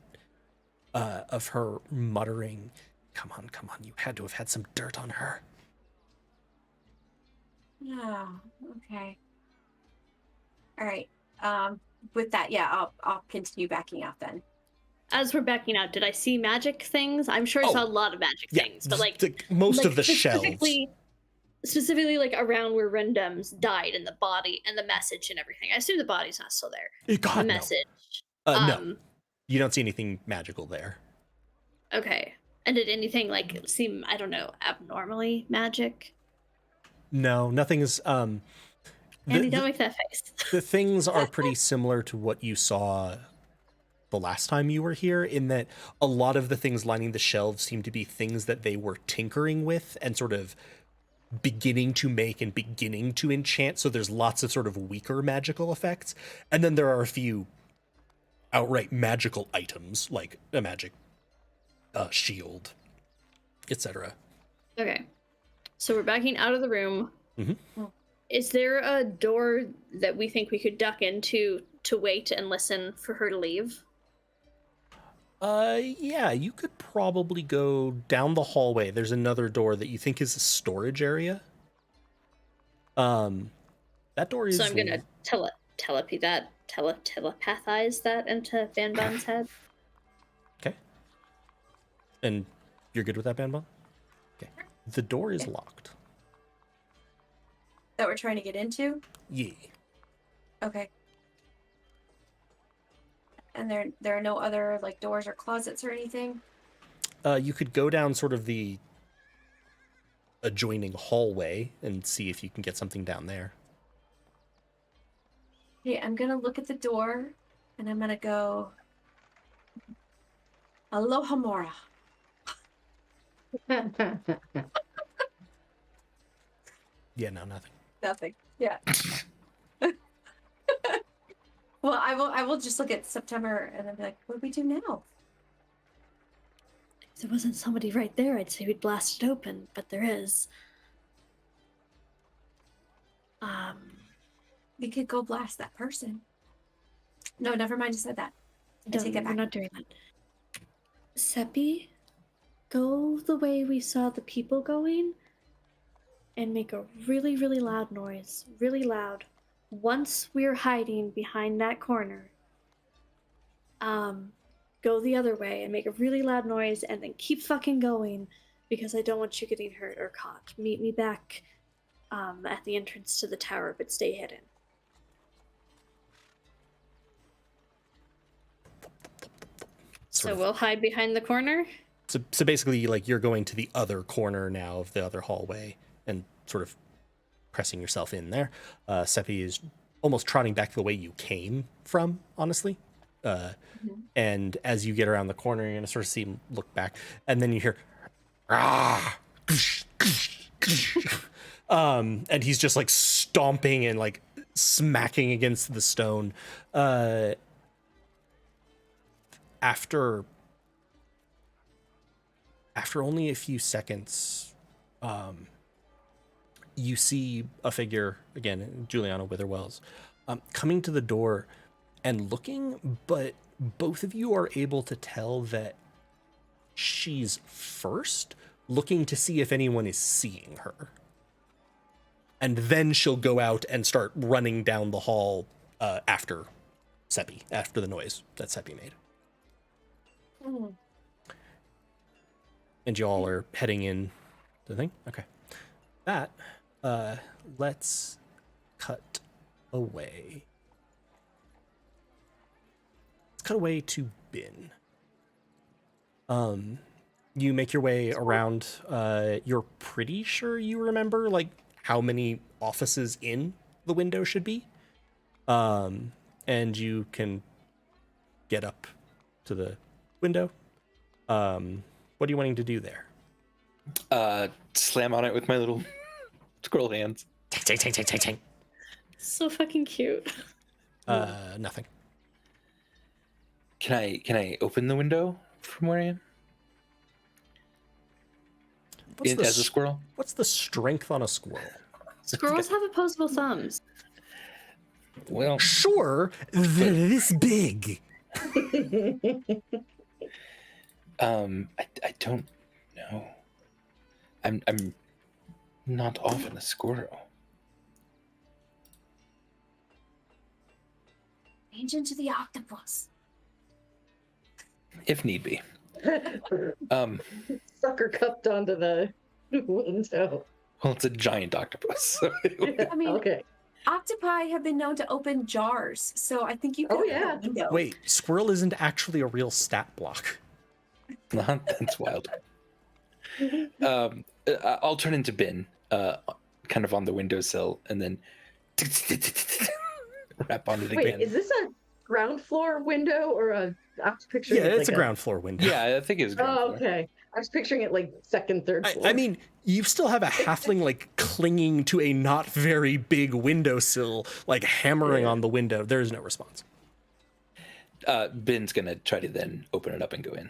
of her muttering, come on, you had to have had some dirt on her. Oh, okay. All right. With that, yeah, I'll continue backing out then. As we're backing out, did I see magic things? I'm sure I saw a lot of magic things, but like most of the specifically, shelves. specifically like around where Rendum's died and the body and the message and everything. I assume the body's not still there. God, the no. message. No, you don't see anything magical there. Okay. And did anything like seem, I don't know, abnormally magic? No, nothing is. Andy, don't make that face. The things are pretty similar to what you saw the last time you were here, in that a lot of the things lining the shelves seem to be things that they were tinkering with and sort of beginning to make and beginning to enchant. So there's lots of sort of weaker magical effects. And then there are a few outright magical items, like a magic shield, etc. Okay. So we're backing out of the room. Mm-hmm. Is there a door that we think we could duck into to wait and listen for her to leave? Yeah, you could probably go down the hallway. There's another door that you think is a storage area. That door is. So I'm gonna telepathize that into Banbon's head. Okay. And you're good with that, Banbon? Okay. The door is locked. That we're trying to get into? Yeah. Okay. And there are no other like doors or closets or anything? You could go down sort of the adjoining hallway and see if you can get something down there. Okay, I'm gonna look at the door and I'm gonna go Aloha Mora. Yeah, no, nothing. Nothing. Yeah. Well, I will just look at September and then be like, what do we do now? If there wasn't somebody right there, I'd say we'd blast it open, but there is. We could go blast that person. No, never mind, I said that. I take that We're back. not doing that. Seppi, go the way we saw the people going and make a really, really loud noise. Really loud. Once we're hiding behind that corner, go the other way and make a really loud noise and then keep fucking going because I don't want you getting hurt or caught. Meet me back at the entrance to the tower, but stay hidden. So we'll hide behind the corner? So basically, like, you're going to the other corner now of the other hallway and sort of pressing yourself in there. Seppi is almost trotting back the way you came from, honestly. And as you get around the corner, you're going to sort of see him look back, and then you hear, ah! And he's just like stomping and like smacking against the stone. After only a few seconds, you see a figure, again, Juliana Witherwells, coming to the door and looking, but both of you are able to tell that she's first looking to see if anyone is seeing her. And then she'll go out and start running down the hall after Seppi, after the noise that Seppi made. Mm. And you all are heading in the thing? Okay. That, let's cut away. Let's cut away to Bin. You make your way around. You're pretty sure you remember, like, how many offices in the window should be. And you can get up to the window. What are you wanting to do there? Slam on it with my little squirrel hands. Tang, tang, tang, tang, tang. So fucking cute. Nothing. Can I open the window from where I am? As a squirrel? What's the strength on a squirrel? Squirrels have opposable thumbs. Well, Sure, they're this big. I don't know. I'm not often a squirrel. Change into the octopus. If need be. Sucker cupped onto the window. Well, it's a giant octopus. So I mean, Okay. octopi have been known to open jars, so I think you could Oh, open yeah. a window. Wait, squirrel isn't actually a real stat block. that's wild. I'll turn into Bin, kind of on the windowsill, and then wrap onto it Wait, again. is this a ground floor window or a? I was picturing Yeah, it it's like a ground floor window. Yeah, I think it was ground Oh, floor. okay. I was picturing it like second, third floor. I mean, you still have a halfling like clinging to a not very big windowsill, like hammering on the window. There is no response. Bin's gonna try to then open it up and go in.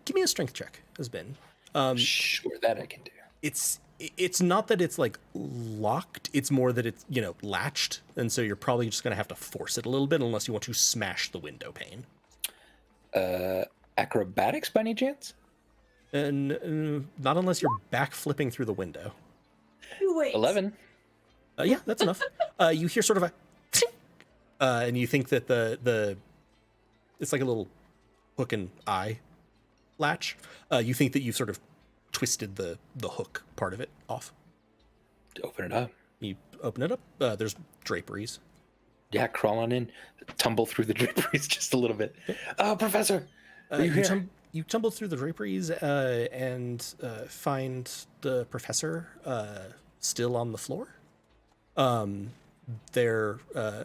Give me a strength check, has been. Sure, that I can do. It's not that it's like locked. It's more that it's, latched, and so you're probably just gonna have to force it a little bit, unless you want to smash the window pane. Acrobatics by any chance? And not unless you're back flipping through the window. Wait. 11. Yeah, that's enough. You hear sort of a, and you think that the it's like a little hook and eye latch. You think that you've sort of twisted the hook part of it off. Open it up. You open it up. There's draperies. Yeah, crawl on in, tumble through the draperies just a little bit. Professor, are you here? You tumble through the draperies and find the professor still on the floor. Their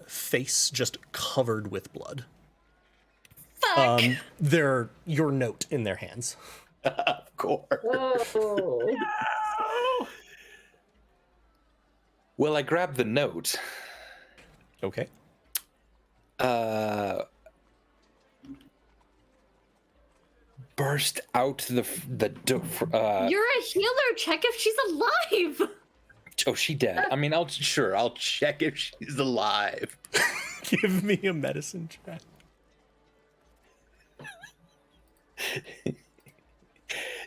face just covered with blood. Fuck. Your note in their hands. Of course. Whoa. Well, I grabbed the note. Okay. Burst out the You're a healer. Check if she's alive. Oh, she dead. I mean, I'll check if she's alive. Give me a medicine check.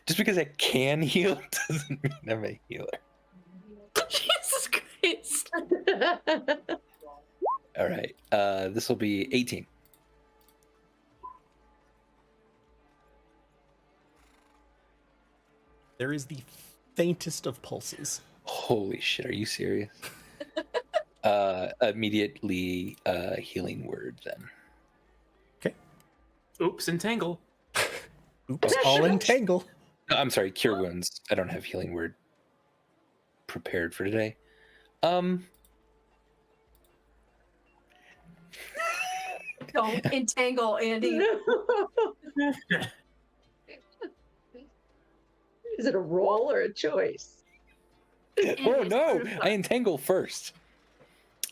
Just because I can heal doesn't mean I'm a healer. Jesus Christ. All right. This will be 18. There is the faintest of pulses. Holy shit, are you serious? Immediately healing word then. Okay. Oops, entangle. Oops, all entangle. No, I'm sorry, cure wounds. I don't have healing word prepared for today. Don't entangle, Andy. Is it a roll or a choice? Oh no, I entangle first.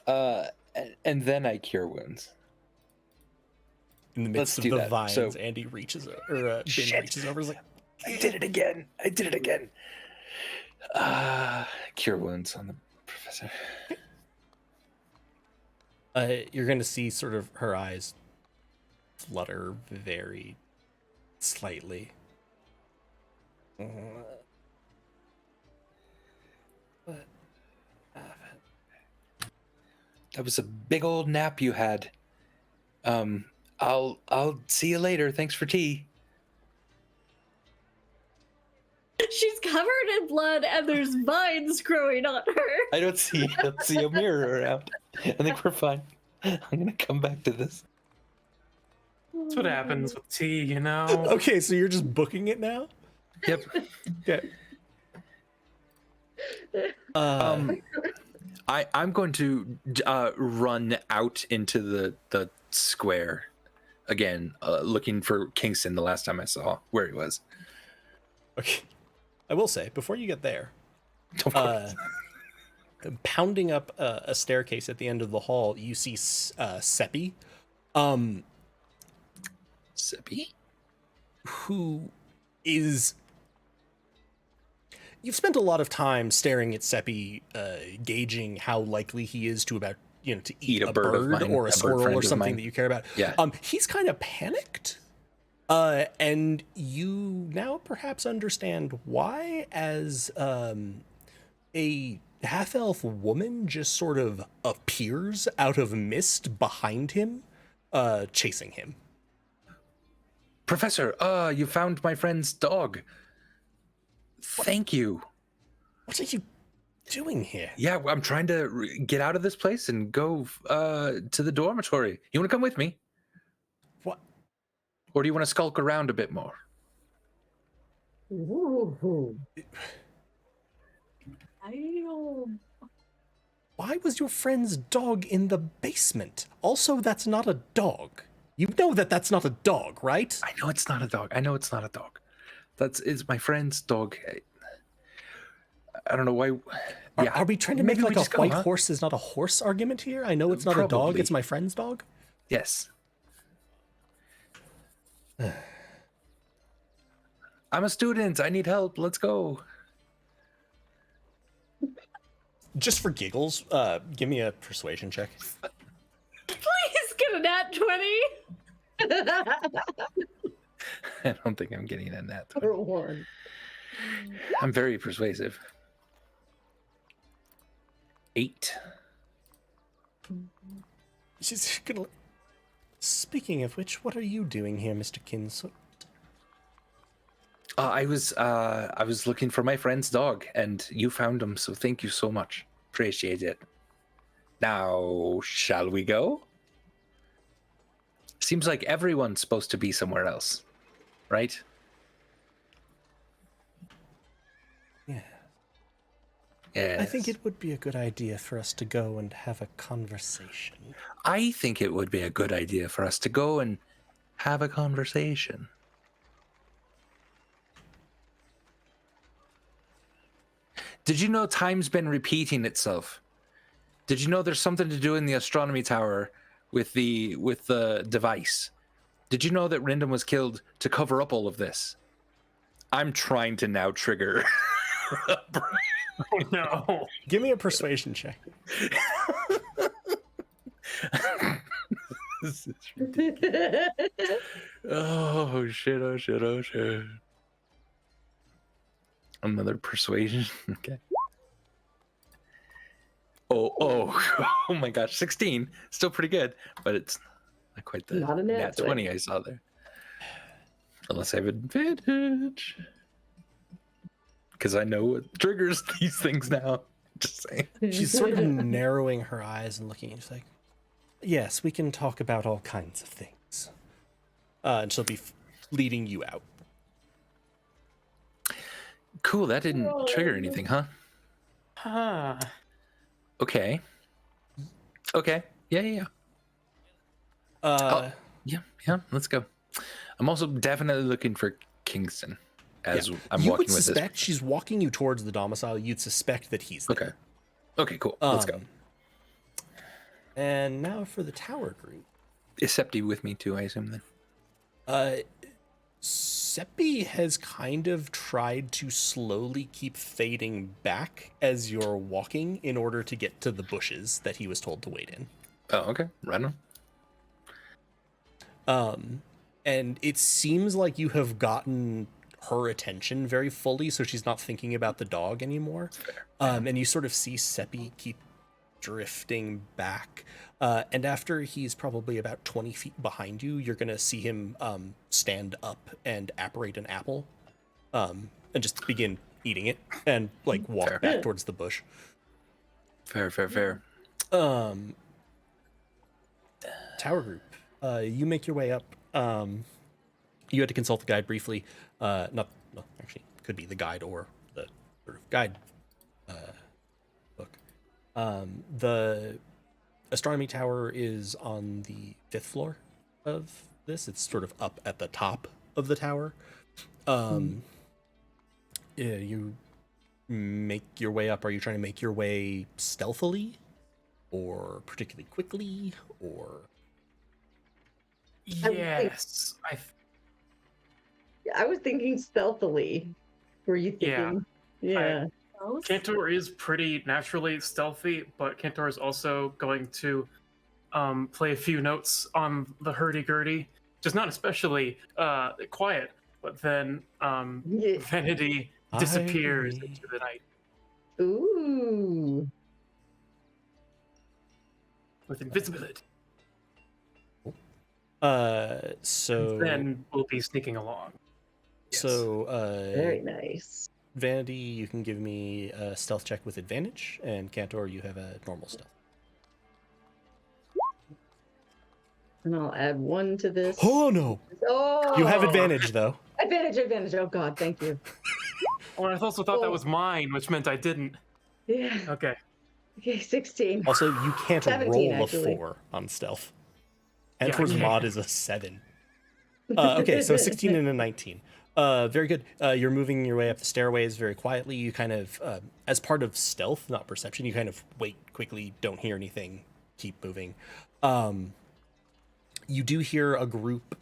And then I cure wounds. In the midst Let's of do the that. vines, So- Andy reaches Ben Shit. reaches over. He's like, I did it again. Cure wounds on the professor. you're going to see sort of her eyes flutter very slightly. That was a big old nap you had. I'll see you later. Thanks for tea. She's covered in blood and there's vines growing on her. I don't see a mirror around. I think we're fine. I'm gonna come back to this. That's what happens with tea, you know? Okay, so you're just booking it now? Yep. Okay. I'm going to run out into the square again, looking for Kingston. The last time I saw where he was. Okay. I will say, before you get there, Of course. pounding up a staircase at the end of the hall, you see Seppi, Seppi? who is... You've spent a lot of time staring at Seppi, gauging how likely he is to eat a bird of bird mine, or a a bird squirrel friend or of something mine. that you care about. Yeah. He's kind of panicked. And you now perhaps understand why, as a half-elf woman just sort of appears out of mist behind him, chasing him. Professor, you found my friend's dog. Thank you. What are you doing here? Yeah, I'm trying to get out of this place and go to the dormitory. You want to come with me? What? Or do you want to skulk around a bit more? Ooh. Why was your friend's dog in the basement? Also, that's not a dog. You know that that's not a dog, right? I know it's not a dog. It's my friend's dog. I don't know why. Are we trying to make Maybe we like a just go, white huh? horse is not a horse argument here? I know it's not a dog, Probably. it's my friend's dog. Yes. I'm a student. I need help. Let's go. Just for giggles, give me a persuasion check. Please get a nat 20. I don't think I'm getting a net. Or one. I'm very persuasive. 8. She's gonna... Speaking of which, what are you doing here, Mr. Kinso? I was looking for my friend's dog, and you found him. So thank you so much. Appreciate it. Now, shall we go? Seems like everyone's supposed to be somewhere else, right? Yeah. Yes. I think it would be a good idea for us to go and have a conversation. I think it would be a good idea for us to go and have a conversation. Did you know time's been repeating itself? Did you know there's something to do in the astronomy tower with the device? Did you know that Rindam was killed to cover up all of this? I'm trying to now trigger. Oh no. Give me a persuasion check. This is ridiculous. Oh shit. Another persuasion. Okay. Oh my gosh, 16. Still pretty good, but it's not quite the Not a nat 20 I saw there. Unless I have advantage. Because I know what triggers these things now. Just saying. She's sort of narrowing her eyes and looking at you. She's like, yes, we can talk about all kinds of things. And she'll be leading you out. Cool, that didn't trigger anything, huh? Huh. Okay. Okay. Yeah. Yeah, let's go. I'm also definitely looking for Kingston as I'm you walking would with suspect this. she's walking you towards the domicile. You'd suspect that he's there. Okay, cool. Let's go. And now for the tower group. Is Septi with me too, I assume then? Seppi has kind of tried to slowly keep fading back as you're walking in order to get to the bushes that he was told to wait in. Oh, okay. Right on. And it seems like you have gotten her attention very fully, so she's not thinking about the dog anymore. And you sort of see Seppi keep drifting back. And after he's probably about 20 feet behind you, you're going to see him stand up and apparate an apple and just begin eating it and like walk back towards the bush. Fair. Tower group. You make your way up. You had to consult the guide briefly. Actually, could be the guide or the sort of guide book. The astronomy tower is on the 5th floor of this. It's sort of up at the top of the tower. Yeah, you make your way up. Are you trying to make your way stealthily or particularly quickly or? Yes. I was thinking stealthily. Were you thinking? Yeah. Cantor is pretty naturally stealthy, but Cantor is also going to play a few notes on the hurdy-gurdy, just not especially quiet, but then Vanity disappears into the night. Ooh. With invisibility. So then we'll be sneaking along. So very nice. Vanity, you can give me a stealth check with advantage, and Cantor, you have a normal stealth. And I'll add 1 to this. Oh no! Oh, You have advantage though. Advantage. Oh God, thank you. Oh, I also thought that was mine, which meant I didn't. Yeah. Okay. Okay, 16. Also, you can't 17, roll actually. a 4 on stealth. Yeah, Cantor's I can't. mod is a 7. Okay, so a 16 and a 19. Very good. You're moving your way up the stairways very quietly. You kind of, as part of stealth, not perception, you kind of wait quickly, don't hear anything, keep moving. You do hear a group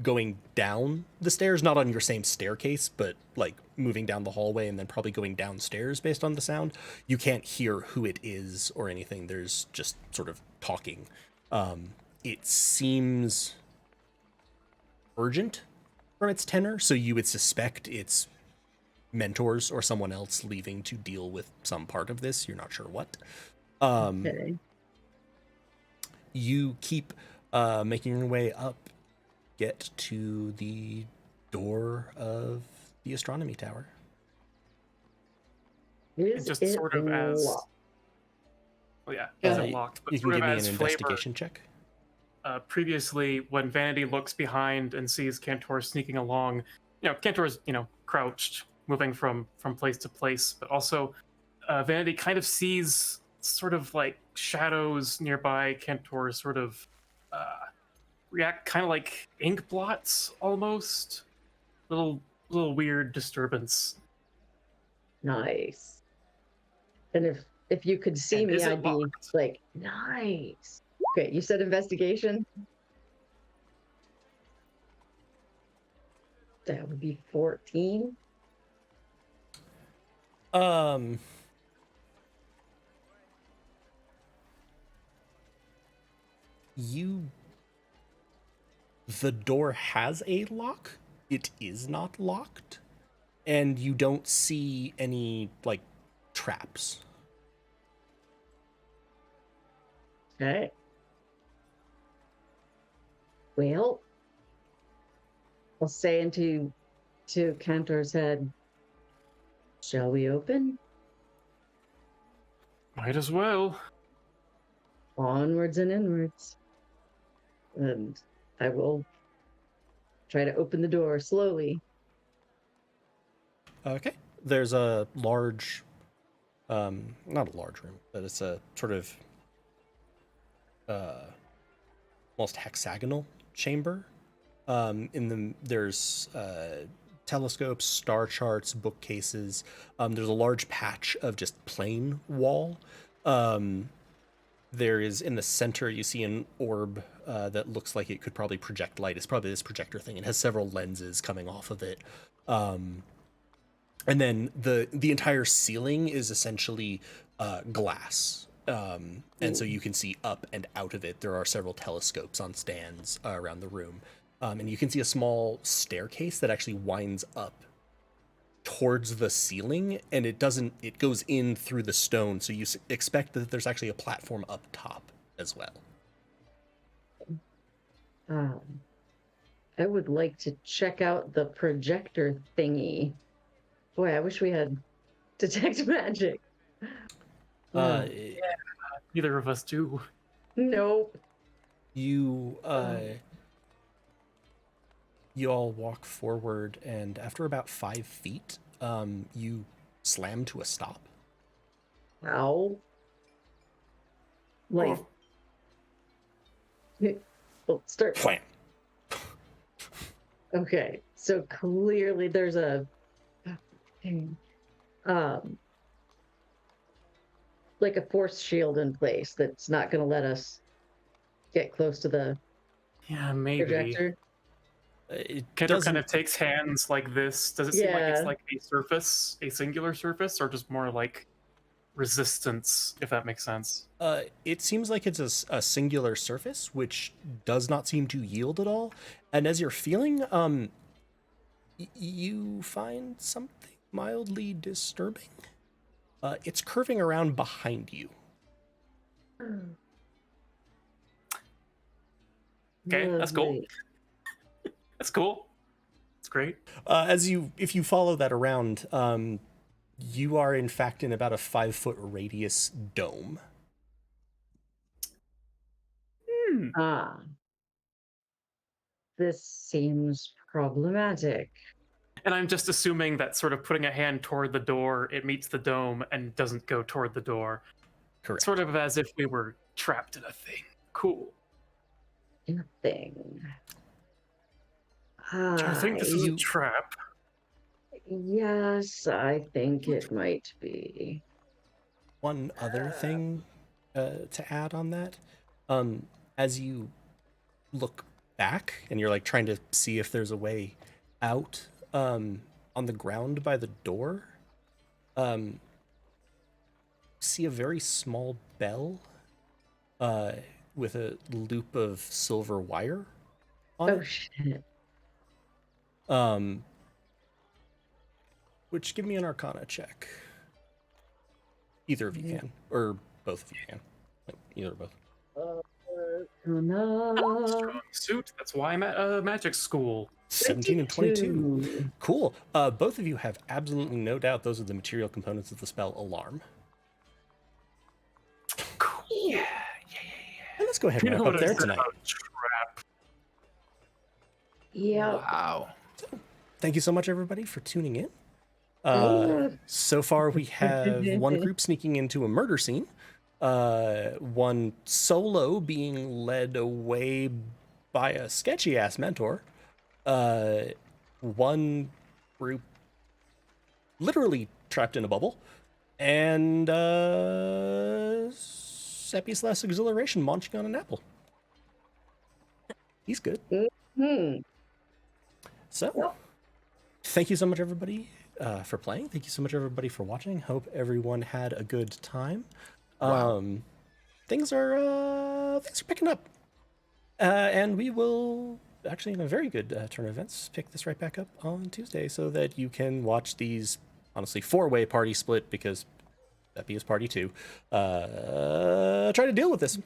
going down the stairs, not on your same staircase, but like moving down the hallway and then probably going downstairs based on the sound. You can't hear who it is or anything. There's just sort of talking. It seems urgent from its tenor, so you would suspect it's mentors or someone else leaving to deal with some part of this. You're not sure what. Okay. You keep making your way up, get to the door of the astronomy tower. Is Just it sort of as. locked? Well, yeah, is it You locked? But can sort give of me an as flavor. investigation check. Previously, when Vanity looks behind and sees Cantor sneaking along, Cantor's, crouched, moving from place to place, but also Vanity kind of sees sort of like shadows nearby Cantor sort of react kind of like ink blots almost. Little weird disturbance. Nice. And if you could see And me, is it I'd be locked? like, nice. Okay, you said investigation? That would be 14. The door has a lock. It is not locked. and you don't see any like traps. Okay. Well, I'll say to Cantor's head, shall we open? Might as well. Onwards and inwards. And I will try to open the door slowly. Okay. There's a large, not a large room, but it's a sort of almost hexagonal chamber. There's telescopes, star charts, bookcases. There's a large patch of just plain wall. There is in the center, you see an orb that looks like it could probably project light. It's probably this projector thing. It has several lenses coming off of it. And then the entire ceiling is essentially glass. And so you can see up and out of it. There are several telescopes on stands around the room. And you can see a small staircase that actually winds up towards the ceiling, and it goes in through the stone. So you expect that there's actually a platform up top as well. I would like to check out the projector thingy. Boy, I wish we had detect magic. Yeah, neither of us do. Nope. You all walk forward, and after about 5 feet, you slam to a stop. Ow. Like, well, start. Wham. Okay, so clearly there's like a force shield in place that's not going to let us get close to the Yeah, maybe. projector. Kendra kind of takes hands like this. Does it seem like it's Yeah. like a surface, a singular surface, or just more like resistance, if that makes sense? It seems like it's a singular surface, which does not seem to yield at all. And as you're feeling, you find something mildly disturbing. It's curving around behind you. Okay, that's cool. Lovely. That's cool. It's great. If you follow that around, you are in fact in about a 5-foot radius dome. This seems problematic. And I'm just assuming that sort of putting a hand toward the door, it meets the dome and doesn't go toward the door. Correct. Sort of as if we were trapped in a thing. Cool. Thing. I think this is a trap. Yes, I think it might be. One other thing to add on that, as you look back and you're like trying to see if there's a way out, on the ground by the door, see a very small bell with a loop of silver wire on it. Oh shit. Which give me an Arcana check. Either of you can, or both of you can. Either or both. Strong suit. That's why I'm at magic school. 17 and 22. Cool. Both of you have absolutely no doubt those are the material components of the spell Alarm. Cool. Yeah. And let's go ahead and wrap up there tonight. Trap. Yeah. Wow. Thank you so much, everybody, for tuning in. So far, we have one group sneaking into a murder scene, one solo being led away by a sketchy-ass mentor, one group literally trapped in a bubble, and Seppi's last exhilaration munching on an apple. He's good. So, thank you so much, everybody, for playing. Thank you so much, everybody, for watching. Hope everyone had a good time. Things are picking up, and we will actually in a very good turn of events, pick this right back up on Tuesday so that you can watch these, honestly, 4-way party split, because Epi is party 2. Try to deal with this.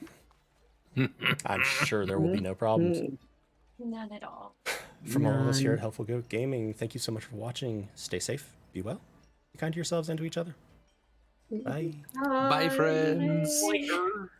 I'm sure there will be no problems. None at all. From all of us here at Helpful Goat Gaming, thank you so much for watching. Stay safe, be well, be kind to yourselves and to each other. Bye. Bye, friends. Later.